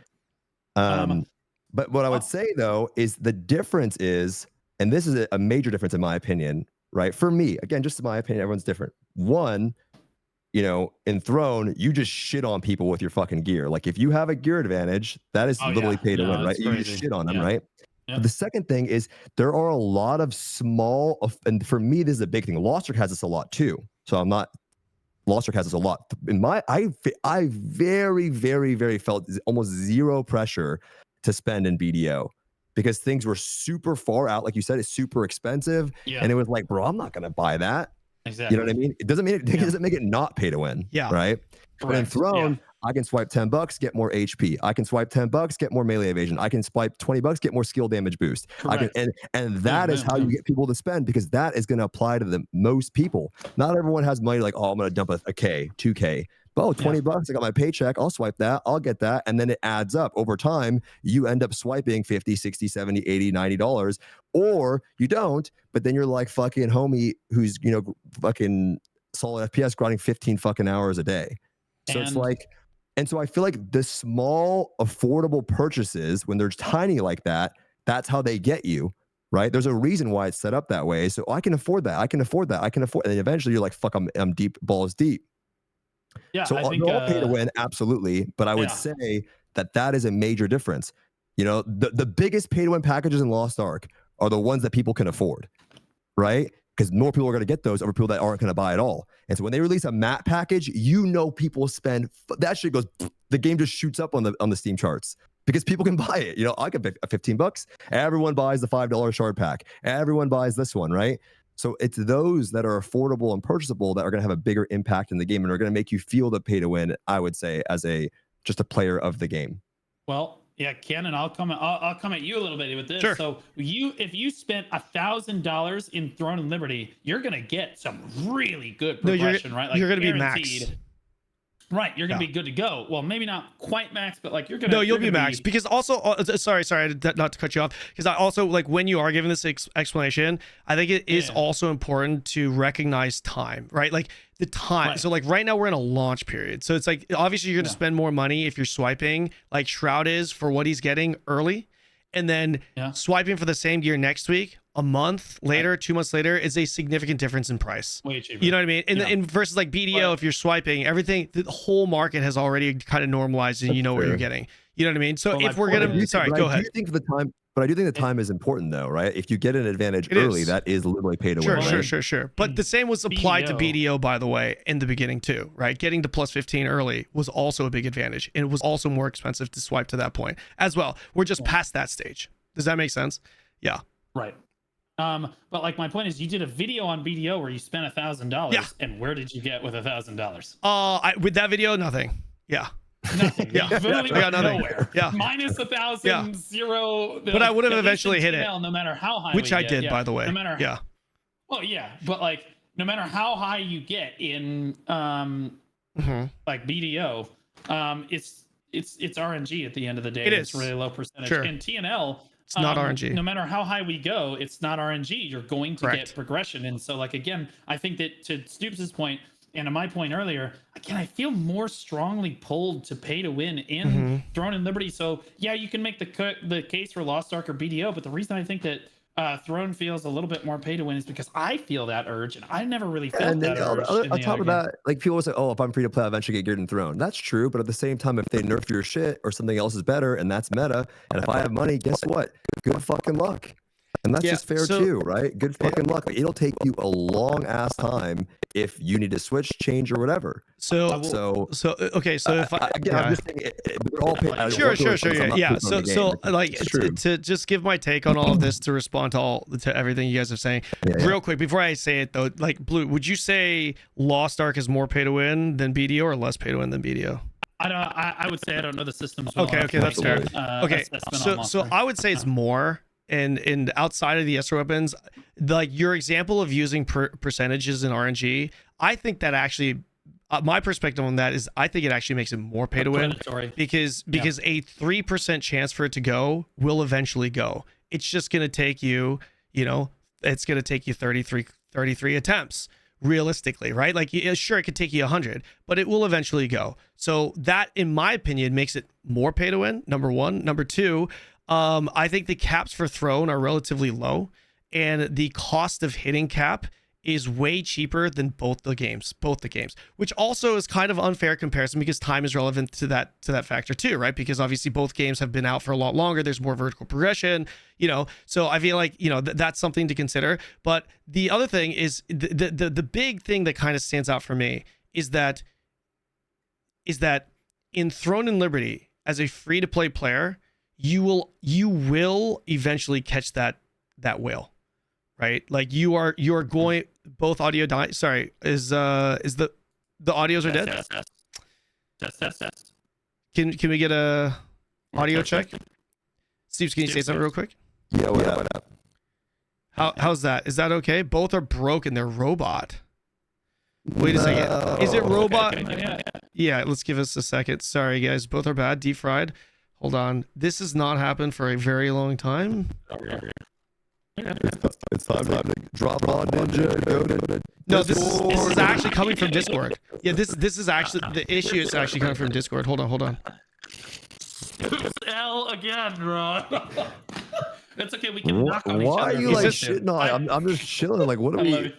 But what I would say, though, is the difference is, and this is a major difference in my opinion, right? For me, again, just in my opinion, everyone's different. One, in Throne, you just shit on people with your fucking gear. Like, if you have a gear advantage, that is literally pay to win, right? You just shit on them, right? Yeah. The second thing is, there are a lot of small, and for me, this is a big thing. Lost Ark has this a lot too. So Lost Ark has this a lot. I very, very, very felt almost zero pressure to spend in BDO, because things were super far out. Like you said, it's super expensive. Yeah. And it was like, bro, I'm not going to buy that. Exactly. You know what I mean? It doesn't mean it doesn't make it not pay to win. Yeah. Right. But in Throne, I can swipe $10, get more HP. I can swipe $10, get more melee evasion. I can swipe $20, get more skill damage boost. And that is how you get people to spend, because that is going to apply to the most people. Not everyone has money like, oh, I'm going to dump a K, 2K. But $20, I got my paycheck. I'll swipe that. I'll get that. And then it adds up. Over time, you end up swiping $50, $60, $70, $80, $90. Or you don't, but then you're like fucking homie who's, fucking solid FPS grinding 15 fucking hours a day. So it's like, And so I feel like the small, affordable purchases, when they're tiny like that, that's how they get you, right? There's a reason why it's set up that way. So I can afford that. I can afford that. I can afford. And then eventually you're like, fuck, I'm deep, balls deep. Yeah. So I think, they're all pay to win, absolutely. But I would say that is a major difference. You know, the biggest pay to win packages in Lost Ark are the ones that people can afford, right? Because more people are going to get those over people that aren't going to buy at all. And so when they release a map package, you know, people spend, that shit goes, the game just shoots up on the Steam charts because people can buy it. You know, I could pay $15. Everyone buys the $5 shard pack. Everyone buys this one, right? So it's those that are affordable and purchasable that are going to have a bigger impact in the game and are going to make you feel the pay to win, I would say, as just a player of the game. Well, yeah, Kanon, I'll come at you a little bit with this. Sure. So if you spent $1,000 in Throne and Liberty, you're gonna get some really good progression, right? Like you're gonna be max. Right, you're gonna be good to go. Well, maybe not quite max, but like you're gonna. No, you'll be max because also, sorry, not to cut you off. Because I also like when you are giving this explanation, I think it is also important to recognize time, right? Like the time. Right. So like right now we're in a launch period, so it's like obviously you're gonna spend more money if you're swiping like Shroud is for what he's getting early, and then swiping for the same gear next week. A month later, 2 months later, is a significant difference in price. Way cheaper. You know what I mean? And versus like BDO, if you're swiping, everything, the whole market has already kind of normalized, and you know what you're getting. You know what I mean? So if we're gonna, go ahead. But I do think the time is important, though, right? If you get an advantage early, that is literally pay to win. Sure. But the same was applied to BDO, by the way, in the beginning too, right? Getting to plus 15 early was also a big advantage, and it was also more expensive to swipe to that point as well. We're just past that stage. Does that make sense? Yeah. Right. But like my point is, you did a video on BDO where you spent $1,000, and where did you get with $1,000? With that video, nothing. Yeah. Nothing. Yeah. Literally nothing. Nowhere. Yeah. Minus 1,000, zero. But I would have eventually hit it. No matter how high. Which I did, by the way. No matter. Yeah. Well, yeah, but like no matter how high you get in like BDO, it's RNG at the end of the day. It's really low percentage. Sure. And TNL. It's not RNG. No matter how high we go, it's not RNG. You're going to get progression. And so, like, again, I think that to Stoopz's point and to my point earlier, again, I feel more strongly pulled to pay to win in Throne and Liberty. So, yeah, you can make the case for Lost Ark or BDO, but the reason I think that Throne feels a little bit more pay to win is because I feel that urge, and I never really felt that urge. On top of that, like people will say, "Oh, if I'm free to play, I'll eventually get geared in Throne." That's true, but at the same time, if they nerf your shit or something else is better, and that's meta, and if I have money, guess what? Good fucking luck. And that's just fair too, right? Good fucking luck. It'll take you a long ass time if you need to switch, change, or whatever. So if I'm just saying, we're all paid. Sure. Yeah. So like to just give my take on all of this, to respond to everything you guys are saying, real quick before I say it though, like Blue, would you say Lost Ark is more pay to win than BDO or less pay to win than BDO? I would say I don't know the systems. Okay, that's fair. So I would say it's more. And outside of the Esper weapons, like your example of using percentages in RNG, I think that actually, my perspective on that is I think it actually makes it more pay to win because a 3% chance for it to go will eventually go. It's just going to take you, it's going to take you 33 attempts realistically, right? Like, sure, it could take you 100, but it will eventually go. So that, in my opinion, makes it more pay to win. Number one. Number two, I think the caps for Throne are relatively low, and the cost of hitting cap is way cheaper than both the games, which also is kind of unfair comparison because time is relevant to that factor too, right? Because obviously both games have been out for a lot longer. There's more vertical progression, so I feel like, that's something to consider. But the other thing is the big thing that kind of stands out for me is that in Throne and Liberty, as a free to play player, you will eventually catch that whale, right? Like you are going both audio. Sorry, is the audios are dead? Test. Can we get a audio check? Steve, can you say something real quick? Yeah, what up? How's that? Is that okay? Both are broken. They're robot. Wait a second. Is it robot? Okay. Yeah, let's give us a second. Sorry, guys. Both are bad. Deep fried. Hold on. This has not happened for a very long time. It's time to drop on Ninja and go to. No, this is actually coming from Discord. Yeah, this is actually the issue. Is actually coming from Discord. Hold on. L again, bro. It's okay. We can knock on each other. Why are you like shitting on? I'm just chilling. Like, what are we?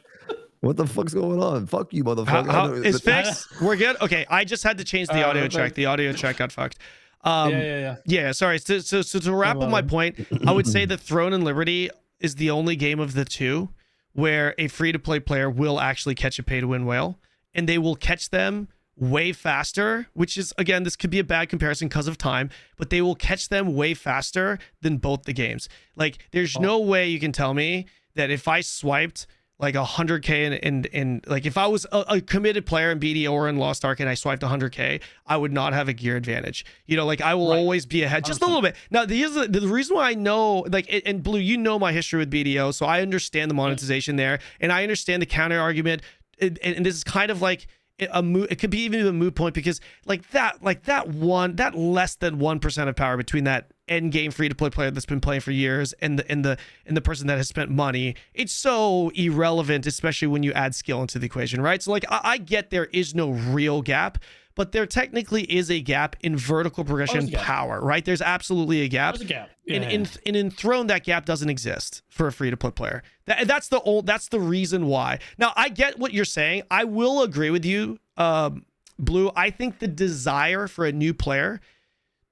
What the fuck's going on? Fuck you, motherfucker. It's fixed. We're good. Okay, I just had to change the audio track. The audio track got fucked. Yeah. Sorry. So to wrap up my point, I would say that Throne and Liberty is the only game of the two where a free-to-play player will actually catch a pay-to-win whale, and they will catch them way faster, which is, again, this could be a bad comparison because of time, but they will catch them way faster than both the games. Like, there's no way you can tell me that if I swiped like 100K and like if I was a committed player in BDO or in Lost Ark and I swiped 100K, I would not have a gear advantage. You know, like I will always be ahead just a little bit. Now, the reason why I know, like, and Blue, you know my history with BDO, so I understand the monetization there, and I understand the counter argument, and this is kind of like it could be even a moot point because that less than 1% of power between that end game free to play player that's been playing for years and the person that has spent money, it's so irrelevant, especially when you add skill into the equation, right? So like I get there is no real gap, but there technically is a gap in vertical progression power, right? There's absolutely a gap. There's a gap. In Throne, that gap doesn't exist for a free-to-play player. That's the reason why. Now, I get what you're saying. I will agree with you, Blue. I think the desire for a new player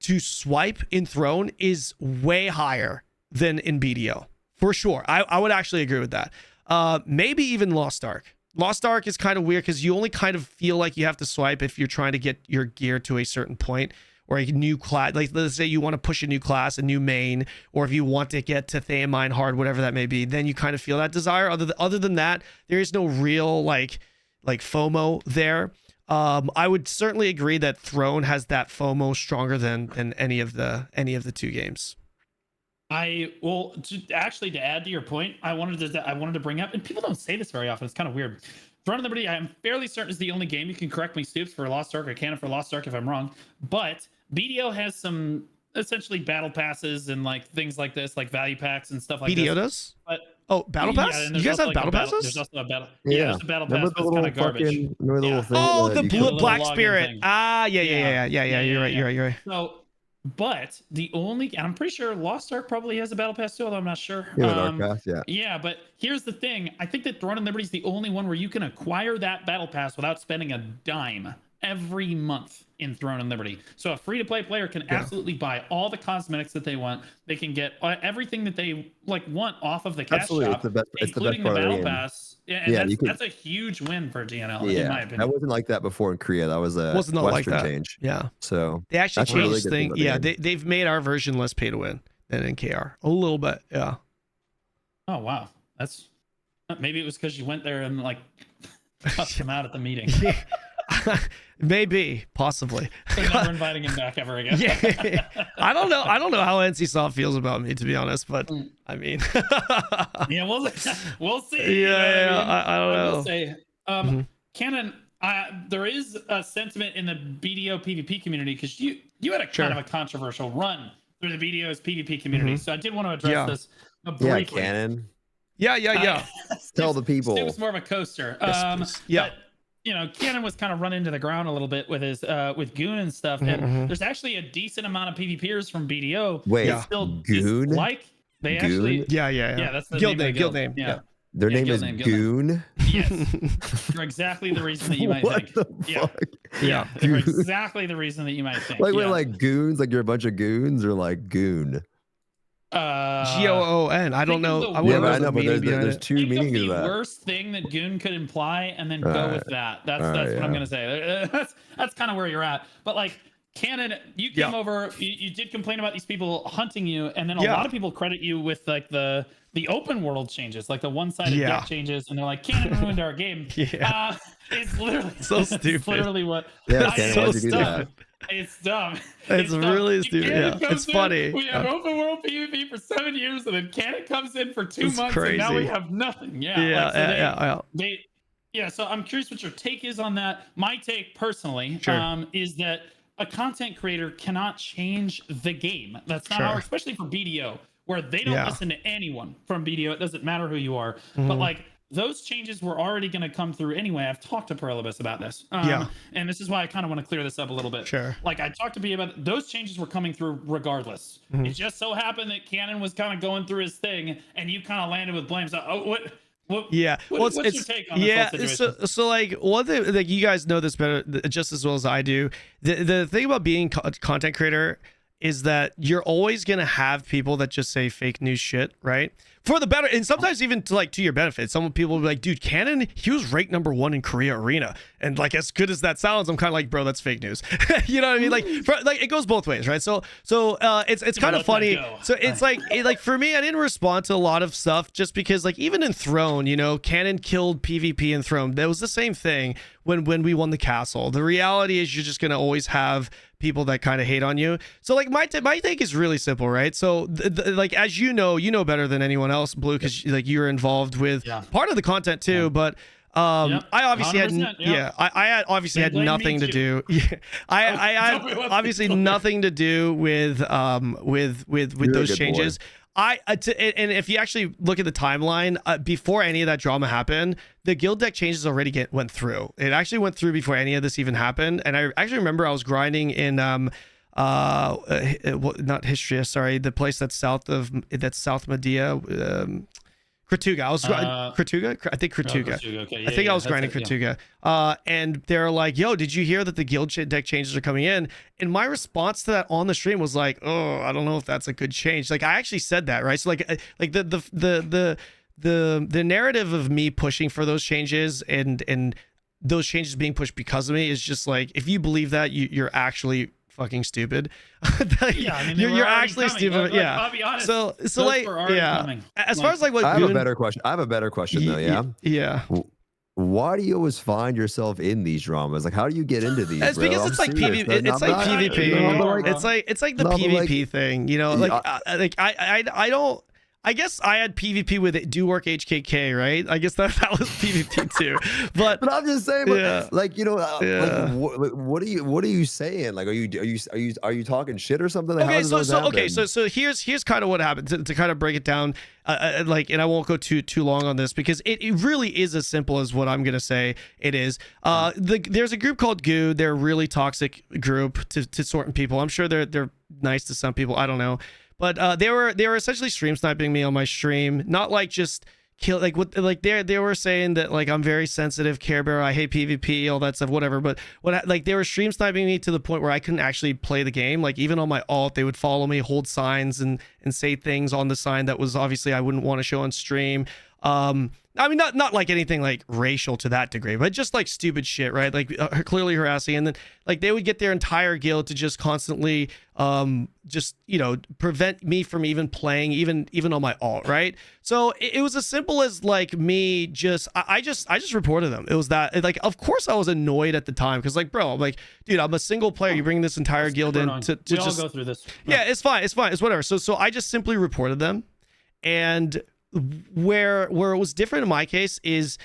to swipe in Throne is way higher than in BDO, for sure. I would actually agree with that. Maybe even Lost Ark. Lost Ark is kind of weird because you only kind of feel like you have to swipe if you're trying to get your gear to a certain point or a new class. Like, let's say you want to push a new class, a new main, or if you want to get to Theamine hard, whatever that may be, then you kind of feel that desire. Other than that, there is no real like FOMO there. I would certainly agree that Throne has that FOMO stronger than any of the two games. To add to your point, I wanted to bring up, and people don't say this very often. It's kind of weird. Throne of Liberty, I'm fairly certain is the only game. You can correct me, Stoopzz, for Lost Ark or Kanon for Lost Ark if I'm wrong. But BDO has some essentially battle passes and like things like this, like value packs and stuff like BDO this. But battle pass? Yeah, you guys have battle passes? There's also a battle. Yeah, there's a battle pass, but it's kind of garbage. The Black Spirit. Yeah. You're right. So. But the only, and I'm pretty sure Lost Ark probably has a battle pass too, although I'm not sure. Yeah, but here's the thing. I think that Throne and Liberty is the only one where you can acquire that battle pass without spending a dime every month in Throne and Liberty. So a free-to-play player can absolutely buy all the cosmetics that they want. They can get everything that they want off of the cash shop, including the battle pass. That's a huge win for DNL, in my opinion. That wasn't like that before in Korea. That was a Western like that. Change. Yeah. So they actually changed things. Yeah, they've made our version less pay to win than in KR. A little bit. Yeah. Oh wow. That's maybe it was because you went there and like cussed him out at the meeting. Maybe, possibly. So never inviting him back ever again. Yeah. I don't know how NCSoft feels about me, to be honest, but I mean yeah, we'll see. I don't know. We'll say Kanon, there is a sentiment in the BDO PvP community because you had a kind of a controversial run through the BDO's PvP community. So I did want to address this briefly. Kanon. Yeah. Tell the people. It was more of a coaster. But, Kanon was kind of run into the ground a little bit with his with Goon and stuff. And there's actually a decent amount of PvPers from BDO. Wait, still Goon? They Goon? actually. Yeah. That's the guild name. Yeah. Their name is Goon. Yes, you're exactly the reason that you might think. Fuck? Yeah, you're exactly the reason that you might think. Like we're like goons, like you're a bunch of goons, or like goon. GOON. I don't know. I know, but there's two meanings of that. The worst thing that goon could imply, and then go with that. That's what I'm gonna say. That's kind of where you're at. But like Kanon, you came over. You did complain about these people hunting you, and then a lot of people credit you with like the open world changes, like the one-sided deck changes, and they're like, Kanon ruined our game. It's literally so stupid. It's literally what. It's so stupid. It's dumb. It's really stupid. Yeah, it's funny. We had open world PvP for 7 years, and then Kanon comes in for 2 months, and now we have nothing. So I'm curious what your take is on that. My take personally is that a content creator cannot change the game. That's not our, especially for BDO, where they don't listen to anyone from BDO. It doesn't matter who you are, but like those changes were already going to come through anyway. I've talked to Perlibus about this. And this is why I kind of want to clear this up a little bit. Sure. Like I talked to B about it. Those changes were coming through regardless. It just so happened that Kanon was kind of going through his thing and you kind of landed with blame. So, what's your take on this whole situation? So like one thing, like you guys know this better just as well as I do. The thing about being a content creator is that you're always gonna have people that just say fake news shit, right? For the better, and sometimes even to your benefit. Some people will be like, dude, Kanon, he was ranked #1 in Korea Arena, and like as good as that sounds, I'm kind of like, bro, that's fake news. You know what I mean? Like it goes both ways, right? So it's kind of funny. So it's like for me, I didn't respond to a lot of stuff just because like even in Throne, you know, Kanon killed PvP in Throne. That was the same thing when we won the castle. The reality is you're just gonna always have people that kind of hate on you. So like my take is really simple, right? So like as you know better than anyone else, Blue, because like you're involved with part of the content too. But I obviously I had obviously had nothing to do. I had obviously nothing to do with those changes. And if you actually look at the timeline, before any of that drama happened, the guild deck changes already went through. It actually went through before any of this even happened. And I actually remember I was grinding in not Histria, sorry, the place that's south Medea, Kratuga. I was Kratuga. I think Kratuga. Okay. I think I was grinding Kratuga. And they're like, "Yo, did you hear that the guild deck changes are coming in?" And my response to that on the stream was like, "Oh, I don't know if that's a good change." Like I actually said that, right? So like the narrative of me pushing for those changes and those changes being pushed because of me is just like, if you believe that, you're actually fucking stupid. You're actually stupid. I'll be honest. So like, as far as like what I have a better question. Though. Yeah. Why do you always find yourself in these dramas? Like, how do you get into these? It's because it's like PvP. It's like PvP. It's like the PvP thing, you know. Like, I don't. I guess I had PvP with Do Work HKK, right? I guess that was PvP too. But I'm just saying, like, you know, like, what are you saying? Like, are you talking shit or something? Like, okay, so here's kind of what happened to kind of break it down. Like, and I won't go too long on this because it really is as simple as what I'm gonna say it is. There's a group called Goo. They're a really toxic group to certain people. I'm sure they're nice to some people. I don't know. But they were essentially stream sniping me on my stream, not like just kill they were saying that like I'm very sensitive, Care Bear, I hate PvP, all that stuff, whatever. But they were stream sniping me to the point where I couldn't actually play the game. Like even on my alt, they would follow me, hold signs, and say things on the sign that was obviously I wouldn't want to show on stream. I mean, not like anything like racial to that degree, but just like stupid shit, right? Like clearly harassing, and then like they would get their entire guild to just constantly just, you know, prevent me from even playing, even on my alt, right? So it was as simple as like me I just reported them. It was that, like, of course I was annoyed at the time because like, bro, I'm like, dude, I'm a single player. You bring this entire guild in to we just all go through this. Yeah, it's fine, it's whatever. So I just simply reported them, and where it was different in my case is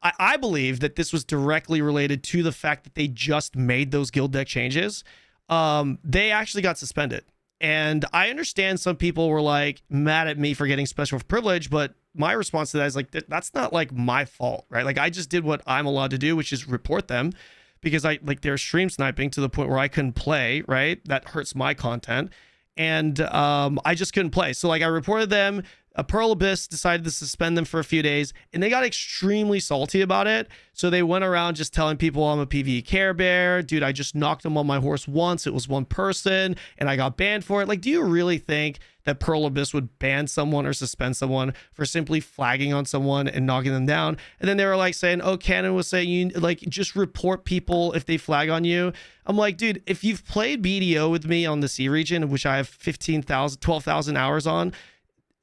I believe that this was directly related to the fact that they just made those guild deck changes. They actually got suspended, and I understand some people were like mad at me for getting special privilege, but my response to that is like, that's not like my fault, right? Like I just did what I'm allowed to do, which is report them, because they're stream sniping to the point where I couldn't play, right? That hurts my content, and I just couldn't play. So like I reported them. Pearl Abyss decided to suspend them for a few days, and they got extremely salty about it. So they went around just telling people I'm a PvE Care Bear. Dude, I just knocked them on my horse once. It was one person, and I got banned for it. Like, do you really think that Pearl Abyss would ban someone or suspend someone for simply flagging on someone and knocking them down? And then they were like saying, oh, Kanon was saying, you like just report people if they flag on you. I'm like, dude, if you've played BDO with me on the C region, which I have 12,000 hours on,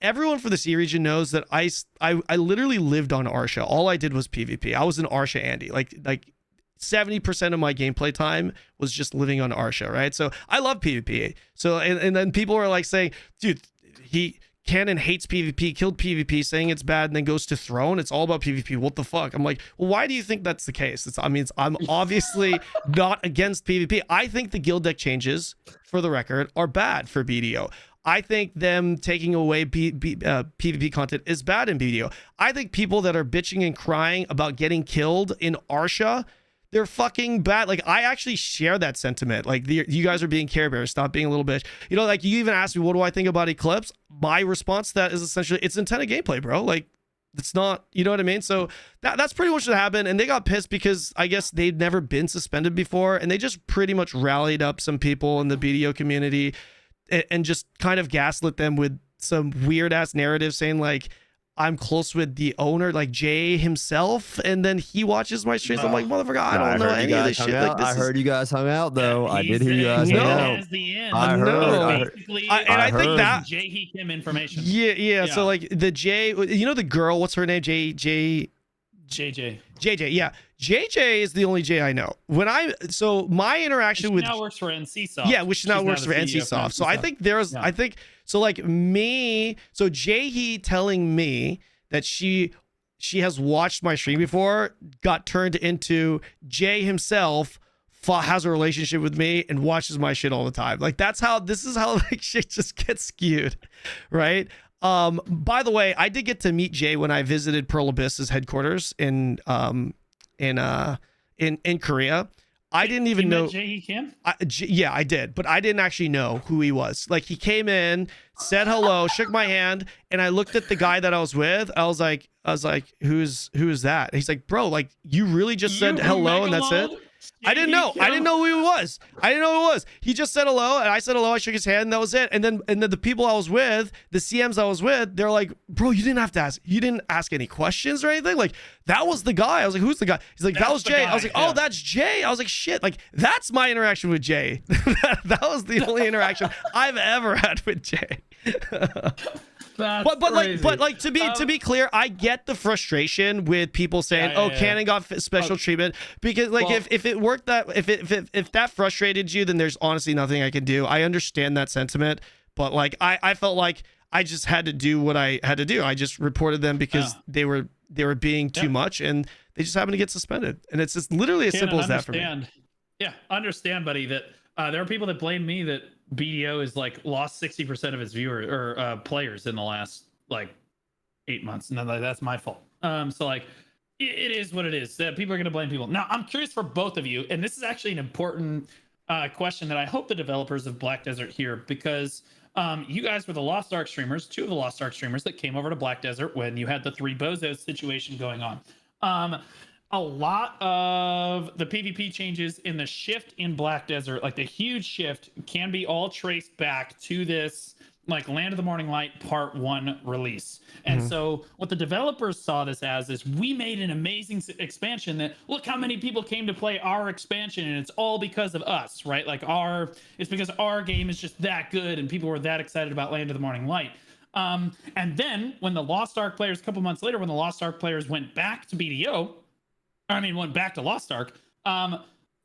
everyone for the C region knows that I literally lived on Arsha. All I did was PvP. I was an Arsha Andy. Like 70% of my gameplay time was just living on Arsha, right? So I love PvP. So and then people are like saying, dude, Kanon hates PvP, killed PvP, saying it's bad, and then goes to Throne. It's all about PvP. What the fuck? I'm like, well, why do you think that's the case? I'm obviously not against PvP. I think the guild deck changes, for the record, are bad for BDO. I think them taking away PvP content is bad in BDO. I think people that are bitching and crying about getting killed in Arsha, they're fucking bad. Like, I actually share that sentiment. Like, you guys are being Care Bears. Stop being a little bitch. You know, like, you even asked me, what do I think about Eclipse? My response to that is essentially, it's intended gameplay, bro. Like, it's not, you know what I mean? So that's pretty much what happened. And they got pissed because I guess they'd never been suspended before. And they just pretty much rallied up some people in the BDO community and just kind of gaslit them with some weird ass narrative saying like, I'm close with the owner, like Jay himself, and then he watches my streams. I'm like, motherfucker, I don't know any of this shit. Like, I heard you guys hung out though. I did hear you guys hung out. I heard. I think that Jay Kim information. Yeah. So like the Jay, you know the girl, what's her name? JJ. Yeah. JJ is the only Jay I know. So my interaction with now works for NCSoft. Yeah, which now works for NCSoft. So I think I think so like me, so Jay telling me that she has watched my stream before got turned into Jay himself has a relationship with me and watches my shit all the time. Like this is how like shit just gets skewed, right? By the way, I did get to meet Jay when I visited Pearl Abyss's headquarters in Korea. I didn't even know Jay Kim. Yeah, I did, but I didn't actually know who he was. Like, he came in, said hello, shook my hand, and I looked at the guy that I was with. I was like, who is that? And he's like, bro, like, you really just said hello and that's it? I didn't know. I didn't know who he was. He just said hello, and I said hello. I shook his hand, and that was it. And then the people I was with, the CMs I was with, they're like, bro, you didn't have to ask. You didn't ask any questions or anything. Like, that was the guy. I was like, who's the guy? He's like, that was Jay. I was like, oh, that's Jay. I was like, shit. Like, that's my interaction with Jay. That was the only interaction I've ever had with Jay. But to be clear, I get the frustration with people saying, Kanon got special treatment, because like if it worked if that frustrated you, then there's honestly nothing I can do. I understand that sentiment, but like I felt like I just had to do what I had to do. I just reported them because they were being too much, and they just happened to get suspended. And it's just literally as simple as that for me. Yeah, understand, buddy, that there are people that blame me that BDO is like lost 60% of its viewers or players in the last like 8 months, and that's my fault. So like it is what it is. People are going to blame people. Now I'm curious for both of you, and this is actually an important question that I hope the developers of Black Desert hear, because you guys were the Lost Ark streamers, two of the Lost Ark streamers that came over to Black Desert when you had the 3 bozos situation going on. A lot of the PvP changes in the shift in Black Desert, like the huge shift, can be all traced back to this like Land of the Morning Light Part 1 release. And so what the developers saw this as is, we made an amazing expansion that, look how many people came to play our expansion, and it's all because of us, right? Like it's because our game is just that good and people were that excited about Land of the Morning Light. And then when the Lost Ark players, a couple months later, when the Lost Ark players went back to BDO, went back to Lost Ark,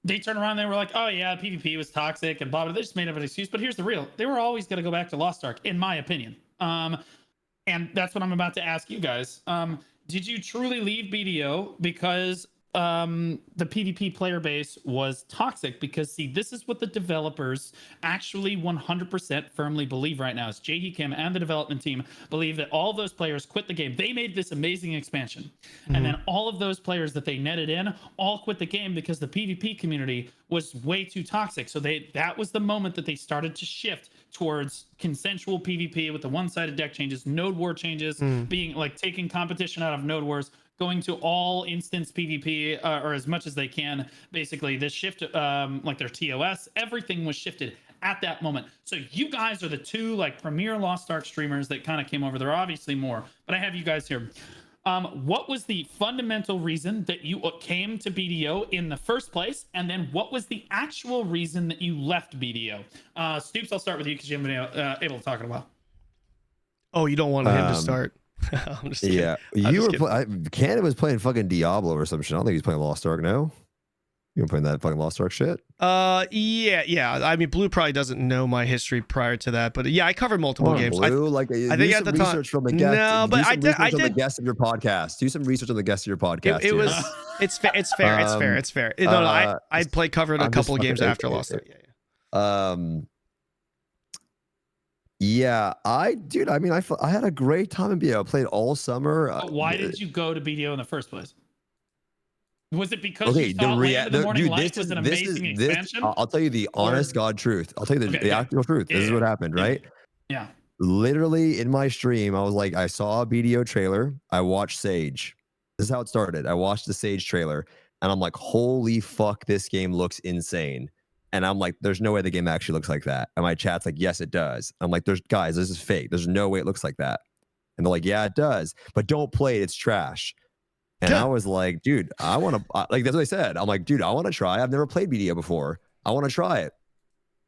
they turned around and they were like, oh yeah, PvP was toxic and blah, blah. They just made up an excuse. But here's the real. They were always going to go back to Lost Ark, in my opinion. And that's what I'm about to ask you guys. Did you truly leave BDO because the PvP player base was toxic? Because see, this is what the developers actually 100% firmly believe right now. Is Jay Kim and the development team believe that all those players quit the game. They made this amazing expansion, and then all of those players that they netted in all quit the game because the PvP community was way too toxic. So that was the moment that they started to shift towards consensual PvP with the one-sided deck changes, node war changes, being like taking competition out of node wars, going to all instance PvP or as much as they can. Basically, this shift, like their TOS, everything was shifted at that moment. So you guys are the two like premier Lost Ark streamers that kind of came over. There are obviously more, but I have you guys here. What was the fundamental reason that you came to BDO in the first place? And then what was the actual reason that you left BDO? Stoopzz, I'll start with you because you haven't been able to talk in a while. Oh, you don't want him to start? I'm just kidding. Yeah, Kanon was playing fucking Diablo or some shit. I don't think he's playing Lost Ark now. You were playing that fucking Lost Ark shit? Yeah. I mean, Blue probably doesn't know my history prior to that, but yeah, I covered multiple games. Blue, I think at the time. Research from the guest. No, but I did. On the guest of your podcast. Do some research on the guest of your podcast. It was. It's fair. It's fair. No, I played covered a couple of games after Lost Ark. Yeah. Yeah, dude, I mean, I had a great time in BDO. I played all summer. But why did you go to BDO in the first place? Was it because Okay, you thought Land of the Morning Light was an this amazing is expansion? I'll tell you the honest God truth. I'll tell you the actual truth. This is what happened, right? Yeah. Literally in my stream, I was like, I saw a BDO trailer. I watched Sage. This is how it started. I watched the Sage trailer, and I'm like, holy fuck, this game looks insane. And I'm like, there's no way the game actually looks like that. And my chat's like, yes, it does. I'm like, guys, this is fake. There's no way it looks like that. And they're like, yeah, it does. But don't play it. It's trash. And I was like, dude, I want to, like, that's what I said. I'm like, dude, I want to try. I've never played BDO before. I want to try it.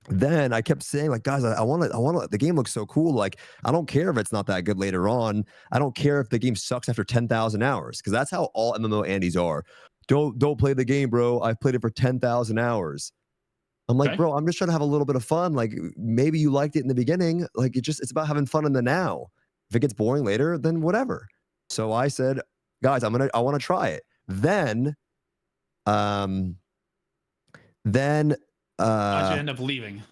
Then I kept saying, like, guys, I want to, the game looks so cool. Like, I don't care if it's not that good later on. I don't care if the game sucks after 10,000 hours, because that's how all MMO Andes are. Don't play the game, bro. I've played it for 10,000 hours. I'm like, bro, I'm just trying to have a little bit of fun. Like, maybe you liked it in the beginning. Like, it's about having fun in the now. If it gets boring later, then whatever. So I said, guys, I want to try it. Then how'd you end up leaving?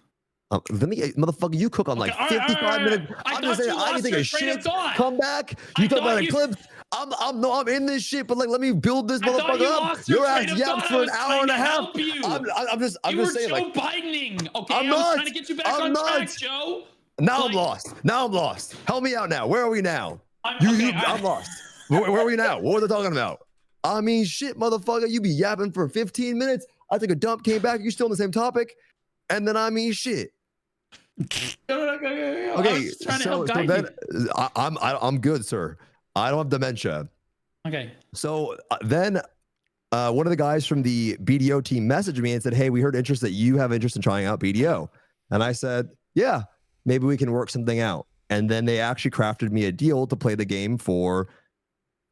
Let me, motherfucker, you cook on like 55 minutes. I'm just saying, I can take a shit, come back. You talk about Eclipse. I'm in this shit, but like, let me build this motherfucker up. Your ass yapped for an hour and a half. I'm just saying, like, Joe Bidening. Okay, I'm not, trying to get you back on track, Joe. Now I'm lost. Now I'm lost. Help me out now. Where are we now? I'm lost. Where are we now? What were they talking about? I mean, shit, motherfucker, you be yapping for 15 minutes. I took a dump, came back, you're still on the same topic. And then I mean, shit. Okay, so then I'm good, sir. I don't have dementia. Okay. So then one of the guys from the BDO team messaged me and said, hey, we heard that you have interest in trying out BDO. And I said, yeah, maybe we can work something out. And then they actually crafted me a deal to play the game for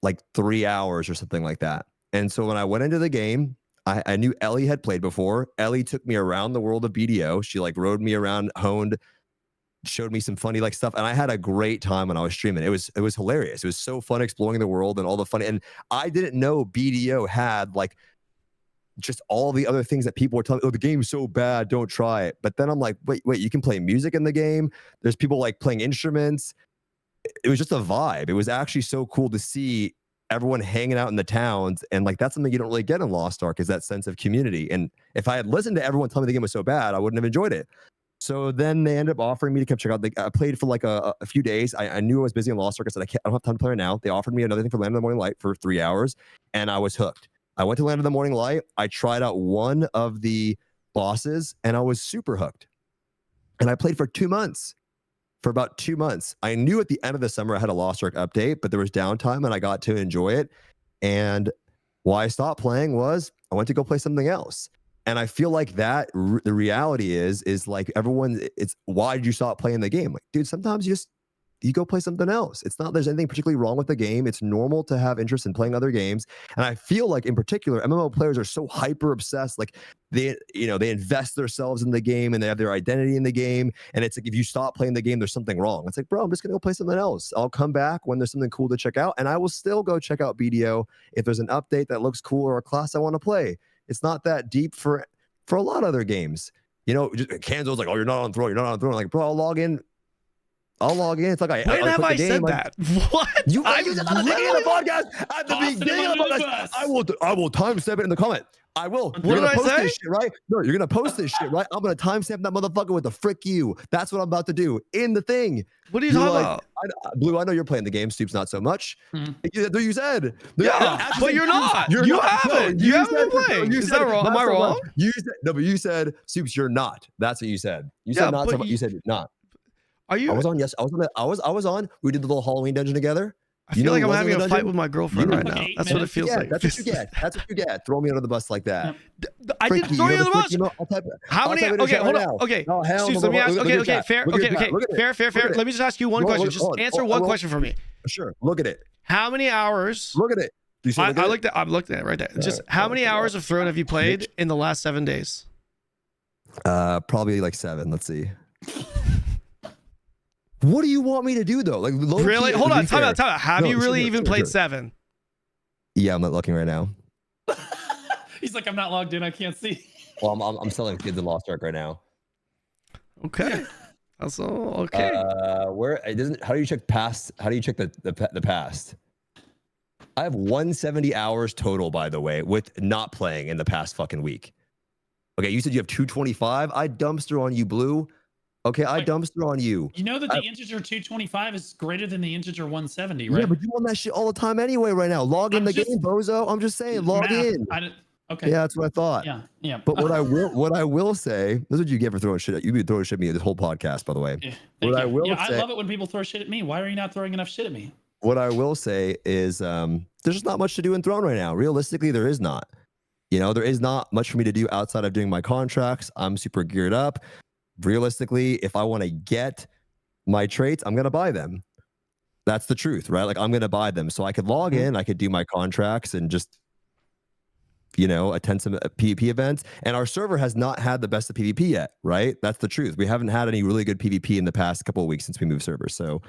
like 3 hours or something like that. And so when I went into the game, I knew Ellie had played before. Ellie took me around the world of BDO. She like rode me around, showed me some funny like stuff, and I had a great time when I was streaming. It was hilarious. It was so fun exploring the world and all the funny. And I didn't know BDO had like just all the other things that people were telling me, oh, the game's so bad, don't try it. But then I'm like, wait, you can play music in the game. There's people like playing instruments. It was just a vibe. It was actually so cool to see everyone hanging out in the towns. And like, that's something you don't really get in Lost Ark, is that sense of community. And if I had listened to everyone tell me the game was so bad, I wouldn't have enjoyed it. So then they ended up offering me to come check out. I played for like a few days. I knew I was busy in Lost Ark. I said, I don't have time to play right now. They offered me another thing for Land of the Morning Light for 3 hours, and I was hooked. I went to Land of the Morning Light. I tried out one of the bosses, and I was super hooked. And I played for 2 months. For about 2 months. I knew at the end of the summer I had a Lost Ark update, but there was downtime, and I got to enjoy it. And why I stopped playing was I went to go play something else. And I feel like that the reality is like everyone, it's why did you stop playing the game? Like, dude, sometimes you go play something else. It's not there's anything particularly wrong with the game. It's normal to have interest in playing other games. And I feel like in particular, MMO players are so hyper obsessed. Like they invest themselves in the game and they have their identity in the game. And it's like, if you stop playing the game, there's something wrong. It's like, bro, I'm just gonna go play something else. I'll come back when there's something cool to check out. And I will still go check out BDO if there's an update that looks cool or a class I want to play. It's not that deep for a lot of other games. Kanzo's like, oh, you're not on Throne. You're not on Throne. Like, bro, I'll log in. It's like when have I said that? What? You said at the beginning of the podcast. At the beginning of the podcast, I will timestamp it in the comment. I will. What did I say? This shit, right? No, you're gonna post this shit, right? I'm gonna timestamp that motherfucker with the frick you. That's what I'm about to do in the thing. What are you talking about? Blue, I know you're playing the game. Stoopzz not so much. You said. Yeah, but you're not. You haven't. You haven't been playing. Is that wrong? Am I wrong? But you said, Stoopzz, you're not. That's what you said. You said not so much. You said not. Are you? I was on. Yes, I was on. We did the little Halloween dungeon together. I feel like I'm having a fight with my girlfriend right now. That's what it feels like. That's what you get. That's what you get. Throw me under the bus like that. I didn't throw you under the bus. How many? Okay, hold on. Okay, Stoopzz, let me ask. Okay, fair. Okay, fair. Let me just ask you one question. Just answer one question for me. Sure. Look at it. How many hours? Look at it. I'm looking at it right there. Just how many hours of Throne have you played in the last 7 days? Probably like 7. Let's see. What do you want me to do though? Like, really? Hold on. Time out. Have you really even played 7? Yeah, I'm not looking right now. He's like, I'm not logged in. I can't see. Well, I'm selling kids in Lost Ark right now. Okay. That's all okay. Where it doesn't? How do you check past? How do you check the past? I have 170 hours total, by the way, with not playing in the past fucking week. Okay, you said you have 225. I dumpster on you, Blue. Okay, I dumpster on you. You know that the integer 225 is greater than the integer 170, right? Yeah, but you on that shit all the time anyway right now. Log in the game, bozo. I'm just saying, log in. Okay. Yeah, that's what I thought. Yeah. But what I will say, this is what you get for throwing shit at you. You've been throwing shit at me this whole podcast, by the way. Yeah, I love it when people throw shit at me. Why are you not throwing enough shit at me? What I will say is there's just not much to do in Throne right now. Realistically, there is not. You know, there is not much for me to do outside of doing my contracts. I'm super geared up. Realistically, if I want to get my traits, I'm going to buy them. That's the truth, right? Like, I'm going to buy them. So I could log in, I could do my contracts and just, you know, attend some PvP events. And our server has not had the best of PvP yet, right? That's the truth. We haven't had any really good PvP in the past couple of weeks since we moved servers. So,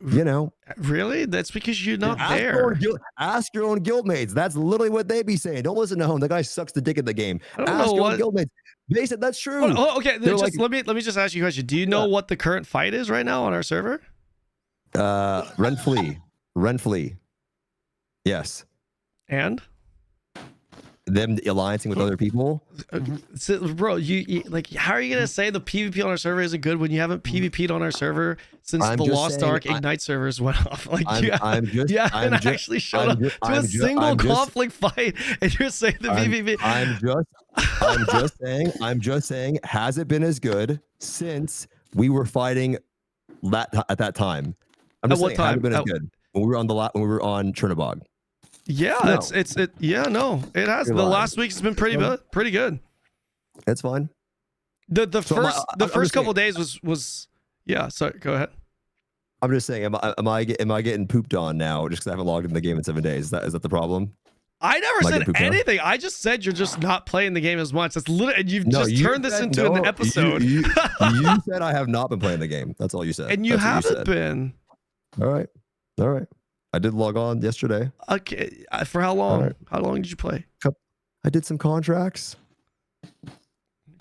you know, really, that's because you're not there. Ask your own guildmates. That's literally what they be saying. Don't listen to him. The guy sucks the dick at the game. I don't know your own guildmates. They said that's true. Okay, let me just ask you a question. Do you know what the current fight is right now on our server? Renflee. Yes. And them alliancing with other people. So, bro, you like, how are you gonna say the PvP on our server isn't good when you haven't PvP'd on our server since the Lost Ark Ignite servers went off? Like, you haven't actually shown up to a single conflict fight, and you're saying the PvP. I'm just saying, has it been as good since we were fighting at that time? I'm just saying, has it been as good when we were on Chernobog? Yeah, no. It has. The last week has been pretty good. It's fine. The first couple days was sorry, go ahead. I'm just saying, am I getting pooped on now just because I haven't logged in the game in 7 days? Is that the problem? I never said anything. I just said you're just not playing the game as much. That's literally, and you turned this into an episode. You said I have not been playing the game. That's all you said. And you haven't been. All right. I did log on yesterday. Okay. For how long? Right. How long did you play? I did some contracts.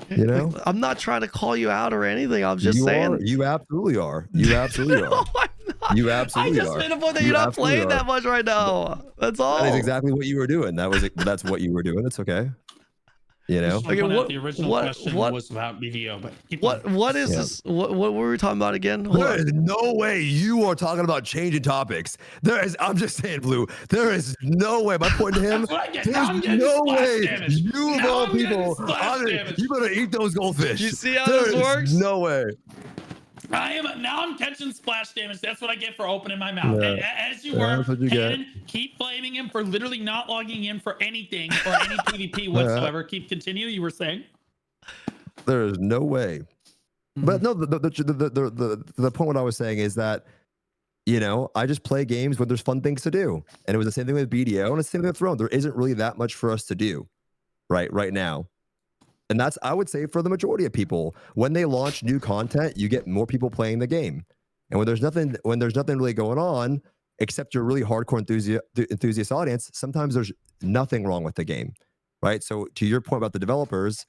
Okay. You know, like, I'm not trying to call you out or anything. I'm just saying. You absolutely are. You absolutely are. No, I'm not. You absolutely are. I just made a point that you're not playing that much right now. That's all. That is exactly what you were doing. That's what you were doing. It's okay. You know, okay, the original question was about BDO, but what is this? What were we talking about again? There is no way you are talking about changing topics. I'm just saying, Blue. There is no way. My point to him. There's no way. You of all people, you better eat those goldfish. You see how this works? No way. I'm catching splash damage. That's what I get for opening my mouth. Yeah. As you were, Kanon, keep blaming him for literally not logging in for anything or any PvP whatsoever. Continue. You were saying there is no way. But no, the point what I was saying is that, you know, I just play games when there's fun things to do, and it was the same thing with BDO and it's the same thing with Throne. There isn't really that much for us to do, right now. And that's, I would say, for the majority of people, when they launch new content, you get more people playing the game. And when there's nothing really going on, except your really hardcore enthusiast audience, sometimes there's nothing wrong with the game, right? So to your point about the developers,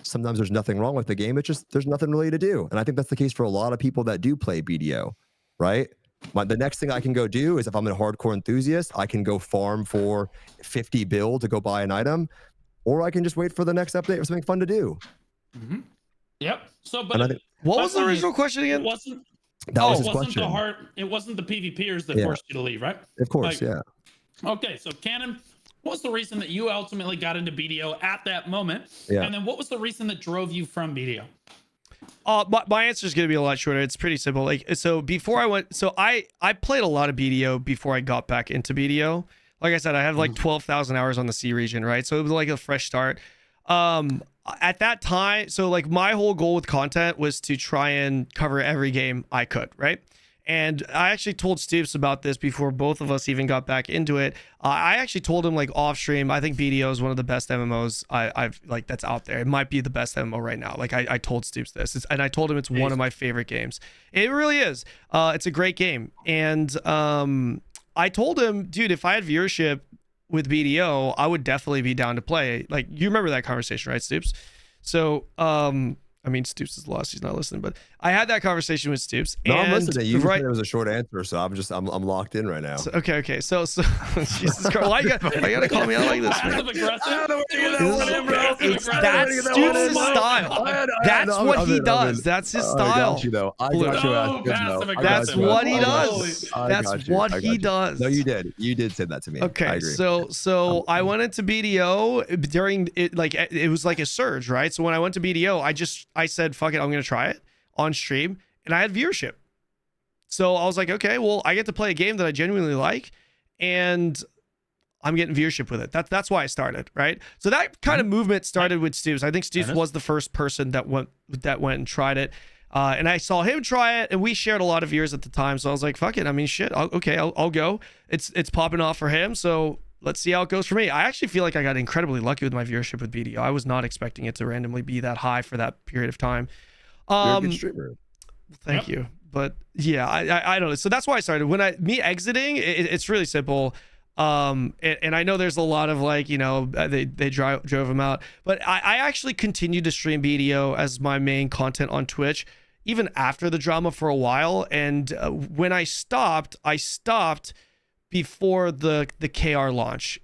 sometimes there's nothing wrong with the game. It's just there's nothing really to do. And I think that's the case for a lot of people that do play BDO, right? The next thing I can go do is if I'm a hardcore enthusiast, I can go farm for 50 bill to go buy an item. Or I can just wait for the next update or something fun to do. Yep. So, what was the original question again? That was his question. It wasn't the PvPers that forced you to leave, right? Of course, yeah. Okay, so Kanon, what was the reason that you ultimately got into BDO at that moment? Yeah. And then what was the reason that drove you from BDO? My answer is going to be a lot shorter. It's pretty simple. Like, so before I went, so I played a lot of BDO before I got back into BDO. Like I said, I have like 12,000 hours on the C region, right? So it was like a fresh start. At that time, so like my whole goal with content was to try and cover every game I could, right? And I actually told Stoopzz about this before both of us even got back into it. I actually told him, like, off stream, I think BDO is one of the best MMOs I've like that's out there. It might be the best MMO right now. Like I told Stoopzz this, and I told him it's one of my favorite games. It really is. It's a great game, and I told him, dude, if I had viewership with BDO, I would definitely be down to play. Like, you remember that conversation, right, Stoopzz? So I mean, Stoopzz is lost. He's not listening, but I had that conversation with Stoopzz. No, I'm and listening. You right, said it was a short answer, so I'm locked in right now. So, okay. So Jesus Christ, why you gotta call me out like this, man? That's Stoopz's style. That's what he does. That's his style. I got you though. I got you. That's what he does. That's what he does. No, you did. You did say that to me. Okay, I agree. so I went into BDO during it, like it was like a surge, right? So when I went to BDO, I said, fuck it, I'm gonna try it on stream, and I had viewership. So I was like, okay, well, I get to play a game that I genuinely like, and I'm getting viewership with it. That's why I started, right? So that kind of movement started with Stoopzz. I think Stoopzz was the first person that went and tried it. And I saw him try it, and we shared a lot of viewers at the time. So I was like, fuck it. I mean, shit. I'll go. It's popping off for him. So let's see how it goes for me. I actually feel like I got incredibly lucky with my viewership with BDO. I was not expecting it to randomly be that high for that period of time. You're a good streamer. Thank you. But yeah, I don't know. So that's why I started. When me exiting, it's really simple. And I know there's a lot of like, you know, they drove him out, but I actually continued to stream BDO as my main content on Twitch, even after the drama for a while. And when I stopped before the KR launch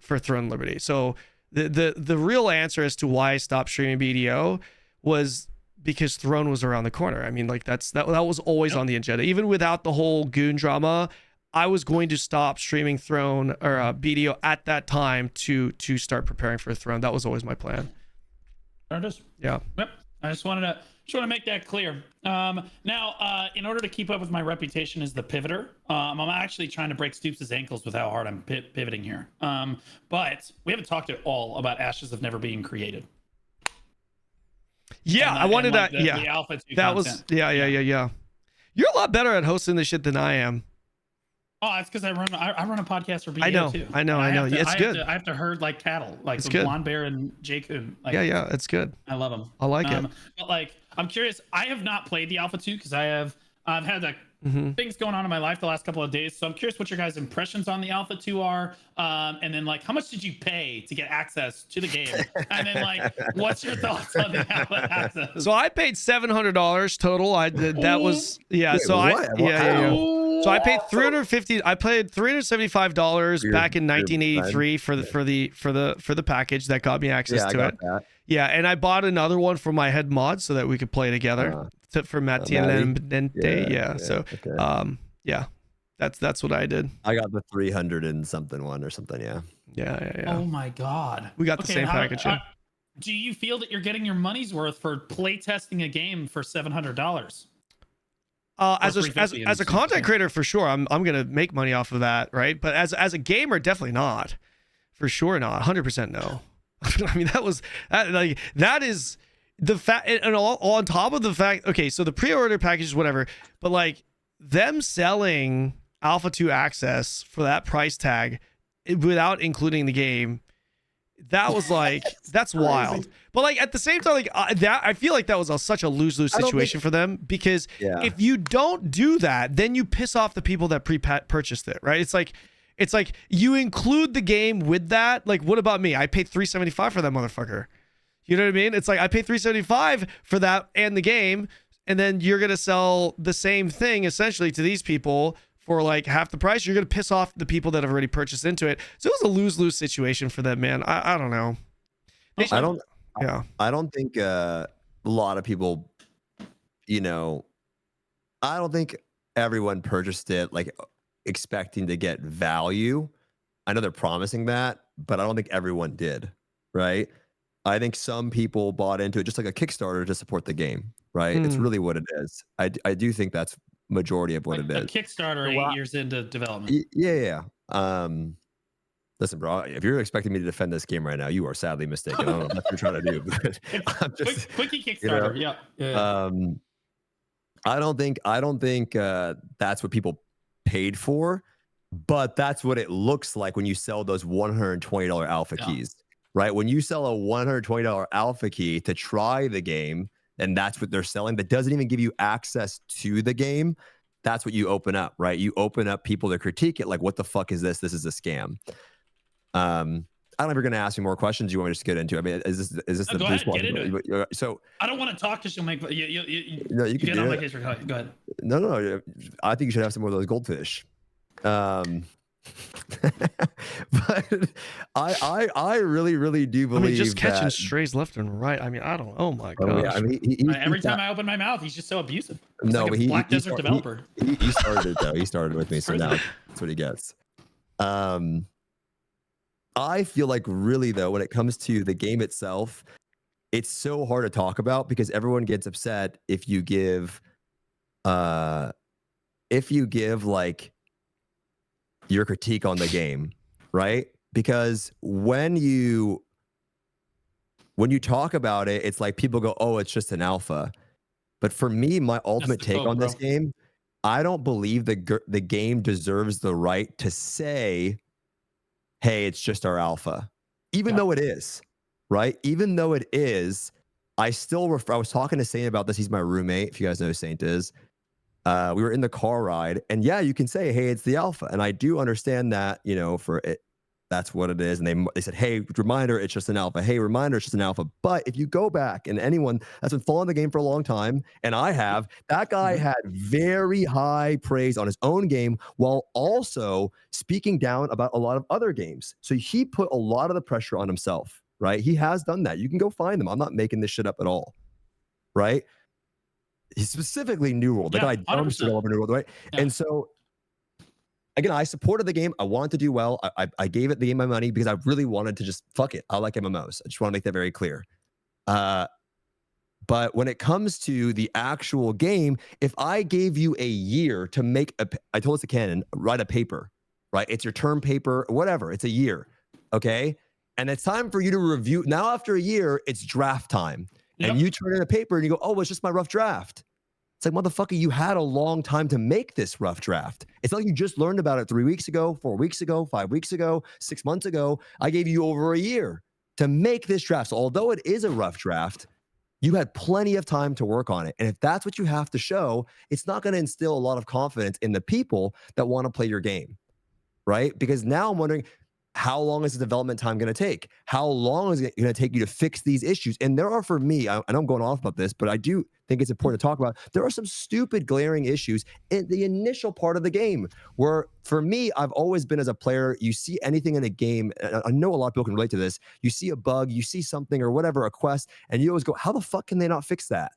for Throne Liberty. So the real answer as to why I stopped streaming BDO was because Throne was around the corner. I mean, like that was always on the agenda. Even without the whole goon drama, I was going to stop streaming Throne or BDO at that time to start preparing for Throne. That was always my plan. Yeah. Yep. I just wanted to make that clear. Now, in order to keep up with my reputation as the pivoter, I'm actually trying to break Stoopz's ankles with how hard I'm pivoting here. But we haven't talked at all about Ashes of Never Being Created. Yeah, I wanted that. Yeah, the Alpha 2 that content. was. Yeah. You're a lot better at hosting this shit than I am. Oh, it's because I run a podcast for BDO I know, too. I know. It's good. I have to herd like cattle, like it's good. Blonde Bear and Jay Coon. Like, yeah, it's good. I love them. I like it. But like, I'm curious. I have not played the Alpha 2 because I've had like things going on in my life the last couple of days. So I'm curious what your guys' impressions on the Alpha 2 are. And then like, how much did you pay to get access to the game? And then like, what's your thoughts on the Alpha access? So I paid $700 total. I did. That was yeah. Wait, so what? Yeah. So I paid $350. I paid $375 back in 1983 for the package that got me access to it. That. Yeah, and I bought another one for my head mod so that we could play together for Matienente. Yeah. So okay. Yeah, that's what I did. I got the 300 and something one or something. Yeah. Yeah. Oh my god. We got the same package. Do you feel that you're getting your money's worth for play testing a game for $700? As a content creator, for sure, I'm gonna make money off of that, right? But as a gamer, definitely not. For sure, not 100% no. I mean, that is the fact, and all on top of the fact. Okay, so the pre-order package is whatever, but like them selling Alpha 2 access for that price tag without including the game. That was like that's wild, but like at the same time, like that I feel like that was such a lose-lose situation for them because if you don't do that, then you piss off the people that purchased it, right? It's like you include the game with that. Like, what about me? I paid $375 for that motherfucker. You know what I mean? It's like I paid $375 for that and the game, and then you're gonna sell the same thing essentially to these people for like half the price. You're gonna piss off the people that have already purchased into it. So it was a lose-lose situation for them, man. I don't know. I don't think a lot of people, you know, I don't think everyone purchased it like expecting to get value. I know they're promising that, but I don't think everyone did, right? I think some people bought into it just like a Kickstarter to support the game, right? It's really what it is. I do think that's majority of what it is. A Kickstarter 8 years into development. Yeah. Listen, bro, if you're expecting me to defend this game right now, you are sadly mistaken. I don't know what you're trying to do, but I'm just quickie Kickstarter. You know, yeah. I don't think that's what people paid for, but that's what it looks like when you sell those $120 alpha keys, right? When you sell a $120 alpha key to try the game, and that's what they're selling, that doesn't even give you access to the game. That's what you open up, right? You open up people to critique it like, what the fuck is this? This is a scam. I don't know if you're going to ask me more questions. You want me to just get into it? I mean, is this the go Blue ahead, Squad? get into it. So I don't want to talk because you'll make no, you can get do on it. my case. Go ahead. No. I think you should have some more of those goldfish. But I really do believe. I mean, just catching strays left and right. I mean, I don't. Oh my gosh. Yeah, I mean, every time I open my mouth, he's just so abusive. He's like a Black Desert developer. He started it though. He started with me, so now that's what he gets. I feel like really though, when it comes to the game itself, it's so hard to talk about because everyone gets upset if you give like your critique on the game, right? Because when you talk about it, it's like people go, "Oh, it's just an alpha." But for me, my ultimate take on this game, I don't believe the game deserves the right to say, "Hey, it's just our alpha," even though it is, right? Even though it is, I was talking to Saint about this. He's my roommate. If you guys know who Saint is. We were in the car ride, and yeah, you can say, "Hey, it's the alpha," and I do understand that, you know, for it, that's what it is. And they said, "Hey, reminder, it's just an alpha. Hey, reminder, it's just an alpha." But if you go back, and anyone that's been following the game for a long time, and I have, that guy had very high praise on his own game while also speaking down about a lot of other games. So he put a lot of the pressure on himself, right? He has done that. You can go find them. I'm not making this shit up at all, right? He's specifically New World. The guy dumpstered all over New World, right? Yeah. And so, again, I supported the game. I wanted to do well. I gave it the game my money because I really wanted to just fuck it. I like MMOs. I just want to make that very clear. But when it comes to the actual game, if I gave you a year to make I told us to Kanon, write a paper, right? It's your term paper, whatever. It's a year, okay? And it's time for you to review. Now, after a year, it's draft time. And you turn in a paper and you go, "Oh, it's just my rough draft." It's like, motherfucker, you had a long time to make this rough draft. It's not like you just learned about it 3 weeks ago, 4 weeks ago, 5 weeks ago, 6 months ago. I gave you over a year to make this draft. So although it is a rough draft, you had plenty of time to work on it. And if that's what you have to show, it's not going to instill a lot of confidence in the people that want to play your game, right? Because now I'm wondering, how long is the development time going to take? How long is it going to take you to fix these issues? And there are, for me, I know I'm going off about this, but I do think it's important to talk about. There are some stupid glaring issues in the initial part of the game where, for me, I've always been, as a player, you see anything in a game, and I know a lot of people can relate to this. You see a bug, you see something or whatever, a quest, and you always go, how the fuck can they not fix that?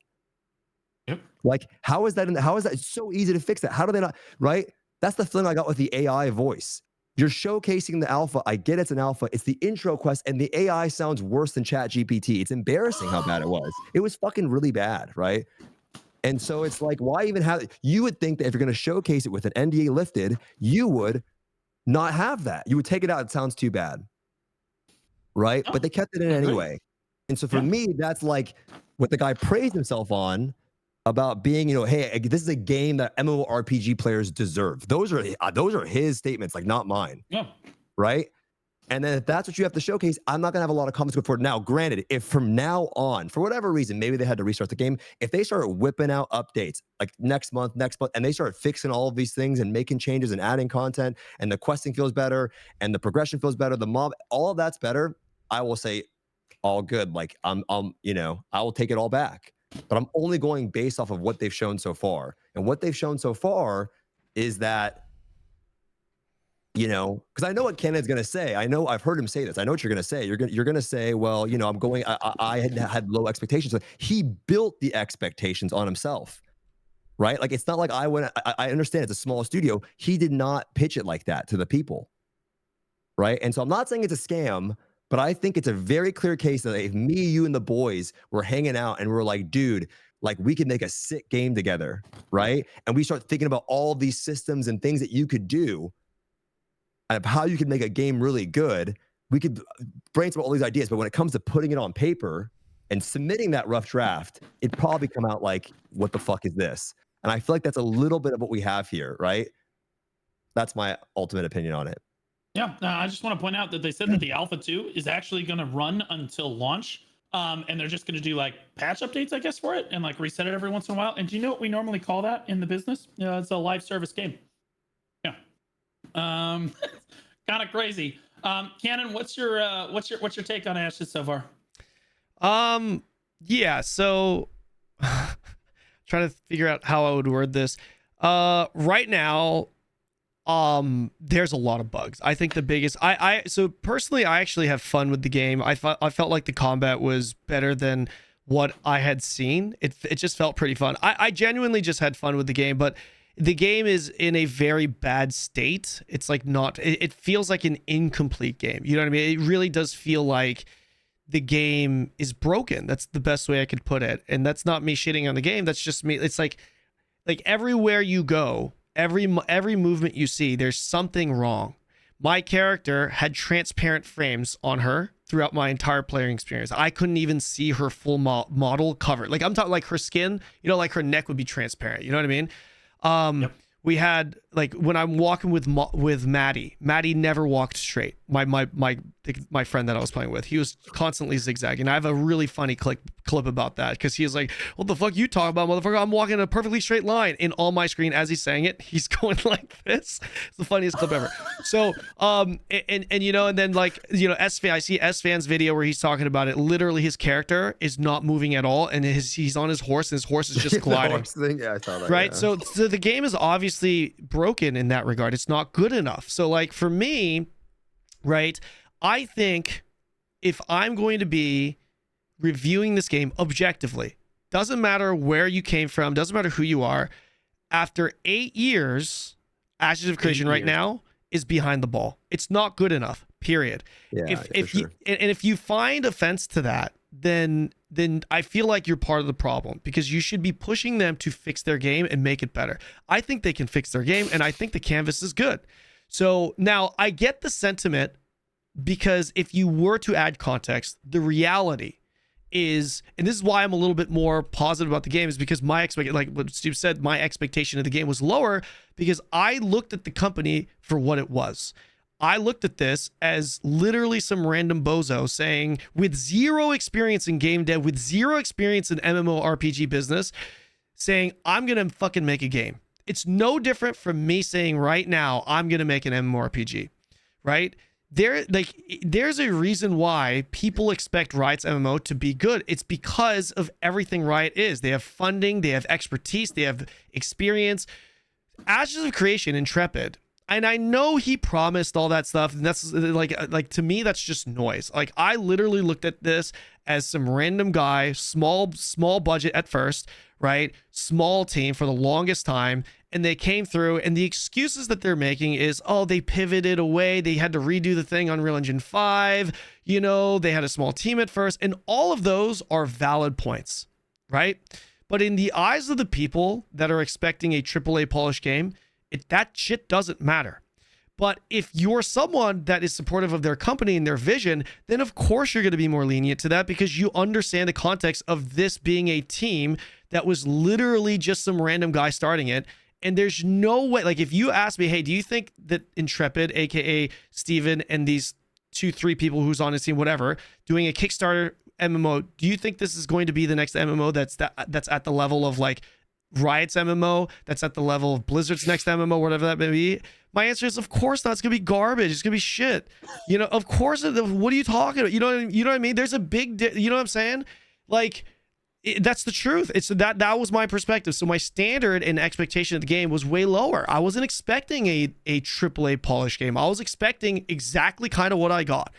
Yep. Like, how is that? It's so easy to fix that. How do they not? Right? That's the feeling I got with the AI voice. You're showcasing the alpha. I get it's an alpha. It's the intro quest, and the AI sounds worse than ChatGPT. It's embarrassing how bad it was. It was fucking really bad, right? And so it's like, why even have it? You would think that if you're going to showcase it with an NDA lifted, you would not have that. You would take it out. It sounds too bad, right? But they kept it in anyway. And so for me, that's like what the guy praised himself on, about being, you know, hey, this is a game that MMORPG players deserve. Those are his statements, like not mine. Yeah. Right. And then if that's what you have to showcase, I'm not gonna have a lot of comments going forward. Now, granted, if from now on, for whatever reason, maybe they had to restart the game, if they start whipping out updates like next month, and they start fixing all of these things and making changes and adding content, and the questing feels better and the progression feels better, the mob, all of that's better, I will say all good. Like I will take it all back. But I'm only going based off of what they've shown so far. And what they've shown so far is that, you know, because I know what Kanon's going to say. I know I've heard him say this. I know what you're going to say. You're going to say, well, you know, I had low expectations. Like, he built the expectations on himself, right? Like, it's not like I understand it's a small studio. He did not pitch it like that to the people, right? And so I'm not saying it's a scam, but I think it's a very clear case that if me, you, and the boys were hanging out and we're like, dude, like, we could make a sick game together, right? And we start thinking about all these systems and things that you could do and how you could make a game really good. We could brainstorm all these ideas, but when it comes to putting it on paper and submitting that rough draft, it'd probably come out like, what the fuck is this? And I feel like that's a little bit of what we have here, right? That's my ultimate opinion on it. Yeah, I just want to point out that they said that the Alpha 2 is actually going to run until launch, and they're just going to do like patch updates, I guess, for it, and like reset it every once in a while. And do you know what we normally call that in the business? It's a live service game. Yeah, kind of crazy. Kanon, what's your take on Ashes so far? Yeah, so trying to figure out how I would word this. Right now, there's a lot of bugs. I think the biggest so personally I actually have fun with the game. I felt like the combat was better than what I had seen. It just felt pretty fun. I genuinely just had fun with the game, but the game is in a very bad state. It's like it feels like an incomplete game. You know what I mean? It really does feel like the game is broken. That's the best way I could put it. And that's not me shitting on the game. That's just me. It's like everywhere you go, every movement you see, there's something wrong. My character had transparent frames on her throughout my entire playing experience. I couldn't even see her full model covered. Like I'm talking like her skin, you know, like her neck would be transparent. You know what I mean? Yep. We had like when I'm walking with Maddie never walked straight. My friend that I was playing with, he was constantly zigzagging. I have a really funny clip about that because he was like, "What the fuck you talking about, motherfucker? I'm walking in a perfectly straight line." In all my screen as he's saying it, he's going like this. It's the funniest clip ever. So and you know, and then like, you know, I see S-Fan's video where he's talking about it. Literally his character is not moving at all, and he's on his horse and his horse is just gliding. Yeah, I saw that. Right. Yeah. So the game is obviously broken in that regard. It's not good enough. So like for me, right, I think if I'm going to be reviewing this game objectively, doesn't matter where you came from, doesn't matter who you are, after 8 years, Ashes of Creation right now is behind the ball. It's not good enough, period. Yeah, if sure. if you find offense to that, then I feel like you're part of the problem, because you should be pushing them to fix their game and make it better. I think they can fix their game, and I think the canvas is good. So now I get the sentiment, because if you were to add context, the reality is, and this is why I'm a little bit more positive about the game, is because like what Steve said, my expectation of the game was lower because I looked at the company for what it was. I looked at this as literally some random bozo saying, with zero experience in game dev, with zero experience in MMO RPG business, saying, I'm going to fucking make a game. It's no different from me saying right now, I'm going to make an MMORPG, right? There's a reason why people expect Riot's MMO to be good. It's because of everything Riot is. They have funding, they have expertise, they have experience. Ashes of Creation, Intrepid, and I know he promised all that stuff, and that's like to me that's just noise. Like I literally looked at this as some random guy, small budget at first, right? Small team for the longest time, and they came through, and the excuses that they're making is, oh, they pivoted away, they had to redo the thing on Unreal Engine 5, you know, they had a small team at first, and all of those are valid points, right? But in the eyes of the people that are expecting a AAA polished game, that shit doesn't matter. But if you're someone that is supportive of their company and their vision, then of course you're going to be more lenient to that, because you understand the context of this being a team that was literally just some random guy starting it. And there's no way, like if you ask me, hey, do you think that Intrepid, aka Steven, and these 2-3 people who's on his team, whatever, doing a Kickstarter MMO, do you think this is going to be the next MMO that's at the level of like Riot's MMO, that's at the level of Blizzard's next MMO, whatever that may be? My answer is, of course not. It's gonna be garbage. It's gonna be shit. You know, of course. What are you talking about? You know what I mean? There's a big, you know what I'm saying? Like, that's the truth. It's that was my perspective. So my standard and expectation of the game was way lower. I wasn't expecting a AAA polished game. I was expecting exactly kind of what I got.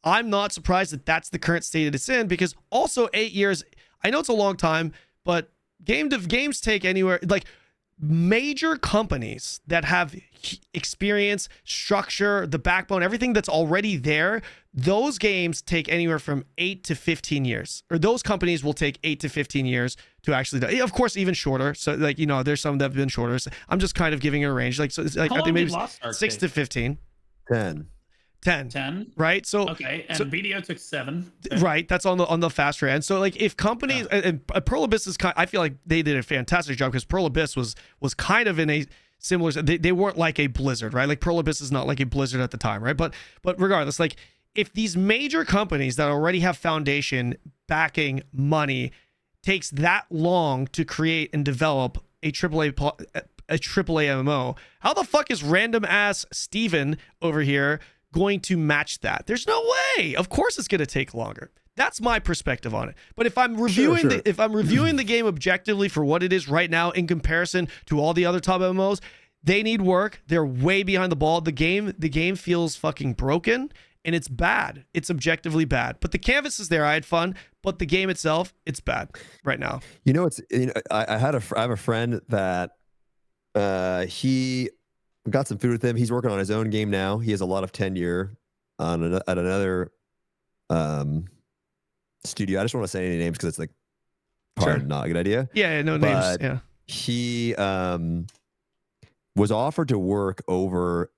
I'm not surprised that that's the current state it's in, because also 8 years, I know it's a long time, but games take anywhere, like major companies that have experience, structure, the backbone, everything that's already there, those games take anywhere from 8 to 15 years, or those companies will take 8 to 15 years to actually do. Of course, even shorter. So like, you know, there's some that have been shorter. So I'm just kind of giving it a range. Like, so it's like, I think maybe 6 to 15. 10, right? So okay, and BDO took 7, right? That's on the faster end. So like, if companies and Pearl Abyss is I feel like they did a fantastic job, because Pearl Abyss was kind of in a similar, they weren't like a Blizzard, right? Like Pearl Abyss is not like a Blizzard at the time, right? But regardless, like if these major companies that already have foundation, backing, money, takes that long to create and develop a AAA MMO, how the fuck is random ass Steven over here going to match that. There's no way. Of course it's going to take longer. That's my perspective on it. But if I'm reviewing if I'm reviewing the game objectively for what it is right now in comparison to all the other top MMOs, they need work. They're way behind the ball. The game feels fucking broken, and it's bad. It's objectively bad. But the canvas is there. I had fun, but the game itself, it's bad right now. You know, I have a friend that he got some food with him. He's working on his own game now. He has a lot of tenure at another studio. I just don't want to say any names because it's like not a good idea. Yeah, no names. Yeah. He was offered to work over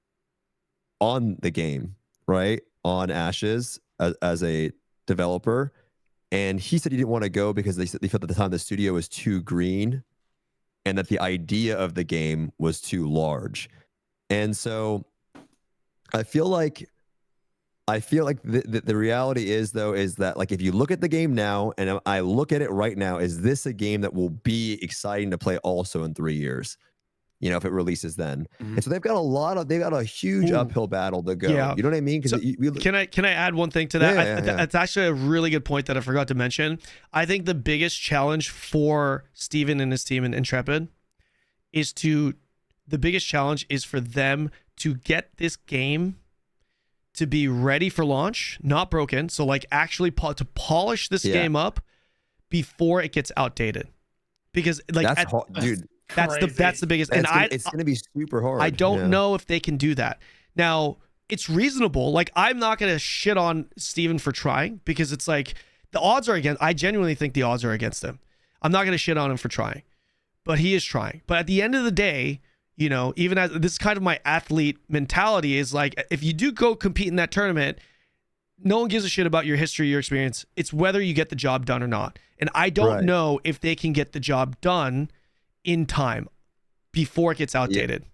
on the game, right? On Ashes as a developer. And he said he didn't want to go because they felt at the time the studio was too green and that the idea of the game was too large. And so I feel like the reality is that like if you look at the game now and I look at it right now, is this a game that will be exciting to play also in 3 years? You know, if it releases then. And so they've got a huge uphill battle to go. Yeah. You know what I mean? So can I add one thing to that? It's actually a really good point that I forgot to mention. I think the biggest challenge for Steven and his team in Intrepid is for them to get this game to be ready for launch, not broken. So like actually to polish this game up before it gets outdated. Because like that's hard, dude. That's the biggest, and it's gonna be super hard. I don't know if they can do that. Now, it's reasonable. Like, I'm not gonna shit on Steven for trying because it's like the odds are against. I genuinely think the odds are against him. I'm not gonna shit on him for trying, but he is trying. But at the end of the day, you know, even as this is kind of my athlete mentality is like, if you do go compete in that tournament, no one gives a shit about your history, your experience. It's whether you get the job done or not. And I don't know if they can get the job done in time before it gets outdated.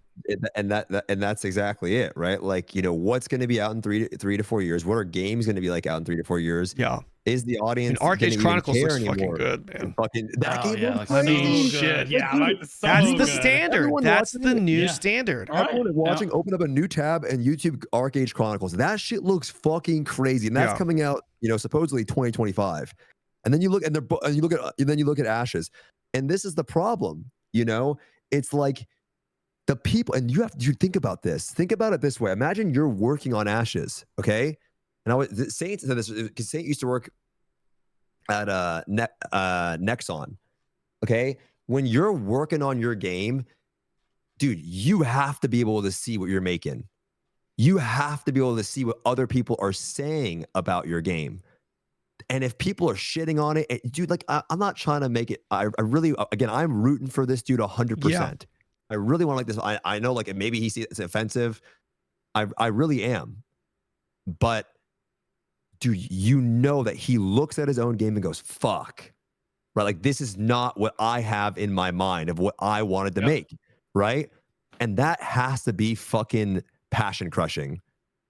And that's exactly it, right? Like, you know, what's going to be out in 3 to 4 years? What are games going to be like out in 3 to 4 years? Yeah. Is the audience Arcade Chronicles looks fucking good, man. That game looks I mean, shit. Yeah, that's the standard. That's the new standard. Everyone watching, open up a new tab and YouTube Arcade Chronicles. That shit looks fucking crazy, and that's coming out, you know, supposedly 2025. And then you look at Ashes, and this is the problem. You know, it's like the people, and you think about this. Think about it this way. Imagine you're working on Ashes, okay? And Saint said this because Saint used to work at Nexon, okay? When you're working on your game, dude, you have to be able to see what you're making. You have to be able to see what other people are saying about your game. And if people are shitting on it, dude, like I'm not trying to make it. I really, again, I'm rooting for this dude 100%. Yeah. I really want to like this. I know like maybe he sees it's offensive. I really am. But dude, you know that he looks at his own game and goes, fuck. Right? Like this is not what I have in my mind of what I wanted to make. Right? And that has to be fucking passion crushing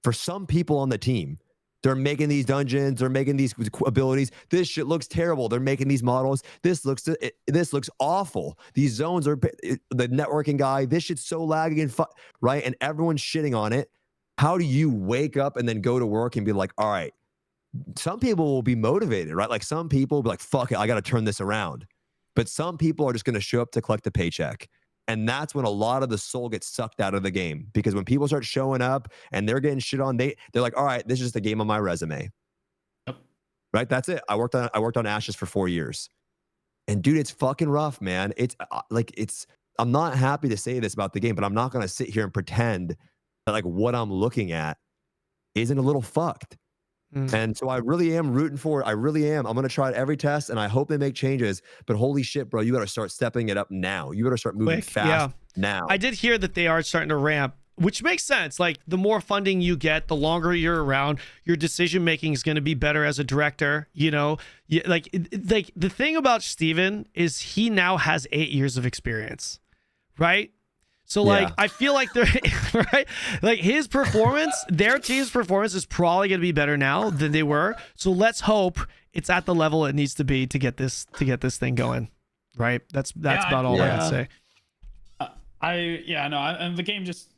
for some people on the team. They're making these dungeons. They're making these abilities. This shit looks terrible. They're making these models. This looks awful. These zones are the networking guy. This shit's so laggy and right. And everyone's shitting on it. How do you wake up and then go to work and be like, all right? Some people will be motivated, right? Like some people will be like, fuck it, I got to turn this around. But some people are just going to show up to collect a paycheck. And that's when a lot of the soul gets sucked out of the game. Because when people start showing up and they're getting shit on, they're like, all right, this is just a game on my resume. Yep. Right? That's it. I worked on Ashes for 4 years. And dude, it's fucking rough, man. I'm not happy to say this about the game, but I'm not going to sit here and pretend that like what I'm looking at isn't a little fucked. And so I really am rooting for it. I really am. I'm going to try it every test, and I hope they make changes. But holy shit, bro, you got to start stepping it up now. You got to start moving fast now. I did hear that they are starting to ramp, which makes sense. Like the more funding you get, the longer you're around, your decision making is going to be better as a director. You know, like the thing about Steven is he now has 8 years of experience, right? So like, I feel like they're right. Like his performance, their team's performance is probably going to be better now than they were. So let's hope it's at the level it needs to be to get this thing going. Right. That's about all I can say. And the game just,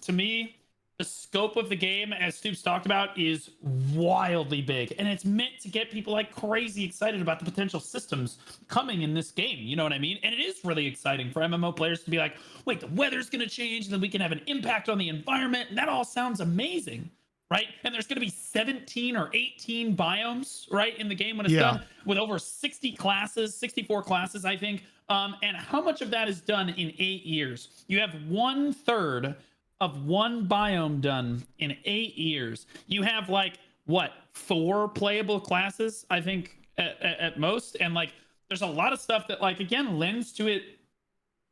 to me, the scope of the game, as Stoopzz talked about, is wildly big, and it's meant to get people like crazy excited about the potential systems coming in this game. You know what I mean? And it is really exciting for MMO players to be like, wait, the weather's going to change, and then we can have an impact on the environment, and that all sounds amazing, right? And there's going to be 17 or 18 biomes, right, in the game when it's done, with over 60 classes, 64 classes, I think. And how much of that is done in 8 years? You have 1/3 of one biome done in 8 years. You have like what, 4 playable classes, I think, at most. And like there's a lot of stuff that, like, again, lends to it.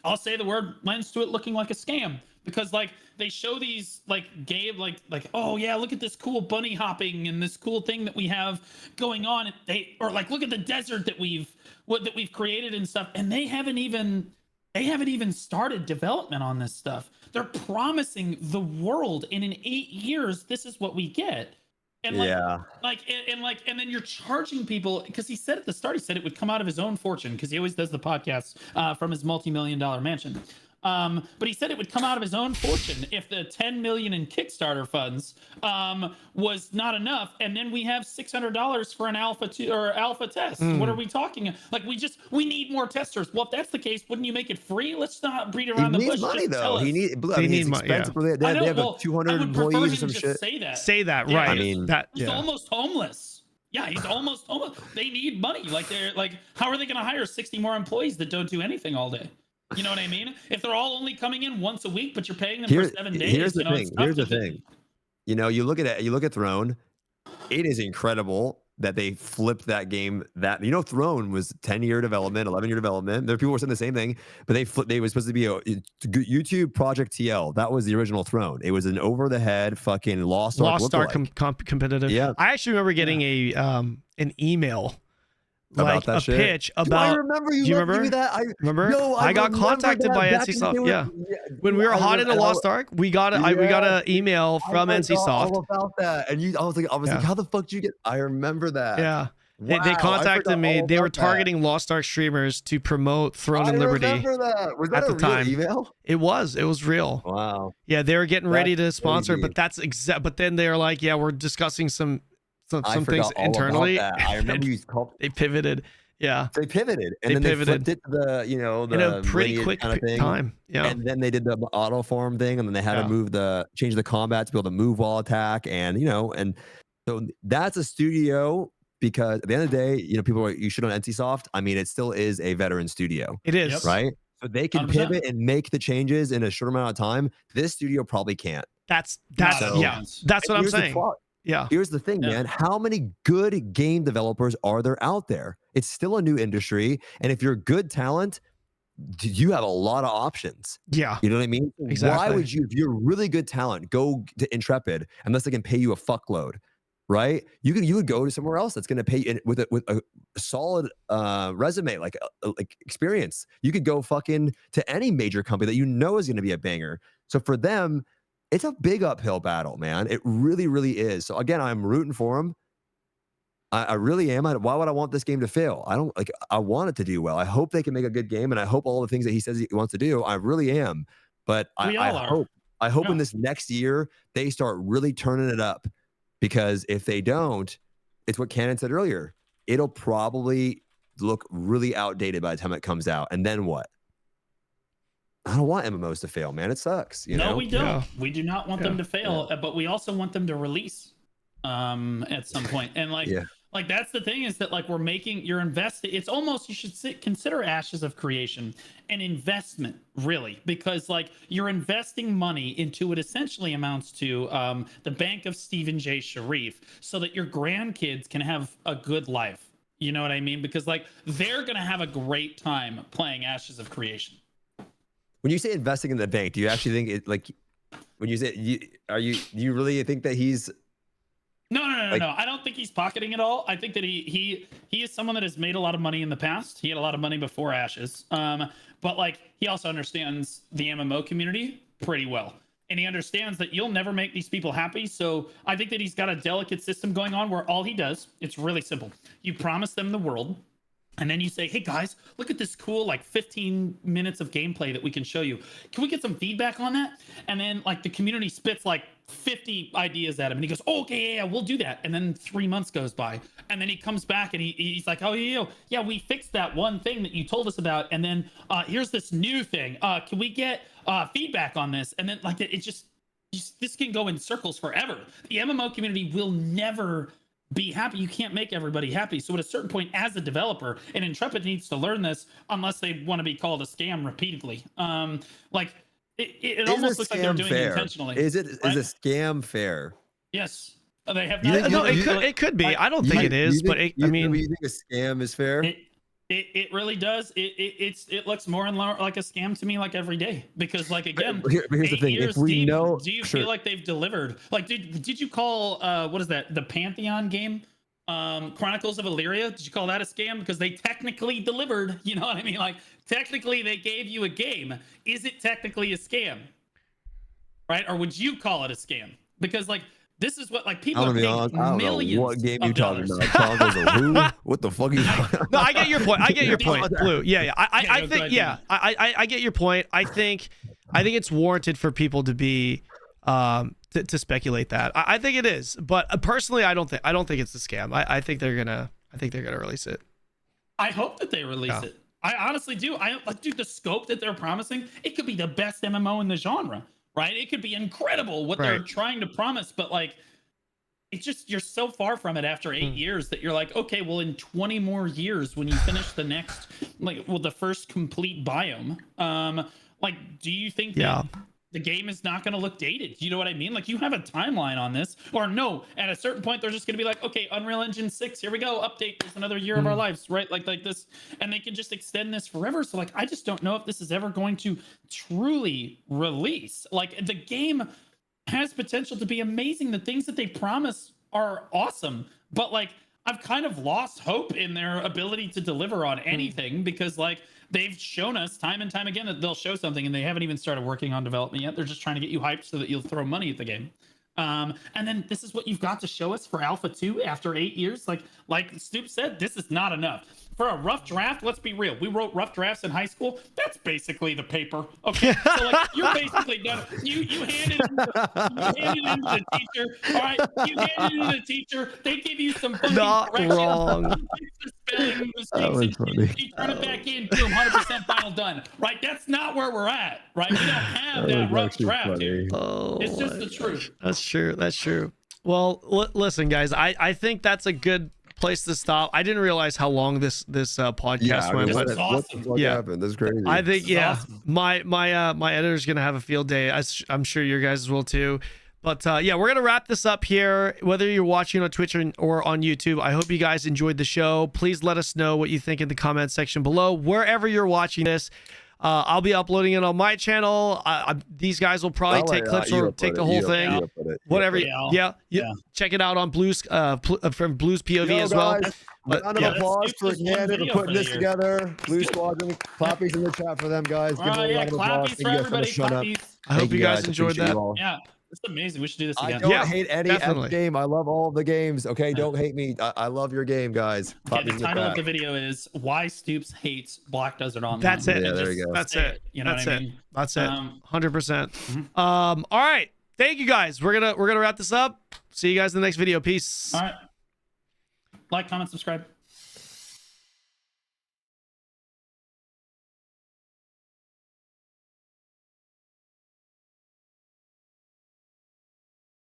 I'll say the word, lends to it looking like a scam, because like they show these like game like oh yeah, look at this cool bunny hopping and this cool thing that we have going on. Or like, look at the desert that we've created and stuff, and they haven't even started development on this stuff. They're promising the world, and in 8 years, this is what we get. And and then you're charging people, because he said at the start, he said it would come out of his own fortune, because he always does the podcasts from his multi-million-dollar mansion. But he said it would come out of his own fortune if the 10 million in Kickstarter funds was not enough, and then we have $600 for an alpha test. What are we talking? Like, we need more testers. Well, if that's the case, wouldn't you make it free? Let's not beat around the bush. He needs money, though. They need money. Yeah. They have 200 employees or some shit. Say that, right? I mean, he's almost homeless. Yeah, he's almost homeless. They need money. Like, they're like, how are they going to hire 60 more employees that don't do anything all day? You know what I mean? If they're all only coming in once a week, but you're paying them for 7 days. Here's the thing. Here's the thing. You know, you look at it. You look at Throne. It is incredible that they flipped that game. That, you know, Throne was 10-year development, 11-year development. There, people were saying the same thing, but they flipped. They was supposed to be a YouTube Project TL. That was the original Throne. It was an over-the-head fucking Lost Ark competitive. Yeah, I actually remember getting an email. Like a shit? pitch about. I remember you. Do you remember that? I got contacted by NCSoft. Yeah, when we were hot in the Lost Ark, we got an email from NCSoft all about that. And I was like, how the fuck did you get? I remember that. Yeah. Wow, they contacted me. They were targeting Lost Ark streamers to promote Throne and Liberty. I remember that. Was that at the time? Email? It was real. Wow. Yeah, they were getting ready to sponsor it, but but then they were like, yeah, we're discussing some things internally. I remember you called. They pivoted. Yeah, they pivoted, and then they flipped it to the in a pretty quick kind of time. Yeah, and then they did the auto farm thing, and then they had to change the combat to be able to move while attack, and and so that's a studio, because at the end of the day, people are, you should on NCSoft. I mean, it still is a veteran studio. It is, right? So they can 100%. Pivot and make the changes in a short amount of time. This studio probably can't. That's what I'm saying. Yeah. Here's the thing, man. How many good game developers are there out there? It's still a new industry. And if you're good talent, you have a lot of options. Yeah. You know what I mean? Exactly. Why would you, if you're really good talent, go to Intrepid unless they can pay you a fuckload, right? You would go to somewhere else that's going to pay you with a solid resume, like experience. You could go fucking to any major company that is going to be a banger. So for them, it's a big uphill battle, man. It really, really is. So again, I'm rooting for him. I really am. Why would I want this game to fail? I want it to do well. I hope they can make a good game, and I hope all the things that he says he wants to do. I really am. But I hope in this next year they start really turning it up, because if they don't, it's what Kanon said earlier. It'll probably look really outdated by the time it comes out. And then what? I don't want MMOs to fail, man. It sucks. No, we don't. Yeah. We do not want them to fail, but we also want them to release at some point. And like that's the thing, is that like you're investing. It's almost, you should consider Ashes of Creation an investment, really, because like you're investing money into what essentially amounts to the bank of Stephen J. Sharif, so that your grandkids can have a good life. You know what I mean? Because like they're gonna have a great time playing Ashes of Creation. When you say investing in the bank, do you actually think it, like, when you say, do you really think that he's? No. I don't think he's pocketing it all. I think that he is someone that has made a lot of money in the past. He had a lot of money before Ashes. But like he also understands the MMO community pretty well. And he understands that you'll never make these people happy. So I think that he's got a delicate system going on where all he does, it's really simple. You promise them the world. And then you say, hey guys, look at this cool like 15 minutes of gameplay that we can show you. Can we get some feedback on that? And then like the community spits like 50 ideas at him and he goes, oh, okay, yeah, we'll do that. And then 3 months goes by and then he comes back and he's like, oh, yeah, we fixed that one thing that you told us about. And then here's this new thing. Can we get feedback on this? And then like it just this can go in circles forever. The MMO community will never be happy. You can't make everybody happy. So at a certain point, as a developer, and Intrepid needs to learn this, unless they want to be called a scam repeatedly. Like it almost looks like they're doing it intentionally. Is a scam fair? Yes, they have. No, it could be. I don't think it is, but I mean, you think a scam is fair? It really does. It looks more and more like a scam to me, like every day, because like again, here's the thing: if we deep, know, do you feel like they've delivered? Like, did you call what is that? The Pantheon game, Chronicles of Illyria? Did you call that a scam? Because they technically delivered. You know what I mean? Like technically they gave you a game. Is it technically a scam? Right? Or would you call it a scam? Because like. This is what like people are paying millions. What game you talking about? What the fuck are you talking about? No, I get your point. I get your point, Blue. Yeah. I think I get your point. I think it's warranted for people to be to speculate that. I think it is, but personally, I don't think it's a scam. I think they're gonna release it. I hope that they release it. I honestly do. Dude, the scope that they're promising, it could be the best MMO in the genre. Right? It could be incredible what they're trying to promise, but like, it's just, you're so far from it after 8 years that you're like, okay, well, in 20 more years, when you finish the next, the first complete biome, like, do you think that the game is not going to look dated? You know what I mean? Like, you have a timeline on this, or no, at a certain point, they're just going to be like, okay, Unreal Engine 6, here we go, update, there's another year of our lives, right? Like this, and they can just extend this forever. So like, I just don't know if this is ever going to truly release. Like, the game has potential to be amazing. The things that they promise are awesome, but like, I've kind of lost hope in their ability to deliver on anything because like, they've shown us time and time again that they'll show something and they haven't even started working on development yet. They're just trying to get you hyped so that you'll throw money at the game. And then this is what you've got to show us for Alpha 2 after 8 years. Like Stoopzz said, this is not enough. For a rough draft, let's be real. We wrote rough drafts in high school. That's basically the paper. Okay, so like you're basically done. You handed it in to the teacher. All right, you handed it to the teacher. They give you some fucking corrections. Wrong. Spelling mistakes. You turn it back in, boom, 100% final done. Right? That's not where we're at. Right? We don't have that rough draft here. Oh, it's just the truth. That's true. Well, listen, guys. I think that's a good place to stop. I didn't realize how long this podcast went. This is awesome. What happened? That's crazy. I think awesome. my editor's gonna have a field day. I'm sure your guys will too. But we're gonna wrap this up here. Whether you're watching on Twitch or on YouTube, I hope you guys enjoyed the show. Please let us know what you think in the comment section below. Wherever you're watching this, I'll be uploading it on my channel. These guys will probably take clips or take the whole thing. Whatever. Yeah. Check it out on Blue's from Blue's POV as well. Round of applause for Kanon for putting this together. BlueSquadron, clappies in the chat for them, guys. Give them a round of applause. Clappies for everybody. Clappies. I hope you guys enjoyed that. Yeah. It's amazing. We should do this again. I don't hate any game. I love all the games. Okay, don't hate me. I love your game, guys. Okay, the title of the video is "Why Stoopzz Hates Black Desert Online." That's it. Yeah, there you go. That's it. You know what I mean? That's it. 100%. All right. Thank you guys. We're gonna wrap this up. See you guys in the next video. Peace. All right. Like, comment, subscribe.